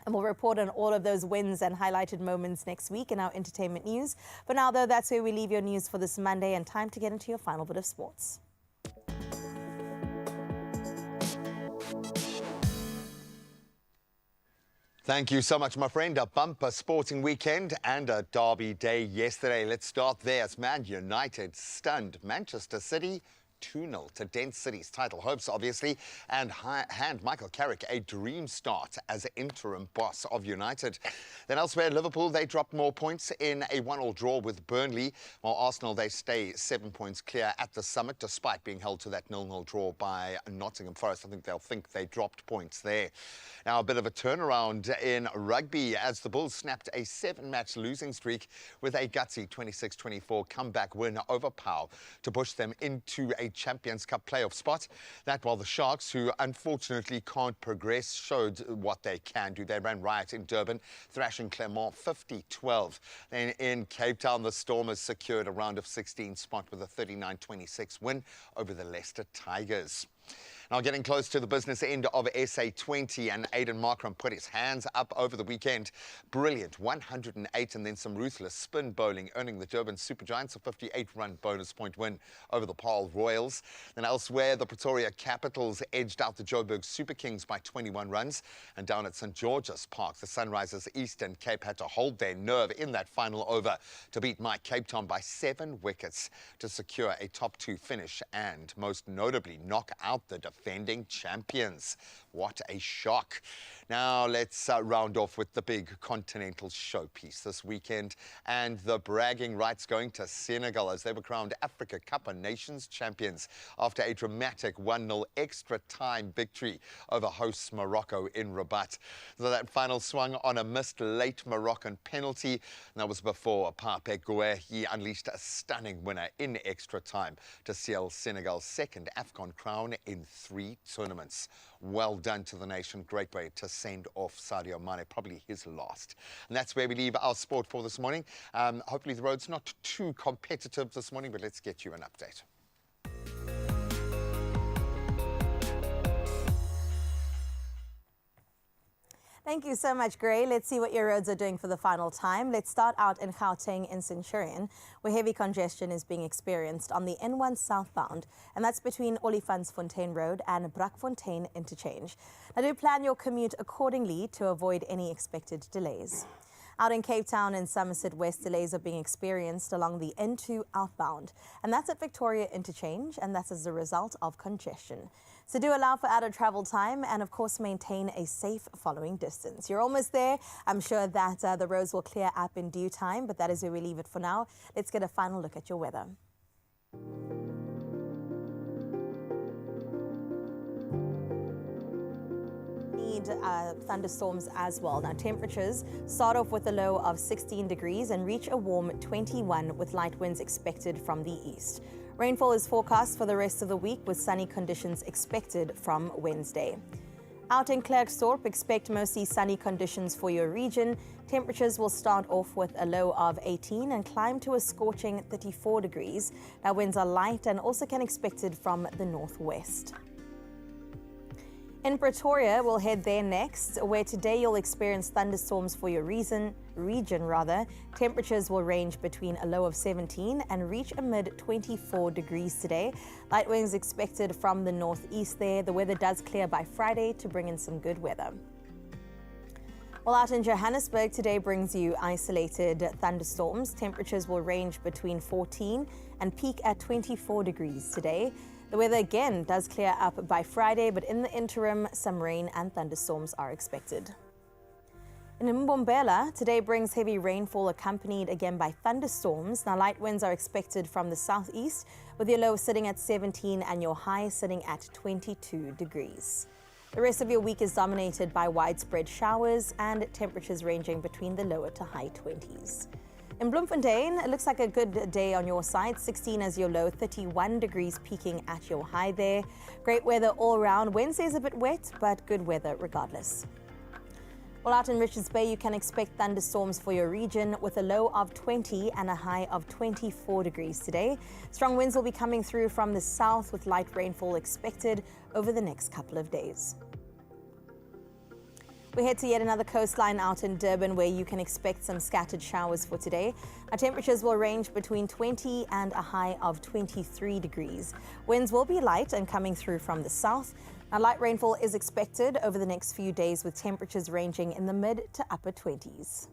And we'll report on all of those wins and highlighted moments next week in our entertainment news. For now, though, that's where we leave your news for this Monday, and time to get into your final bit of sports. Thank you so much, my friend. A bumper sporting weekend and a derby day yesterday. Let's start there as Man United stunned Manchester City 2-0 to Dent City's title hopes, obviously, and hand Michael Carrick a dream start as interim boss of United. Then elsewhere, Liverpool, they dropped more points in a 1-1 draw with Burnley, while Arsenal, they stay 7 points clear at the summit, despite being held to that 0-0 draw by Nottingham Forest. I think they'll think they dropped points there. Now, a bit of a turnaround in rugby as the Bulls snapped a 7-match losing streak with a gutsy 26-24 comeback win over Pau to push them into a Champions Cup playoff spot. That while the Sharks, who unfortunately can't progress, showed what they can do. They ran riot in Durban, thrashing Clermont 50-12. Then in Cape Town, the Stormers secured a round of 16 spot with a 39-26 win over the Leicester Tigers. Now, getting close to the business end of SA20, and Aiden Markram put his hands up over the weekend. Brilliant 108 and then some ruthless spin bowling, earning the Durban Supergiants a 58-run bonus point win over the Paarl Royals. Then elsewhere, the Pretoria Capitals edged out the Joburg Super Kings by 21 runs. And down at St. George's Park, the Sunrisers Eastern Cape had to hold their nerve in that final over to beat Mike Cape Town by 7 wickets to secure a top 2 finish and, most notably, knock out the defending champions. What a shock. Now let's round off with the big continental showpiece this weekend and the bragging rights going to Senegal as they were crowned Africa Cup of Nations champions after a dramatic 1-0 extra time victory over hosts Morocco in Rabat. So that final swung on a missed late Moroccan penalty, and that was before Pape Gouet. He unleashed a stunning winner in extra time to seal Senegal's second AFCON crown in 3 tournaments. Well done to the nation. Great way to send off Sadio Mane, probably his last. And that's where we leave our sport for this morning. Hopefully the road's not too competitive this morning, but let's get you an update. Thank you so much, Gray. Let's see what your roads are doing for the final time. Let's start out in Gauteng in Centurion, where heavy congestion is being experienced on the N1 southbound, and that's between Olifantsfontein Road and Brakfontein interchange. Now, do plan your commute accordingly to avoid any expected delays. Out in Cape Town and Somerset West, delays are being experienced along the N2 outbound, and that's at Victoria Interchange, and that's as a result of congestion. So do allow for added travel time and, of course, maintain a safe following distance. You're almost there. I'm sure that the roads will clear up in due time, but that is where we leave it for now. Let's get a final look at your weather. Thunderstorms as well. Now, temperatures start off with a low of 16 degrees and reach a warm 21 with light winds expected from the east. Rainfall is forecast for the rest of the week with sunny conditions expected from Wednesday. Out in Klerksdorp, expect mostly sunny conditions for your region. Temperatures will start off with a low of 18 and climb to a scorching 34 degrees. Now, winds are light and also can expected from the northwest. In Pretoria, we'll head there next, where today you'll experience thunderstorms for your region. Temperatures will range between a low of 17 and reach a mid-24 degrees today. Light winds expected from the northeast there. The weather does clear by Friday to bring in some good weather. Well, out in Johannesburg, today brings you isolated thunderstorms. Temperatures will range between 14 and peak at 24 degrees today. The weather again does clear up by Friday, but in the interim, some rain and thunderstorms are expected. In Mbombela, today brings heavy rainfall accompanied again by thunderstorms. Now, light winds are expected from the southeast, with your low sitting at 17 and your high sitting at 22 degrees. The rest of your week is dominated by widespread showers and temperatures ranging between the lower to high 20s. In Bloemfontein, it looks like a good day on your side. 16 as your low, 31 degrees peaking at your high there. Great weather all around. Wednesday's a bit wet, but good weather regardless. Well, out in Richards Bay, you can expect thunderstorms for your region with a low of 20 and a high of 24 degrees today. Strong winds will be coming through from the south with light rainfall expected over the next couple of days. We head to yet another coastline out in Durban where you can expect some scattered showers for today. Our temperatures will range between 20 and a high of 23 degrees. Winds will be light and coming through from the south. Now, light rainfall is expected over the next few days with temperatures ranging in the mid to upper 20s.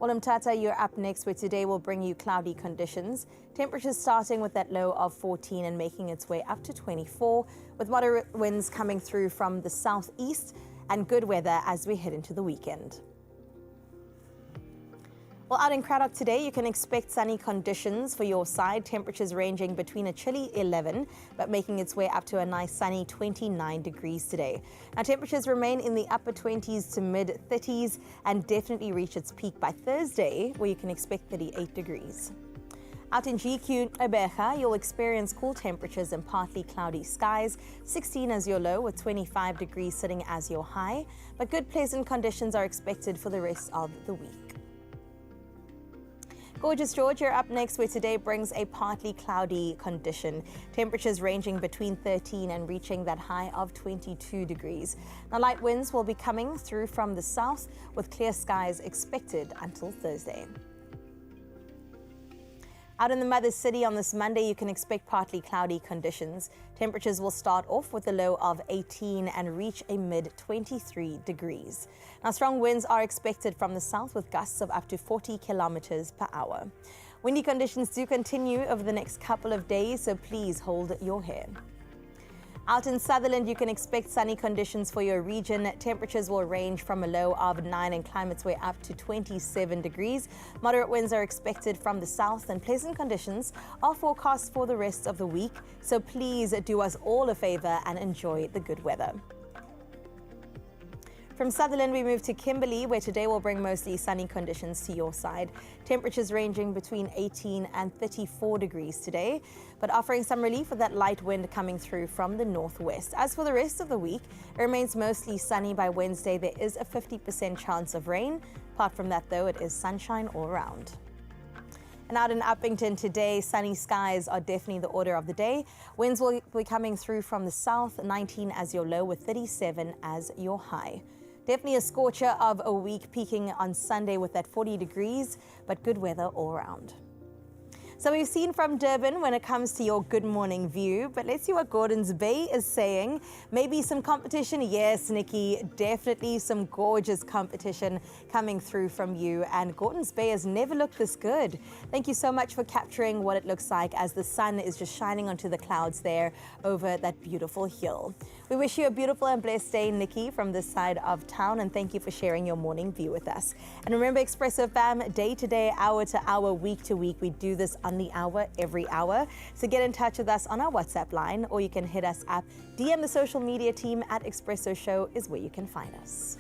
Well, Mtata, you're up next where today will bring you cloudy conditions. Temperatures starting with that low of 14 and making its way up to 24 with moderate winds coming through from the southeast and good weather as we head into the weekend. Well, out in Cradock today, you can expect sunny conditions for your side. Temperatures ranging between a chilly 11, but making its way up to a nice sunny 29 degrees today. Now, temperatures remain in the upper 20s to mid 30s and definitely reach its peak by Thursday, where you can expect 38 degrees. Out in GQ Ebeja, you'll experience cool temperatures and partly cloudy skies. 16 as your low with 25 degrees sitting as your high, but good pleasant conditions are expected for the rest of the week. Gorgeous George, you're up next where today brings a partly cloudy condition. Temperatures ranging between 13 and reaching that high of 22 degrees. Now, light winds will be coming through from the south with clear skies expected until Thursday. Out in the Mother City on this Monday, you can expect partly cloudy conditions. Temperatures will start off with a low of 18 and reach a mid 23 degrees. Now, strong winds are expected from the south with gusts of up to 40 kilometers per hour. Windy conditions do continue over the next couple of days, so please hold your hair. Out in Sutherland, you can expect sunny conditions for your region. Temperatures will range from a low of 9 and climb its way up to 27 degrees. Moderate winds are expected from the south and pleasant conditions are forecast for the rest of the week. So please do us all a favor and enjoy the good weather. From Sutherland, we move to Kimberley, where today will bring mostly sunny conditions to your side. Temperatures ranging between 18 and 34 degrees today, but offering some relief with that light wind coming through from the northwest. As for the rest of the week, it remains mostly sunny by Wednesday. There is a 50% chance of rain. Apart from that, though, it is sunshine all around. And out in Uppington today, sunny skies are definitely the order of the day. Winds will be coming through from the south, 19 as your low with 37 as your high. Definitely a scorcher of a week, peaking on Sunday with that 40 degrees, but good weather all around. So we've seen from Durban when it comes to your good morning view, but let's see what Gordons Bay is saying. Maybe some competition? Yes, Nikki, definitely some gorgeous competition coming through from you. And Gordons Bay has never looked this good. Thank you so much for capturing what it looks like as the sun is just shining onto the clouds there over that beautiful hill. We wish you a beautiful and blessed day, Nikki, from this side of town, and thank you for sharing your morning view with us. And remember, Expresso fam, day to day, hour to hour, week to week, we do this on the hour, every hour. So get in touch with us on our WhatsApp line, or you can hit us up. DM the social media team at Expresso Show is where you can find us.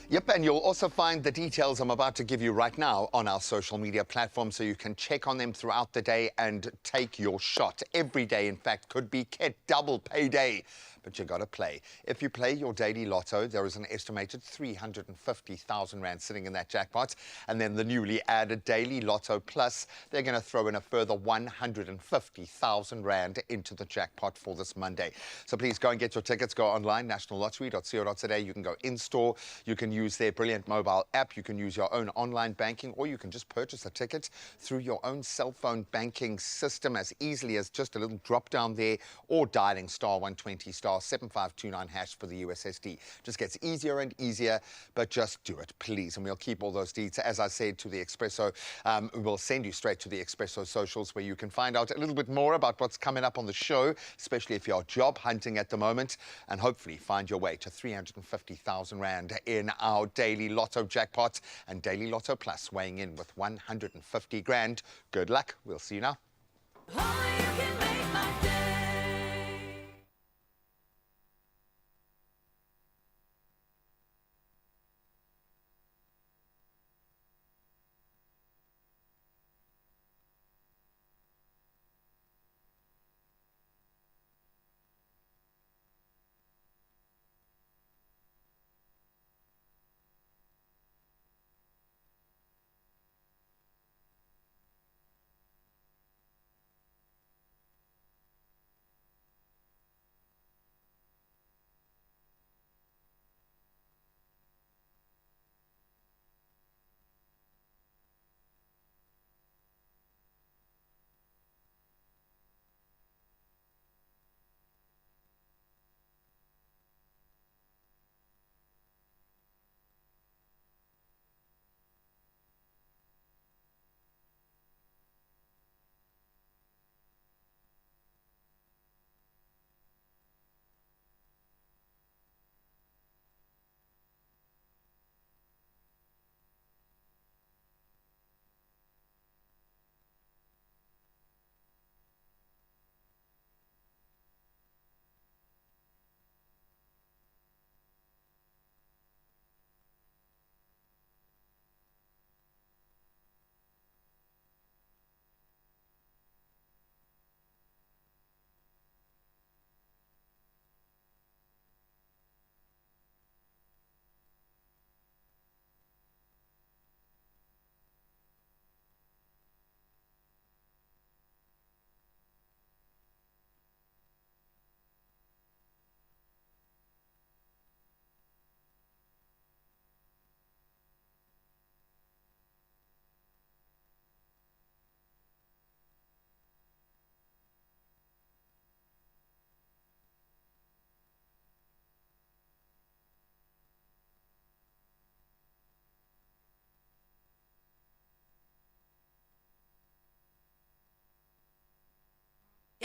Yep, and you'll also find the details I'm about to give you right now on our social media platforms, so you can check on them throughout the day and take your shot. Every day, in fact, could be Ket double payday, but you got to play. If you play your daily lotto, there is an estimated 350,000 rand sitting in that jackpot. And then the newly added Daily Lotto Plus, they're going to throw in a further 150,000 rand into the jackpot for this Monday. So please go and get your tickets. Go online, nationallottery.co.za. You can go in-store. You can use their brilliant mobile app. You can use your own online banking, or you can just purchase a ticket through your own cell phone banking system as easily as just a little drop down there, or dialing *120 *1 *7529# for the USSD. Just gets easier and easier, but just do it, please. And we'll keep all those details, as I said, to the Expresso. We'll send you straight to the Expresso socials where you can find out a little bit more about what's coming up on the show, especially if you're job hunting at the moment, and hopefully find your way to 350,000 Rand in our daily Lotto jackpot, and Daily Lotto Plus weighing in with 150 grand. Good luck. We'll see you now.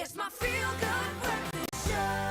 It's my feel-good breakfast show.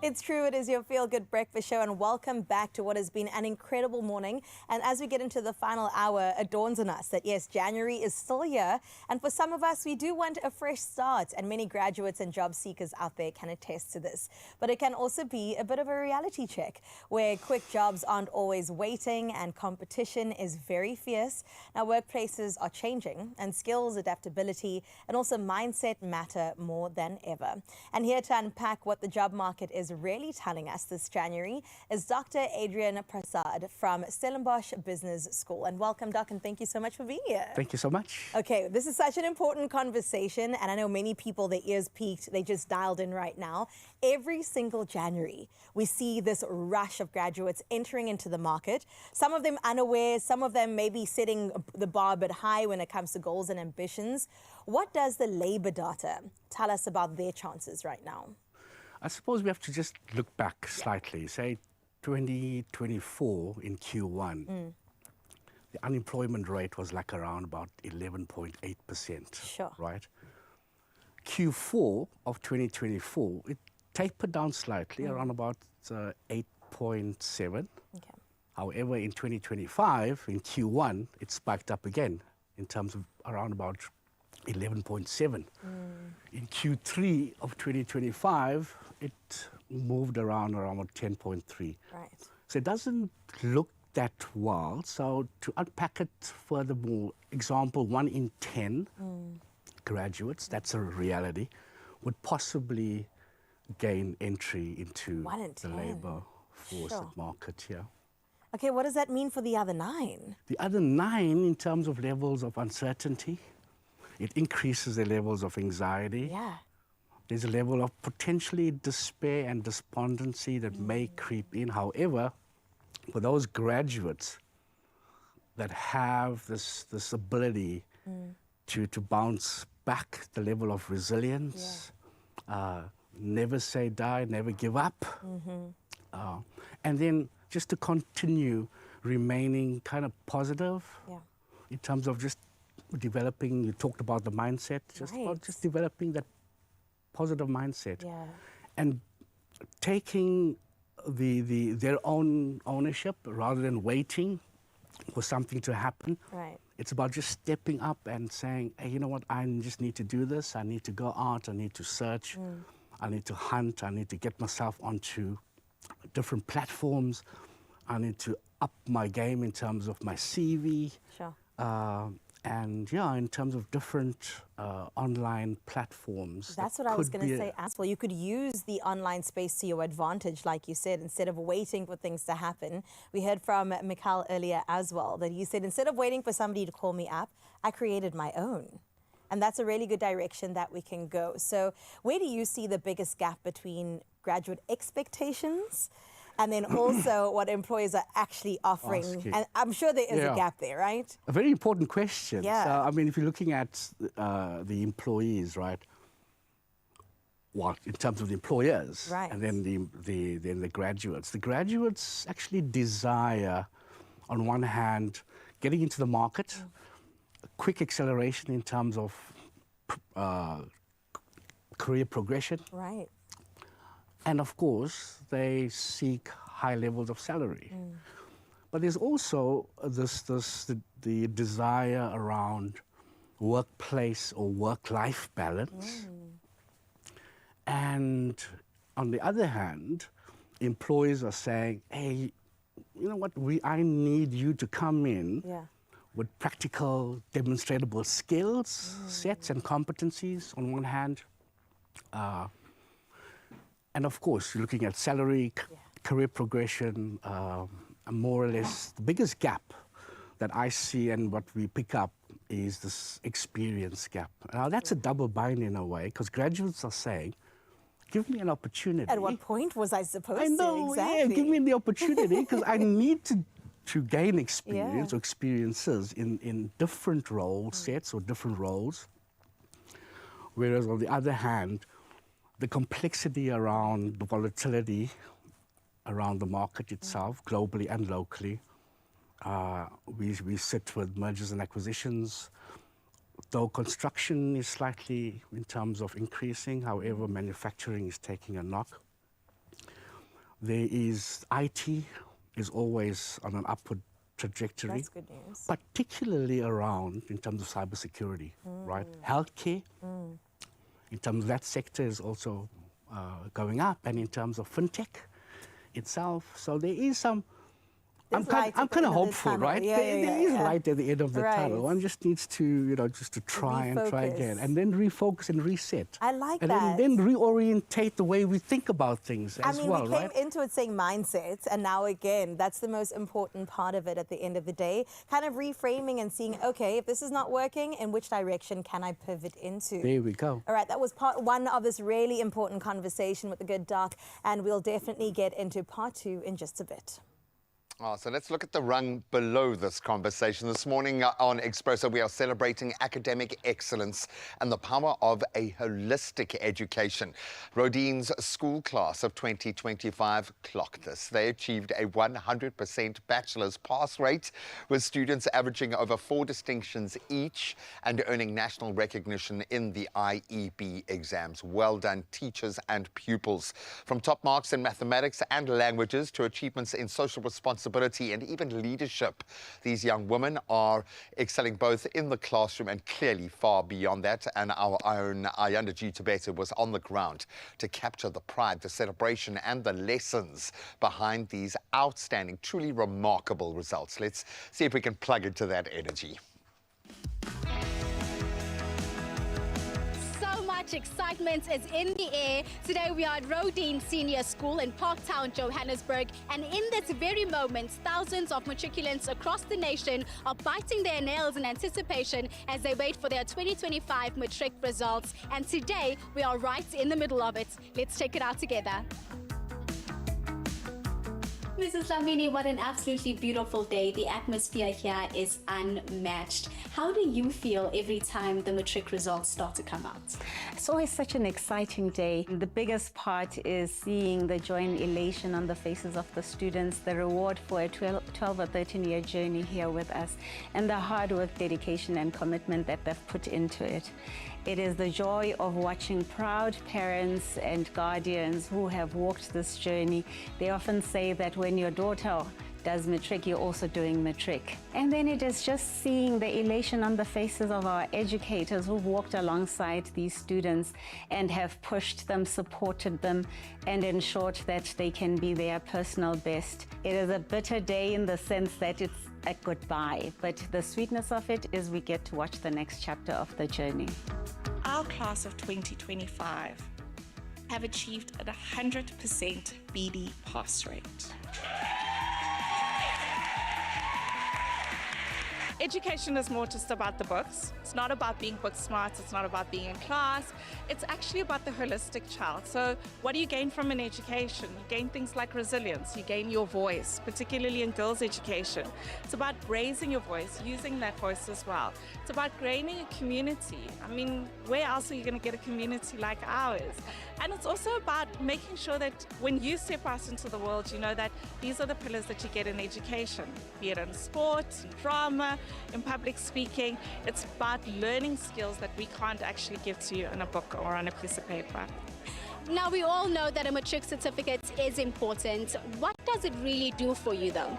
It's true, it is your Feel Good Breakfast Show, and welcome back to what has been an incredible morning. And as we get into the final hour, it dawns on us that yes, January is still here, and for some of us, we do want a fresh start, and many graduates and job seekers out there can attest to this. But it can also be a bit of a reality check, where quick jobs aren't always waiting, and competition is very fierce. Now, workplaces are changing, and skills, adaptability, and also mindset matter more than ever. And here to unpack what the job market is really telling us this January is Dr. Adrian Prasad from Stellenbosch Business School. And welcome, Doc, and thank you so much for being here. Thank you so much. Okay, this is such an important conversation, and I know many people, their ears peaked, they just dialed in right now. Every single January, we see this rush of graduates entering into the market, some of them unaware, some of them maybe setting the bar a bit high when it comes to goals and ambitions. What does the labor data tell us about their chances right now? I suppose we have to just look back slightly. Say 2024 in Q1, the unemployment rate was like around about 11.8%. Sure. Right? Q4 of 2024, it tapered down slightly, around about 8.7. Okay. However, in 2025, in Q1, it spiked up again in terms of around about 11.7. In Q3 of 2025, it moved around about 10.3. Right. So it doesn't look that well. So to unpack it furthermore, example, 1 in 10 graduates, that's a reality, would possibly gain entry into 1 in the 10. labor force Sure. market here. Okay, what does that mean for the other 9? The other 9, in terms of levels of uncertainty, it increases the levels of anxiety. Yeah. There's a level of potentially despair and despondency that may creep in. However, for those graduates that have this ability to bounce back, the level of resilience, never say die, never give up. And then just to continue remaining kind of positive in terms of just developing, you talked about the mindset, just about just developing that positive mindset. And taking their own ownership rather than waiting for something to happen. It's about just stepping up and saying, hey, you know what, I just need to do this. I need to go out, I need to search, I need to hunt, I need to get myself onto different platforms. I need to up my game in terms of my CV. And yeah, in terms of different online platforms. That's what I was going to say as well. You could use the online space to your advantage, like you said, instead of waiting for things to happen. We heard from Mikhail earlier as well, that he said, instead of waiting for somebody to call me up, I created my own. And that's a really good direction that we can go. So where do you see the biggest gap between graduate expectations and then also what employers are actually offering? And I'm sure there is a gap there, right? A very important question. So, I mean, if you're looking at the employees, right? What in terms of the employers, and then the graduates. The graduates actually desire, on one hand, getting into the market, a quick acceleration in terms of career progression. And of course, they seek high levels of salary. But there's also the desire around workplace or work-life balance. And on the other hand, employers are saying, hey, you know what, I need you to come in with practical, demonstrable skills, sets and competencies on one hand. And of course, you're looking at salary, career progression, more or less. The biggest gap that I see and what we pick up is this experience gap. Now, that's a double bind in a way, because graduates are saying, give me an opportunity. At what point was I supposed to? I know, yeah, give me the opportunity, because I need to gain experience or experiences in different role sets or different roles. Whereas on the other hand, the complexity around the volatility around the market itself, globally and locally. We sit with mergers and acquisitions, though construction is slightly in terms of increasing, however, manufacturing is taking a knock. There is IT is always on an upward trajectory. That's good news. Particularly around in terms of cybersecurity, right? Healthcare. In terms of that sector is also going up, and in terms of fintech itself. So there is some, I'm kind of hopeful, right? There is light at the end of the tunnel. One just needs to, you know, just to try and try again, and then refocus and reset. I like and that. And then reorientate the way we think about things as well, we came into it saying mindsets, and now again, that's the most important part of it at the end of the day. Kind of reframing and seeing, okay, if this is not working, in which direction can I pivot into? There we go. All right, that was part one of this really important conversation with the good doc, and we'll definitely get into part two in just a bit. So let's look at the rung below this conversation. This morning on Expresso, we are celebrating academic excellence and the power of a holistic education. Rodine's school class of 2025 clocked this. They achieved a 100% bachelor's pass rate, with students averaging over 4 distinctions each and earning national recognition in the IEB exams. Well done, teachers and pupils. From top marks in mathematics and languages to achievements in social responsibility and even leadership, these young women are excelling both in the classroom and clearly far beyond that. And our own Ayanda G. Tabeta was on the ground to capture the pride, the celebration and the lessons behind these outstanding, truly remarkable results. Let's see if we can plug into that energy. Excitement is in the air. Today we are at Rodine Senior School in Parktown, Johannesburg, and in this very moment, thousands of matriculants across the nation are biting their nails in anticipation as they wait for their 2025 matric results. And today we are right in the middle of it. Let's check it out together. Mrs. Lamini, what an absolutely beautiful day. The atmosphere here is unmatched. How do you feel every time the matric results start to come out? It's always such an exciting day. The biggest part is seeing the joy and elation on the faces of the students, the reward for a 12 or 13-year journey here with us, and the hard work, dedication, and commitment that they've put into it. It is the joy of watching proud parents and guardians who have walked this journey. They often say that when your daughter does matric, you're also doing matric. And then it is just seeing the elation on the faces of our educators who've walked alongside these students and have pushed them, supported them, and ensured that they can be their personal best. It is a bitter day in the sense that it's a goodbye, but the sweetness of it is we get to watch the next chapter of the journey. Our class of 2025 have achieved a 100% BD pass rate. Education is more just about the books. It's not about being book smart, it's not about being in class. It's actually about the holistic child. So what do you gain from an education? You gain things like resilience, you gain your voice, particularly in girls' education. It's about raising your voice, using that voice as well. It's about gaining a community. I mean, where else are you going to get a community like ours? And it's also about making sure that when you step out into the world, you know that these are the pillars that you get in education, be it in sport, in drama, in public speaking. It's about learning skills that we can't actually give to you in a book or on a piece of paper. Now, we all know that a matric certificate is important. What does it really do for you, though?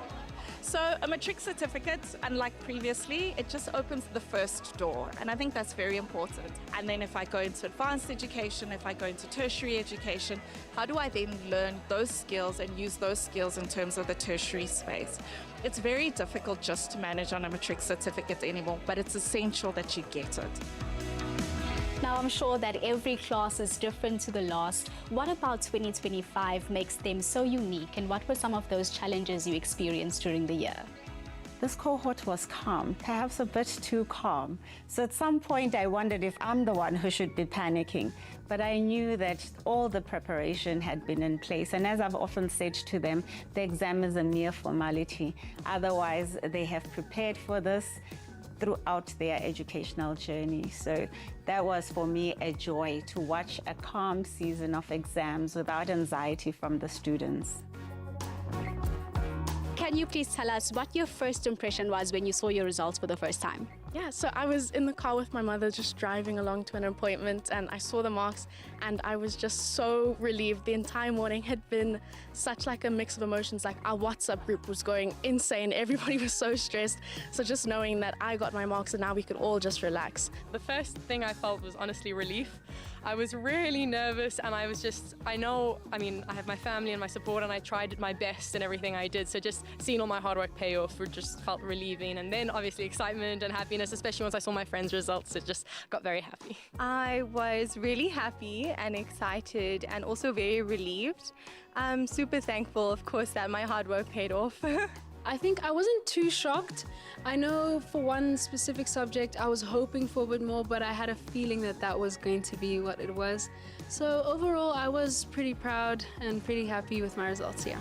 So a matric certificate, unlike previously, it just opens the first door, and I think that's very important. And then if I go into advanced education, if I go into tertiary education, how do I then learn those skills and use those skills in terms of the tertiary space? It's very difficult just to manage on a matric certificate anymore, but it's essential that you get it. Now, I'm sure that every class is different to the last. What about 2025 makes them so unique, and what were some of those challenges you experienced during the year? This cohort was calm, perhaps a bit too calm. So at some point I wondered if I'm the one who should be panicking. But I knew that all the preparation had been in place. And as I've often said to them, the exam is a mere formality. Otherwise, they have prepared for this throughout their educational journey. So that was for me a joy to watch a calm season of exams without anxiety from the students. Can you please tell us what your first impression was when you saw your results for the first time? Yeah, so I was in the car with my mother just driving along to an appointment, and I saw the marks and I was just so relieved. The entire morning had been such like a mix of emotions. Like our WhatsApp group was going insane. Everybody was so stressed. So just knowing that I got my marks and now we could all just relax. The first thing I felt was honestly relief. I was really nervous and I have my family and my support and I tried my best in everything I did. So just seeing all my hard work pay off just felt relieving. And then obviously excitement and happiness, especially once I saw my friends' results, it just got very happy. I was really happy and excited and also very relieved. I'm super thankful, of course, that my hard work paid off. I think I wasn't too shocked. I know for one specific subject I was hoping for a bit more, but I had a feeling that that was going to be what it was. So overall I was pretty proud and pretty happy with my results, yeah.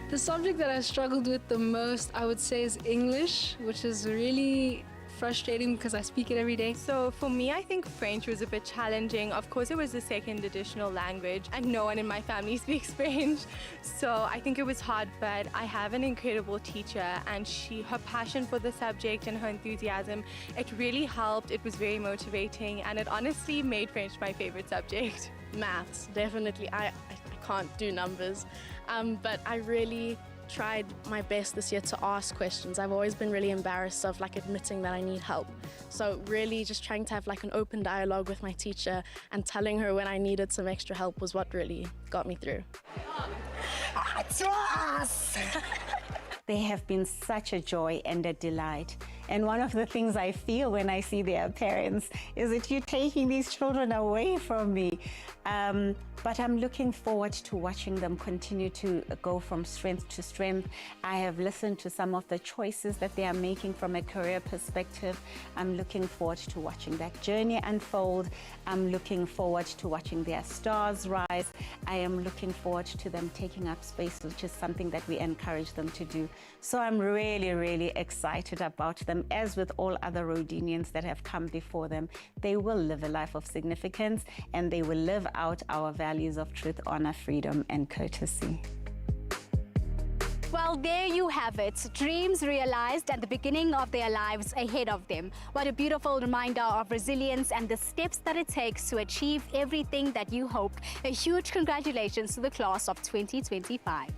The subject that I struggled with the most, I would say, is English, which is really frustrating because I speak it every day. So for me, I think French was a bit challenging. Of course, it was the second additional language and no one in my family speaks French. So I think it was hard, but I have an incredible teacher and her passion for the subject and her enthusiasm, it really helped. It was very motivating and it honestly made French my favorite subject. Maths, definitely. I can't do numbers, but I really tried my best this year to ask questions. I've always been really embarrassed of admitting that I need help. So really just trying to have an open dialogue with my teacher and telling her when I needed some extra help was what really got me through. They have been such a joy and a delight. And one of the things I feel when I see their parents is that you're taking these children away from me. But I'm looking forward to watching them continue to go from strength to strength. I have listened to some of the choices that they are making from a career perspective. I'm looking forward to watching that journey unfold. I'm looking forward to watching their stars rise. I am looking forward to them taking up space, which is something that we encourage them to do. So I'm really, really excited about them. As with all other Rhodinians that have come before them, they will live a life of significance and they will live out our values of truth, honor, freedom, and courtesy. Well, there you have it. Dreams realized and the beginning of their lives ahead of them. What a beautiful reminder of resilience and the steps that it takes to achieve everything that you hoped. A huge congratulations to the class of 2025.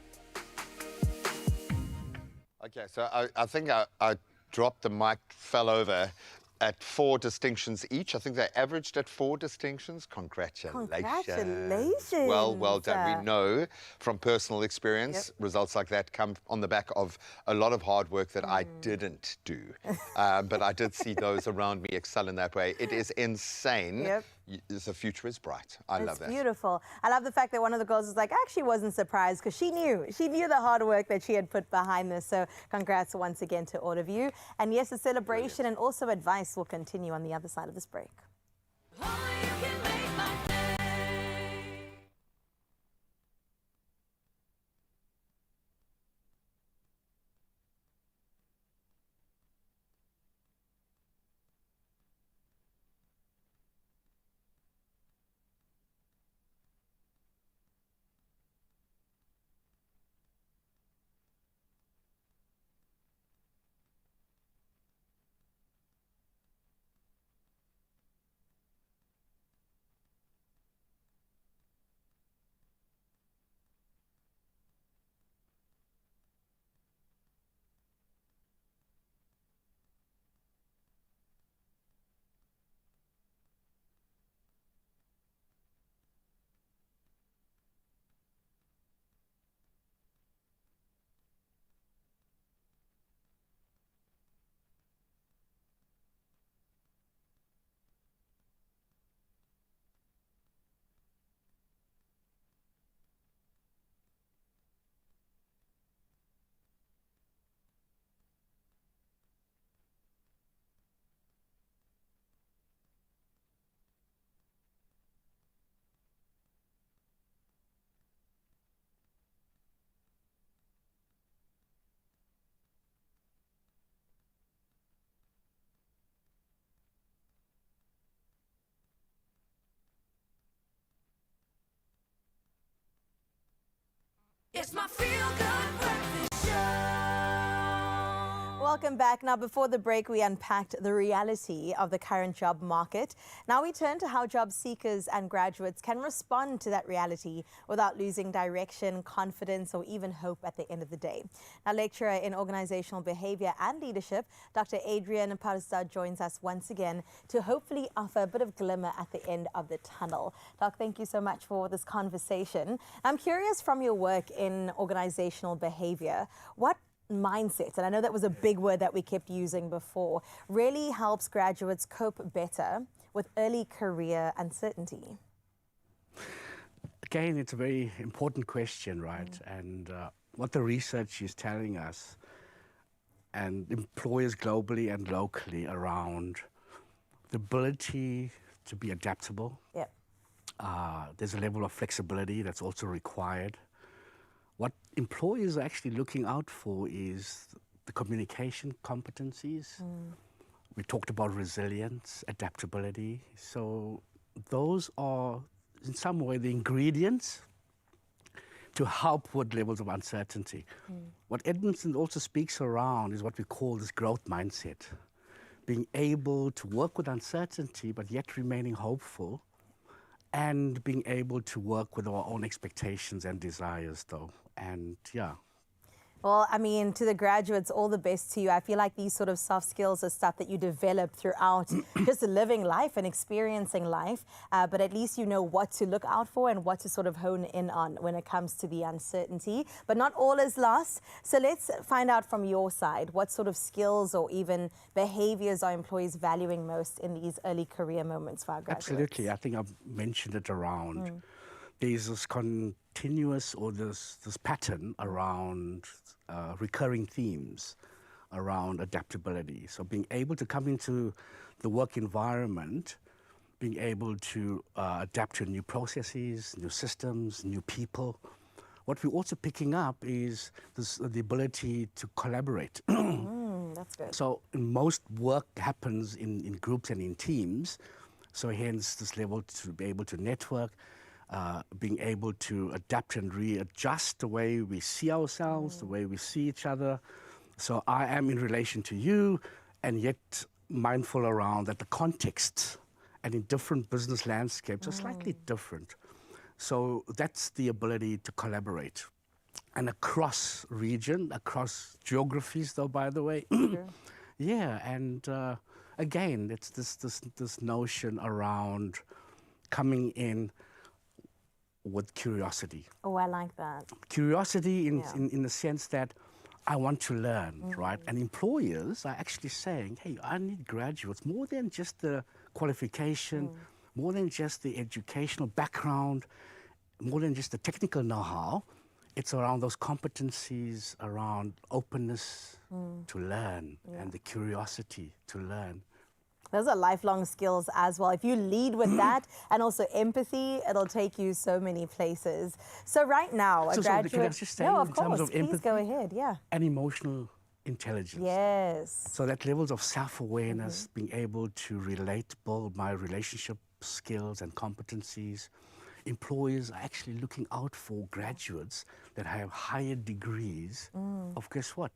Okay, so I think I dropped the mic, fell over at 4 distinctions each. I think they averaged at 4 distinctions. Congratulations. Congratulations. Well done. We know from personal experience, results like that come on the back of a lot of hard work that I didn't do. But I did see those around me excel in that way. It is insane. Yep. The future is bright. I love that. It's beautiful. I love the fact that one of the girls was like, I actually wasn't surprised because she knew the hard work that she had put behind this. So congrats once again to all of you. And yes, the celebration and also advice will continue on the other side of this break. It's my feel-good breakfast show. Welcome back. Now, before the break, we unpacked the reality of the current job market. Now we turn to how job seekers and graduates can respond to that reality without losing direction, confidence, or even hope at the end of the day. Now, lecturer in organizational behavior and leadership, Dr. Adrian Parsa joins us once again to hopefully offer a bit of glimmer at the end of the tunnel. Doc, thank you so much for this conversation. I'm curious, from your work in organizational behavior, what mindset, and I know that was a big word that we kept using before, really helps graduates cope better with early career uncertainty? Again, it's a very important question, right? And what the research is telling us, and employers globally and locally around the ability to be adaptable. Yep. There's a level of flexibility that's also required. What employers are actually looking out for is the communication competencies. We talked about resilience, adaptability. So those are, in some way, the ingredients to help with levels of uncertainty. What Edmondson also speaks around is what we call this growth mindset. Being able to work with uncertainty, but yet remaining hopeful, and being able to work with our own expectations and desires, though. And yeah. Well, I mean, to the graduates, all the best to you. I feel like these sort of soft skills are stuff that you develop throughout just living life and experiencing life. But at least you know what to look out for and what to sort of hone in on when it comes to the uncertainty. But not all is lost. So let's find out from your side, what sort of skills or even behaviors are employees valuing most in these early career moments for our graduates? Absolutely. I think I've mentioned it around. There's this continuous or this pattern around recurring themes around adaptability. So being able to come into the work environment, being able to adapt to new processes, new systems, new people. What we're also picking up is the ability to collaborate. That's good. So most work happens in groups and in teams. So hence this level to be able to network, being able to adapt and readjust the way we see ourselves, the way we see each other. So I am in relation to you, and yet mindful around that the context and in different business landscapes are slightly different. So that's the ability to collaborate. And across region, across geographies though, by the way. Yeah, and again, it's this notion around coming in with curiosity. Oh, I like that. Curiosity in the sense that I want to learn, right? And employers are actually saying, hey, I need graduates, more than just the qualification, more than just the educational background, more than just the technical know-how. It's around those competencies, around openness to learn and the curiosity to learn. Those are lifelong skills as well. If you lead with that and also empathy, it'll take you so many places. So right now, a graduate... Can I just say, no, of in course, terms of please empathy go ahead, yeah. and emotional intelligence. Yes. So that levels of self-awareness, being able to relate, build my relationship skills and competencies. Employers are actually looking out for graduates that have higher degrees of, guess what?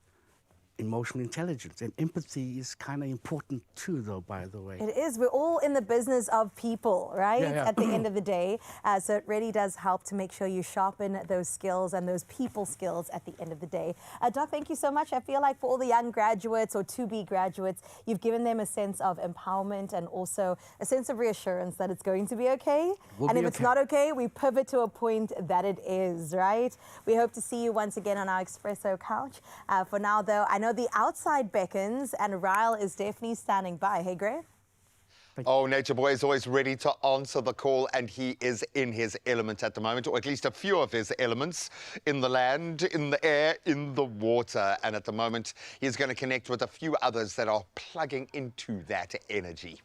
Emotional intelligence. And empathy is kind of important too, though, by the way. It is. We're all in the business of people, right? Yeah, yeah. At the end of the day. So it really does help to make sure you sharpen those skills and those people skills at the end of the day. Doc, thank you so much. I feel like for all the young graduates or to-be graduates, you've given them a sense of empowerment and also a sense of reassurance that it's going to be okay. And if it's not okay, we pivot to a point that it is, right? We hope to see you once again on our Expresso couch. For now, though, I know the outside beckons and Ryle is definitely standing by. Hey, Gray? Oh, Nature Boy is always ready to answer the call, and he is in his element at the moment, or at least a few of his elements, in the land, in the air, in the water. And at the moment, he's going to connect with a few others that are plugging into that energy.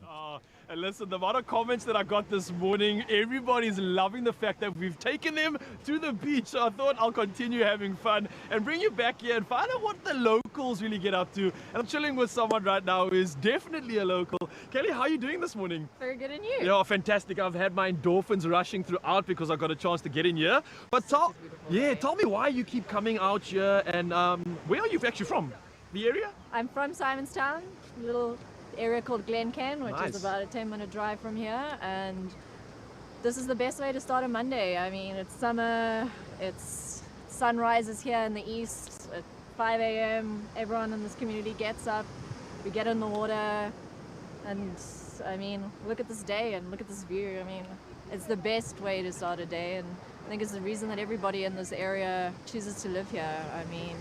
And listen, the amount of comments that I got this morning, everybody's loving the fact that we've taken them to the beach. So I thought I'll continue having fun and bring you back here and find out what the locals really get up to. And I'm chilling with someone right now who is definitely a local. Kelly, how are you doing this morning? Very good, and you? Yeah, fantastic. I've had my endorphins rushing throughout because I got a chance to get in here. But tell me why you keep coming out here, and where are you actually from? The area? I'm from Simonstown, a little area called Glencairn, which is about a 10-minute drive from here, and this is the best way to start a Monday. I mean, it's summer, it's sunrise is here in the east at 5 a.m. Everyone in this community gets up, we get in the water, and I mean, look at this day and look at this view. I mean, it's the best way to start a day, and I think it's the reason that everybody in this area chooses to live here. I mean,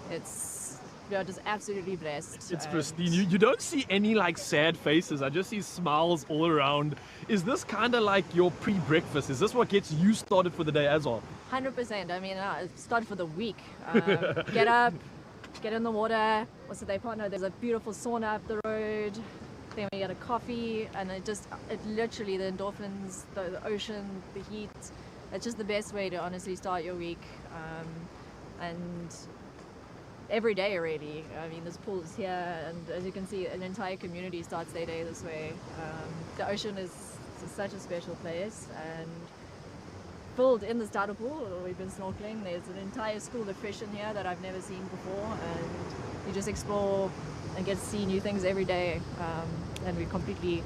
just absolutely blessed. It's pristine. You don't see any like sad faces. I just see smiles all around. Is this kind of like your pre-breakfast? Is this what gets you started for the day as well? 100%. I mean, it started for the week. Get up, get in the water. What's the day partner? There's a beautiful sauna up the road. Then we get a coffee, and it literally, the endorphins, the ocean, the heat. It's just the best way to honestly start your week. And every day already. I mean, there's pools here, and as you can see, an entire community starts their day this way. The ocean is such a special place, and filled in this tidal pool, we've been snorkeling. There's an entire school of fish in here that I've never seen before, and you just explore and get to see new things every day. And we're completely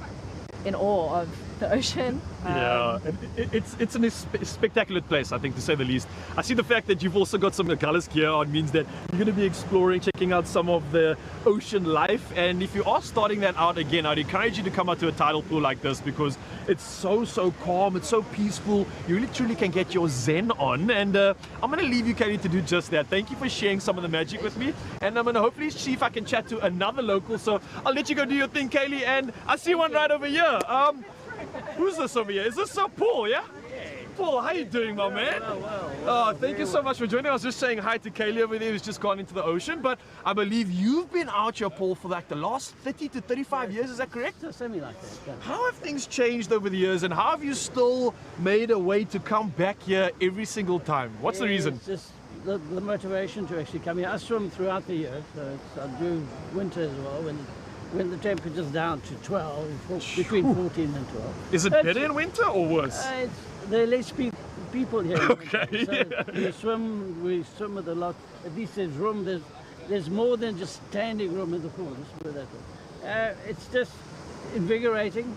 in awe of the ocean. Yeah, it's a spectacular place, I think, to say the least. I see the fact that you've also got some Gallus gear on means that you're going to be exploring, checking out some of the ocean life. And if you are starting that out again, I'd encourage you to come out to a tidal pool like this because it's so calm, it's so peaceful. You really truly can get your zen on. And I'm going to leave you, Kaylee, to do just that. Thank you for sharing some of the magic with me. And I'm going to hopefully see if I can chat to another local. So I'll let you go do your thing, Kaylee. And I see one right over here. Who's this over here? Is this Paul, yeah? Paul, how you doing, my man? Oh, thank you so much for joining. I was just saying hi to Kaylee over there who's just gone into the ocean, but I believe you've been out here, Paul, for like the last 30 to 35 years, is that correct? Something like that, yeah. How have things changed over the years and how have you still made a way to come back here every single time? What's the reason? It's just the motivation to actually come here. I swim throughout the year, so I do winter as well. When the temperature's down to 12, between 14 and 12. Is it better in winter or worse? There are less people here. Okay. So we swim with a lot. At least there's room. There's more than just standing room in the pool. Let's put it that way. It's just invigorating.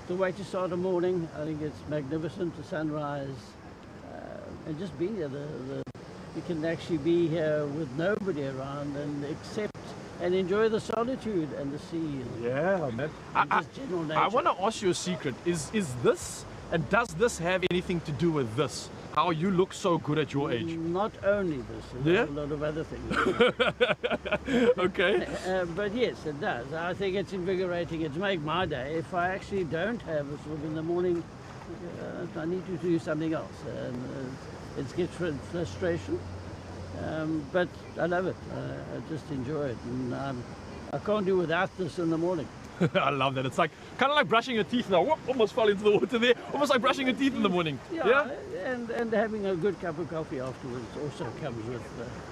The way to start a morning. I think it's magnificent. The sunrise, and just being here. You can actually be here with nobody around and accept and enjoy the solitude and the sea. Yeah, man. I want to ask you a secret. Is this, and does this have anything to do with this? How you look so good at your age? Not only this, yeah? a lot of other things. Okay. But yes, it does. I think it's invigorating. It's made my day. If I actually don't have a swim in the morning, I need to do something else. It gets frustration. But I love it. I just enjoy it. And I can't do without this in the morning. I love that. It's like kind of like brushing your teeth now. Whoop, almost fell into the water there. Almost like brushing your teeth in the morning. Yeah. And having a good cup of coffee afterwards also comes with.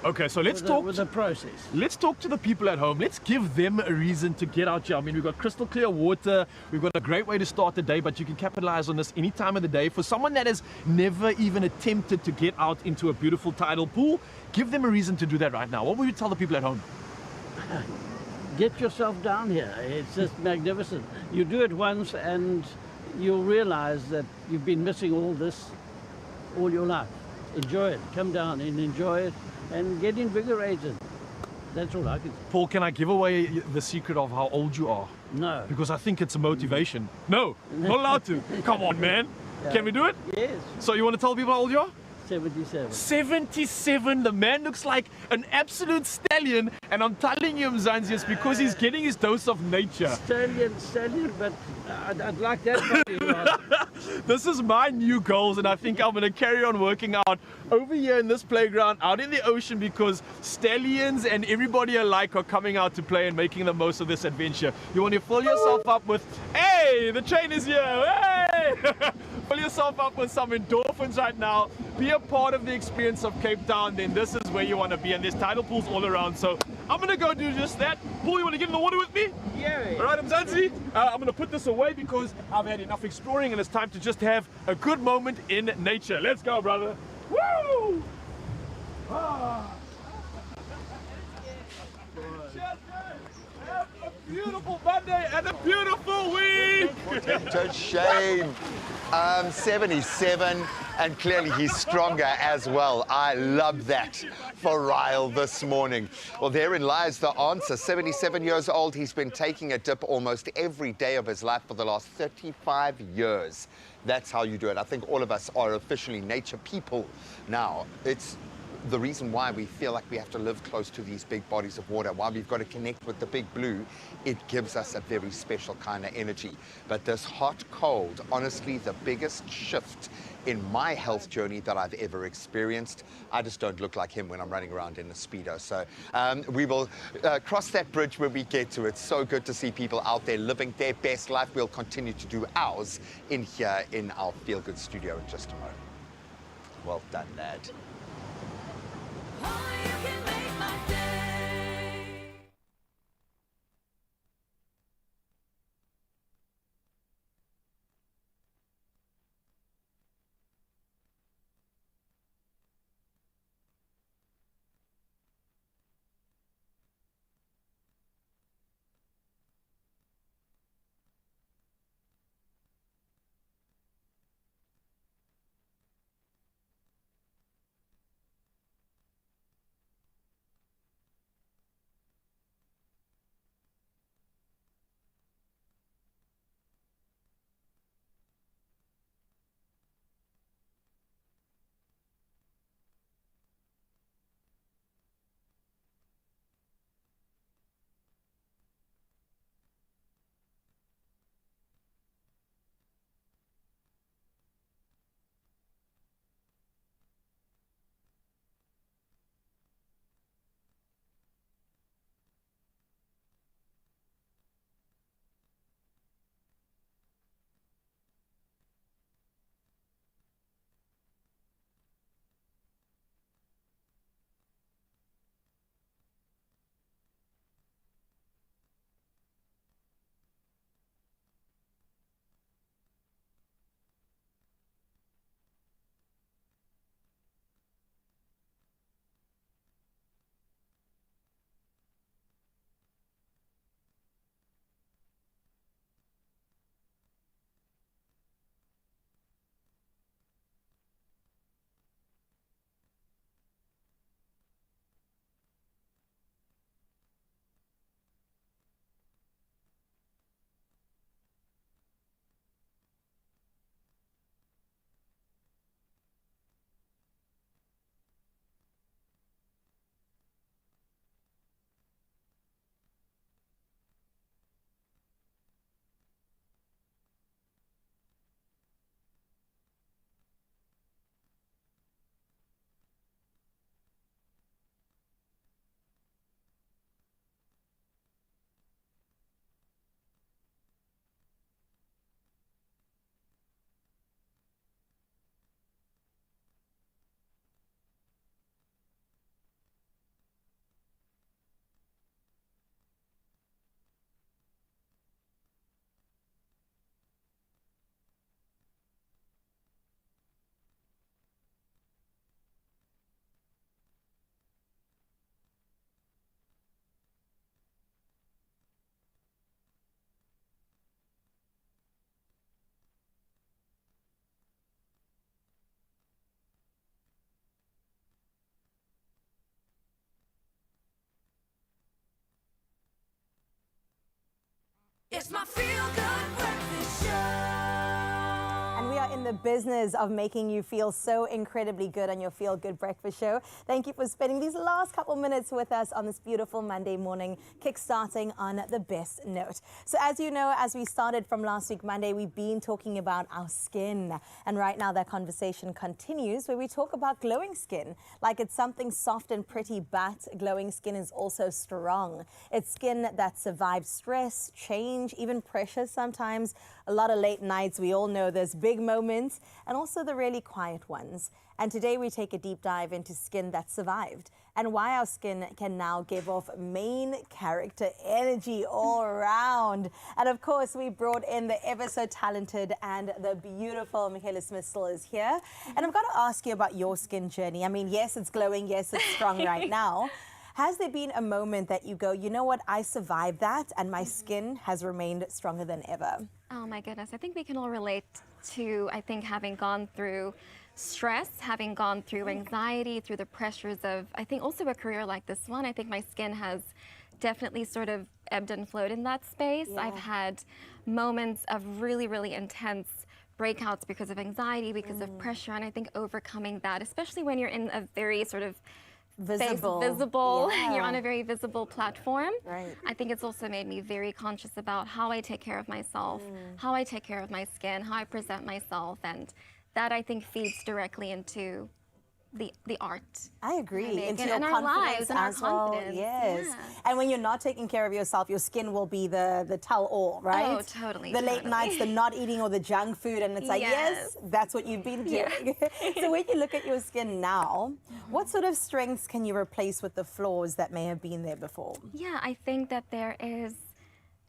Okay, so let's talk with the process. Let's talk to the people at home. Let's give them a reason to get out here. I mean, we've got crystal clear water. We've got a great way to start the day, but you can capitalize on this any time of the day. For someone that has never even attempted to get out into a beautiful tidal pool, give them a reason to do that right now. What would you tell the people at home? Get yourself down here. It's just magnificent. You do it once and you'll realize that you've been missing all this all your life. Enjoy it. Come down and enjoy it and get invigorated. That's all I can say. Paul, can I give away the secret of how old you are? No. Because I think it's a motivation. No, not allowed to. Come on, man. Yeah. Can we do it? Yes. So you want to tell people how old you are? 77. 77. The man looks like an absolute stallion, and I'm telling you, Mzansi, it's because he's getting his dose of nature. Stallion, but I'd like that. This is my new goals, and I think I'm going to carry on working out over here in this playground, out in the ocean, because stallions and everybody alike are coming out to play and making the most of this adventure. You want to fill yourself up with, hey, the train is here, hey! Fill yourself up with some endorphins right now. Be a part of the experience of Cape Town, then this is where you want to be. And there's tidal pools all around. So I'm going to go do just that. Paul, you want to get in the water with me? Yeah. All right, Mzansi. I'm going to put this away because I've had enough exploring and it's time to just have a good moment in nature. Let's go, brother. Woo! Ah. Have a beautiful Monday and a beautiful week. To shame. 77, and clearly he's stronger as well. I love that for Ryle this morning. Well, therein lies the answer. 77 years old, he's been taking a dip almost every day of his life for the last 35 years. That's how you do it. I think all of us are officially nature people now. It's the reason why we feel like we have to live close to these big bodies of water, why we've got to connect with the big blue. It gives us a very special kind of energy. But this hot cold, honestly, the biggest shift in my health journey that I've ever experienced. I just don't look like him when I'm running around in a Speedo. So we will cross that bridge when we get to it. So good to see people out there living their best life. We'll continue to do ours in here in our Feel Good studio in just a moment. Well done, lad. Oh, you can make my day. It's my feel-good breakfast show. And we are in the business of making you feel so incredibly good on your Feel Good Breakfast Show. Thank you for spending these last couple minutes with us on this beautiful Monday morning, kickstarting on the best note. So as you know, as we started from last week Monday, we've been talking about our skin. And right now that conversation continues where we talk about glowing skin. Like it's something soft and pretty, but glowing skin is also strong. It's skin that survives stress, change, even pressure sometimes. A lot of late nights, we all know there's big moments and also the really quiet ones. And today we take a deep dive into skin that survived and why our skin can now give off main character energy all around. And of course, we brought in the ever so talented and the beautiful Michaela Smith still is here. And I've got to ask you about your skin journey. I mean, yes, it's glowing. Yes, it's strong right now. Has there been a moment that you go, you know what, I survived that and my skin has remained stronger than ever? Oh my goodness, I think we can all relate to, I think, having gone through stress, having gone through anxiety, through the pressures of, I think, also a career like this one. I think my skin has definitely sort of ebbed and flowed in that space. Yeah. I've had moments of really, really intense breakouts because of anxiety, because of pressure, and I think overcoming that, especially when you're in a very sort of Visible. You're Yeah. on a very visible platform. Right. I think it's also made me very conscious about how I take care of myself, how I take care of my skin, how I present myself, and that I think feeds directly into the art. I agree. Into and your our confidence lives and our as well. confidence. Yes. Yeah. And when you're not taking care of yourself, your skin will be the tell-all, right? Oh, totally, The late totally. nights, the not eating or the junk food, and it's like, yes, that's what you've been doing. So when you look at your skin now, what sort of strengths can you replace with the flaws that may have been there before? Yeah, I think that there is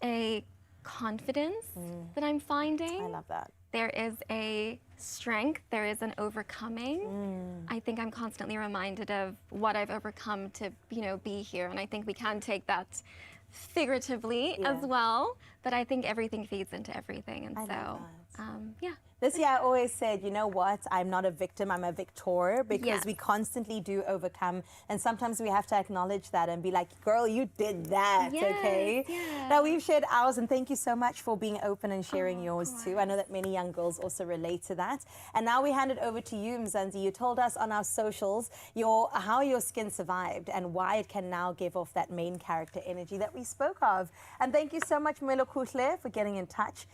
a confidence that I'm finding. I love that. There is a strength, there is an overcoming. I think I'm constantly reminded of what I've overcome to, be here. And I think we can take that figuratively as well. But I think everything feeds into everything. And yeah. This year I always said, you know what, I'm not a victim, I'm a victor, because we constantly do overcome, and sometimes we have to acknowledge that and be like, girl, you did that, okay? Now we've shared ours, and thank you so much for being open and sharing yours too. I know that many young girls also relate to that. And now we hand it over to you, Mzansi. You told us on our socials how your skin survived and why it can now give off that main character energy that we spoke of. And thank you so much, Melo Kuhle, for getting in touch.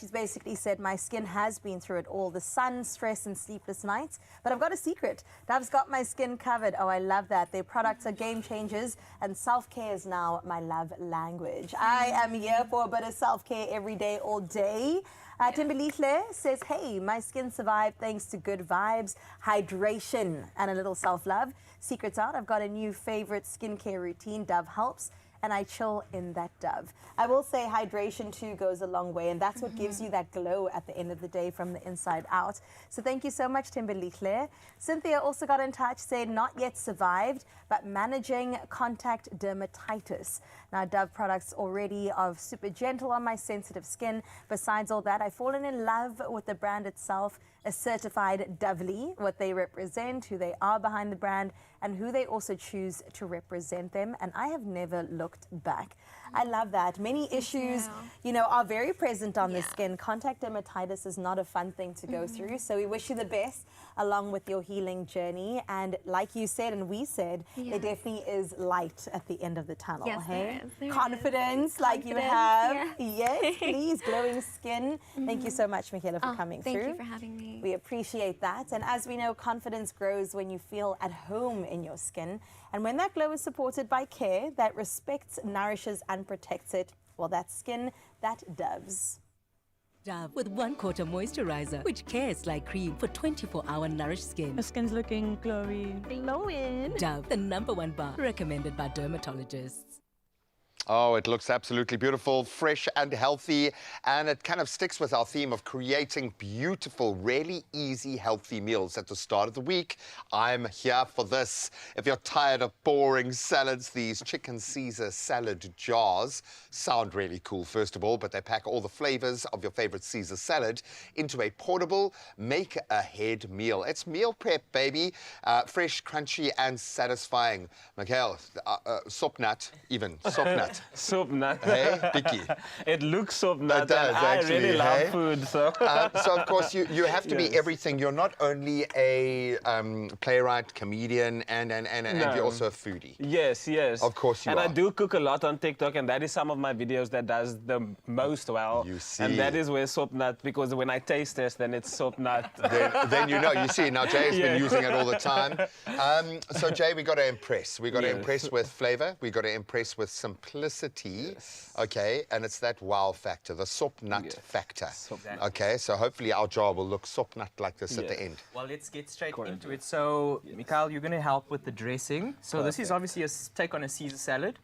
She's basically said, my skin has been through it all, the sun, stress and sleepless nights, but I've got a secret. Dove's got my skin covered. Oh, I love that. Their products are game changers, and self-care is now my love language. I am here for a bit of self-care every day, all day. Timberlihle says, hey, my skin survived thanks to good vibes, hydration and a little self-love. Secrets out, I've got a new favorite skincare routine. Dove helps, and I chill in that Dove. I will say hydration too goes a long way, and that's what gives you that glow at the end of the day from the inside out. So thank you so much, Timberlihle. Cynthia also got in touch, said not yet survived, but managing contact dermatitis. Now Dove products already are super gentle on my sensitive skin. Besides all that, I've fallen in love with the brand itself, a certified Dovely, what they represent, who they are behind the brand, and who they also choose to represent them. And I have never looked back. I love that. Many issues, are very present on the skin. Contact dermatitis is not a fun thing to go through. So we wish you the best along with your healing journey. And like you said, and we said, there definitely is light at the end of the tunnel. Yes, hey? there is. Confidence, like you have. Yes, please. Glowing skin. Thank you so much, Michaela, for coming through. Thank you for having me. We appreciate that. And as we know, confidence grows when you feel at home in your skin. And when that glow is supported by care that respects, nourishes, and protects it, well, that's skin that doves. Dove with 1/4 moisturizer, which cares like cream for 24-hour nourished skin. Your skin's looking glowy. Glowing. Dove, the #1 bar, recommended by dermatologists. Oh, it looks absolutely beautiful, fresh and healthy, and it kind of sticks with our theme of creating beautiful, really easy, healthy meals at the start of the week. I'm here for this. If you're tired of boring salads, these chicken Caesar salad jars sound really cool, first of all, but they pack all the flavors of your favorite Caesar salad into a portable, make-ahead meal. It's meal prep, baby. Fresh, crunchy, and satisfying. Mikhail, sopnat, even, sopnat. Soup nut. Hey, Picky. It looks soup nut. It does, and I actually, really love hey? food, so. So of course you have to be Yes. everything. You're not only a playwright, comedian, and No. you're also a foodie. Yes, yes. Of course you and are. I do cook a lot on TikTok, and that is some of my videos that does the most well. You see. And that is where soup nut, because when I taste this, then it's soup nut. Then you know. You see, now Jay has been Yeah. using it all the time. So Jay, we got to impress. We got to Yes. impress with flavor. We got to impress with simplicity. Okay, and it's that wow factor, the soup nut factor. Exactly. Okay, so hopefully our jar will look soup nut like this at the end. Well, let's get straight into it. So, Mikhail, you're going to help with the dressing. So this is obviously a take on a Caesar salad.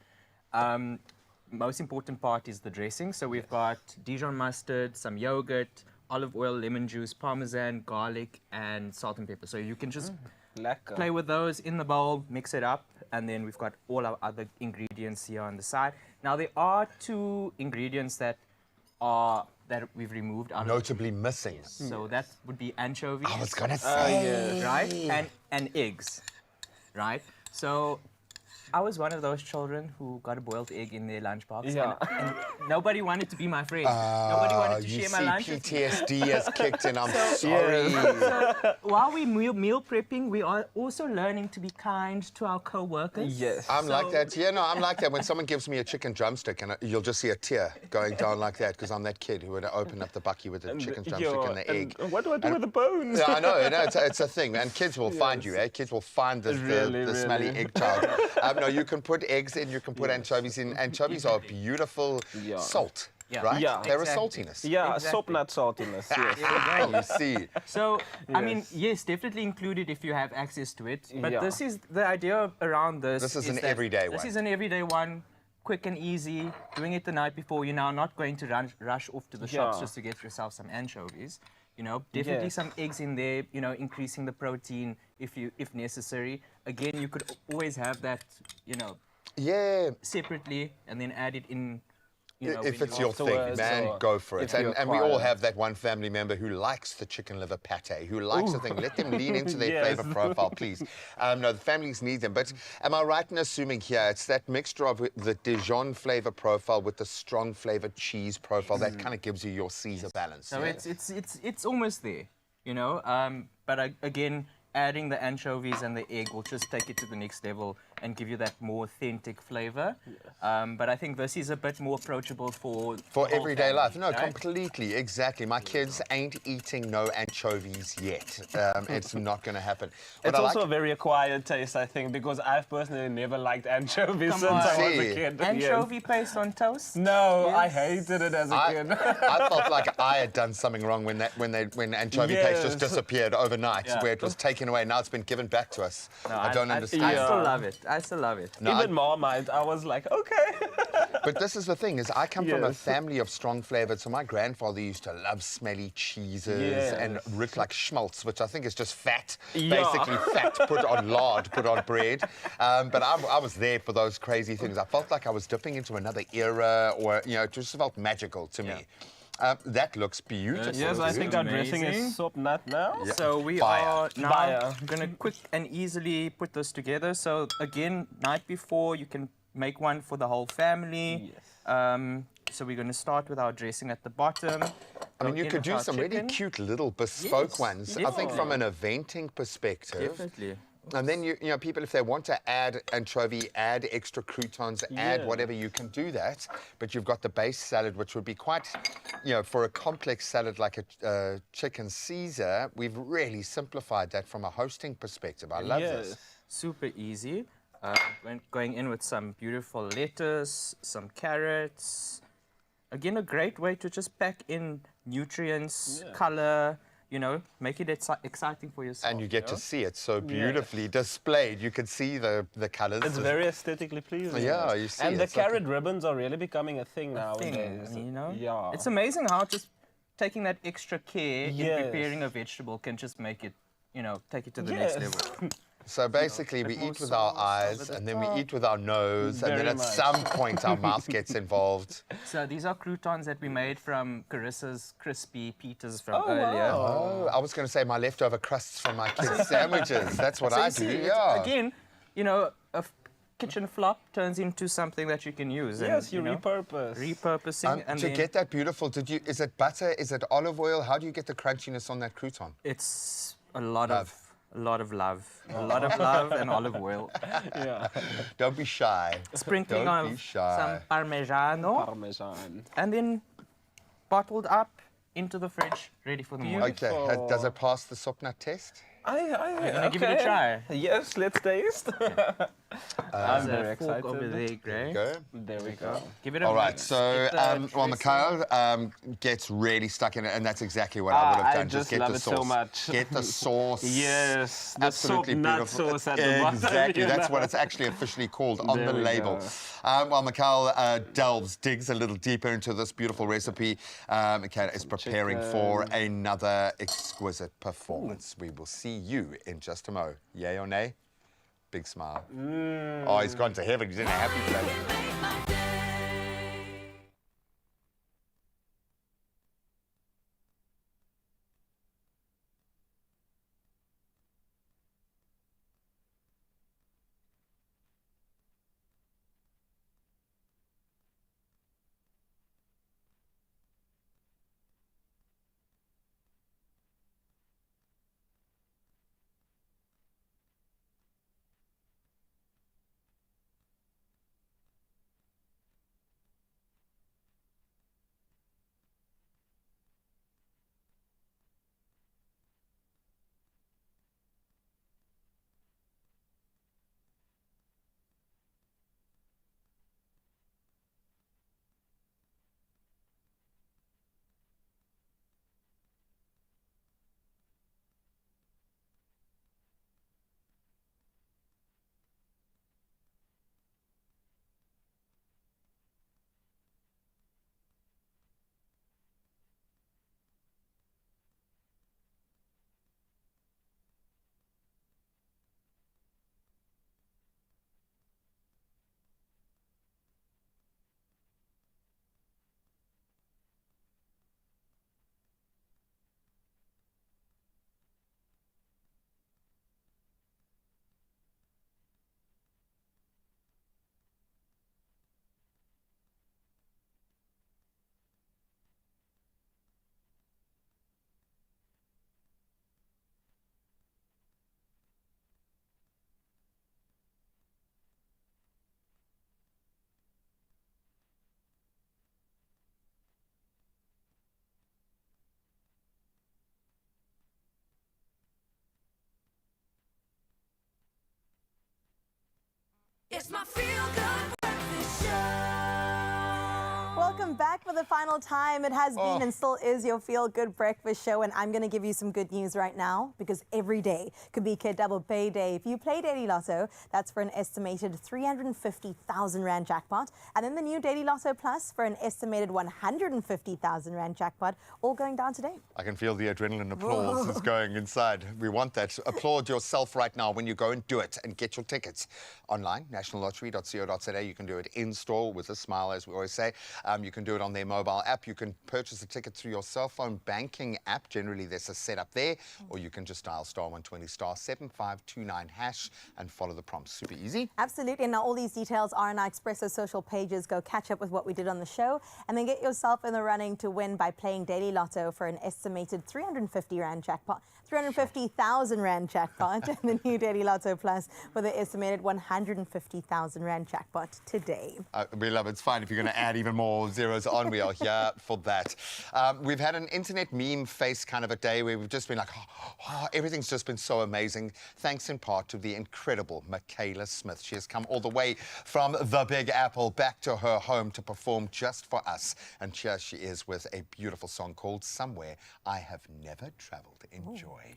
Most important part is the dressing. So we've got Dijon mustard, some yogurt, olive oil, lemon juice, parmesan, garlic, and salt and pepper. So you can just Lekker. play with those in the bowl, mix it up, and then we've got all our other ingredients here on the side. Now there are two ingredients that we've removed out Notably missing. so that would be anchovies. I was gonna say. Right? And eggs. Right? So I was one of those children who got a boiled egg in their lunchbox. Yeah. And nobody wanted to be my friend. Nobody wanted to You share my see, lunch with me. PTSD has kicked in. I'm sorry. So while we meal prepping, we are also learning to be kind to our co-workers. Yes. I'm like that. Yeah, no, I'm like that. When someone gives me a chicken drumstick, and you'll just see a tear going down like that, because I'm that kid who would open up the bucky with the chicken drumstick and the egg. What do I do with the bones? Yeah, I know. It's a thing, man. Kids will find you, eh? Kids will find the smelly egg child. No, you can put eggs in, you can put anchovies in. Anchovies are beautiful salt, right? Yeah. They're Exactly. a saltiness. Yeah, Exactly. soup nut saltiness. Yes. You see. So, I mean, Yes. yes, definitely include it if you have access to it. But Yeah. this is the idea around this. This is an that everyday This one. is an everyday one, quick and easy. Doing it the night before. You're now not going to rush off to the shops Yeah. just to get yourself some anchovies. You know, definitely Yes. some eggs in there. You know, increasing the protein if necessary. Again, you could always have that. You know. Yeah. Separately, and then add it in. You know, If when it's you- your thing, man, go for it. if you're And we all quiet. have that one family member who likes the chicken liver pate, who likes the thing. Let them lean into their Yes. flavor profile, please. No, the families need them. But am I right in assuming here it's that mixture of the Dijon flavor profile with the strong flavored cheese profile that kind of gives you your Caesar balance? So yeah? it's almost there, you know. But again, adding the anchovies and the egg will just take it to the next level and give you that more authentic flavor. But I think this is a bit more approachable for the whole everyday family, life. No, right? completely, exactly. My kids ain't eating no anchovies yet. It's not going to happen. But It's I also like a very acquired taste, I think, because I've personally never liked anchovies Come since on. I was See. a kid. Anchovy paste on toast? No, I Yes. hated it as a I kid. felt like I had done something wrong when anchovy paste just Yes. disappeared overnight, Yeah. where it was taken away. Now it's been given back to us. No, I don't understand. I Yeah. still love it. I still love it. No, Even Marmite, I was like, okay. But this is the thing: is I come from a Yes. family of strong flavored. So my grandfather used to love smelly cheeses Yes. and root like schmaltz, which I think is just fat, Yeah. basically fat put on lard, put on bread. But I was there for those crazy things. I felt like I was dipping into another era, or it just felt magical to me. That looks beautiful. Yes, I think our dressing amazing. is soup nut now. Yeah. So we Fire. are now Fire. going to quick and easily put this together. So again, night before, you can make one for the whole family. Yes. So we're going to start with our dressing at the bottom. I mean, Go you in could with do our some really chicken. cute little bespoke Yes, ones. I think from an eventing perspective. Definitely. And then people, if they want to add anchovy, add extra croutons, add Yeah. whatever, you can do that. But you've got the base salad, which would be quite, for a complex salad like a chicken Caesar, we've really simplified that from a hosting perspective. I love this. Super easy. Going in with some beautiful lettuce, some carrots. Again, a great way to just pack in nutrients, color, make it exciting for yourself. And you get to see it so beautifully displayed. You can see the colors. It's very aesthetically pleasing. Yeah, you see And it. the It's like carrot ribbons are really becoming a thing nowadays. Yeah. It's amazing how just taking that extra care in Yes. preparing a vegetable can just make it, take it to the Yes. next level. So basically, we eat with our eyes, and then we eat with our nose, and then Very at much. some point our mouth gets involved. So these are croutons that we made from Carissa's crispy pitas from Oh, earlier. wow. Oh, I was going to say my leftover crusts from my kids' sandwiches. That's what So I you do, see, yeah. Again, kitchen flop turns into something that you can use. Yes, and, you repurpose. Repurposing. And to then get that beautiful, is it butter? Is it olive oil? How do you get the crunchiness on that crouton? it's a lot of love. A lot of love and olive oil. Yeah. Don't be shy. Sprinkling Don't be of shy. some Parmigiano. Parmesan. And then bottled up into the fridge, ready for the morning. Okay, does it pass the Sopnut test? I'm gonna give it a try. Yes, let's taste. I'm very excited. Over there, Gray. There we go. Give it a All right, so well, Mikhail gets really stuck in it, and that's exactly what I would have done. I just get love the it sauce. so much. Get the sauce. Yes, the Absolutely soap nut beautiful. sauce at the bottom. Exactly, you that's know. what it's actually officially called on There the we label. go. While Mikhail digs a little deeper into this beautiful recipe, Mikhail is preparing for another exquisite performance. We will see you in just a mo. Yay or nay? Big smile. Oh, he's gone to heaven. He's in a happy place. It's my feel-good breakfast show. Welcome back for the final time. It has been and still is your Feel Good Breakfast Show, and I'm going to give you some good news right now because every day could be Kid Double Pay Day. If you play Daily Lotto, that's for an estimated 350,000 Rand jackpot, and then the new Daily Lotto Plus for an estimated 150,000 Rand jackpot, all going down today. I can feel the adrenaline applause is going inside. We want that. Applaud yourself right now when you go and do it and get your tickets online, nationallottery.co.za. You can do it in-store with a smile, as we always say. You can do it on their mobile app. You can purchase a ticket through your cell phone banking app. Generally, there's a setup there. Or you can just dial *120 *7529# and follow the prompts. Super easy. Absolutely. And now all these details are on our Expresso social pages. Go catch up with what we did on the show and then get yourself in the running to win by playing Daily Lotto for an estimated 350 Rand jackpot, 350,000 Rand jackpot, and the new Daily Lotto Plus for the estimated 150,000 Rand jackpot today. We love it. It's fine if you're going to add even more zeros on. We are here for that. We've had an internet meme face kind of a day where we've just been like, everything's just been so amazing. Thanks in part to the incredible Michaela Smith. She has come all the way from the Big Apple back to her home to perform just for us. And here she is with a beautiful song called Somewhere I Have Never Traveled. Enjoy.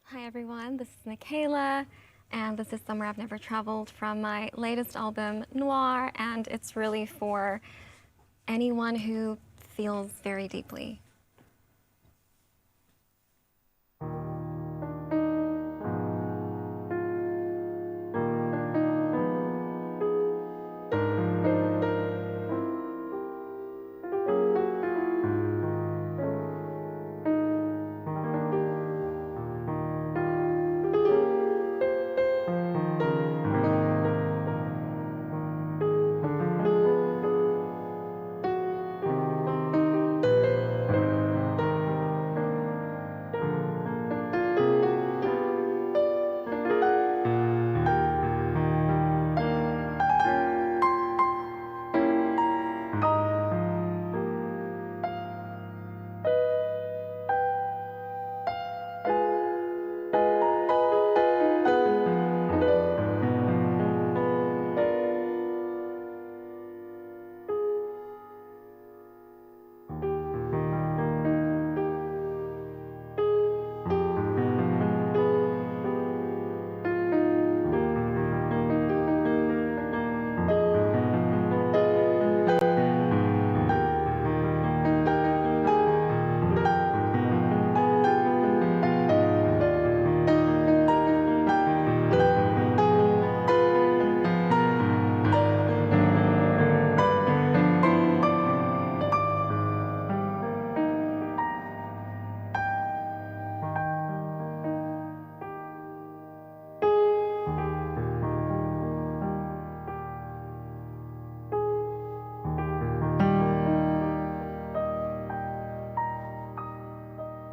Hi everyone, this is Michaela, and this is Somewhere I've Never Traveled from my latest album, Noir, and it's really for anyone who feels very deeply.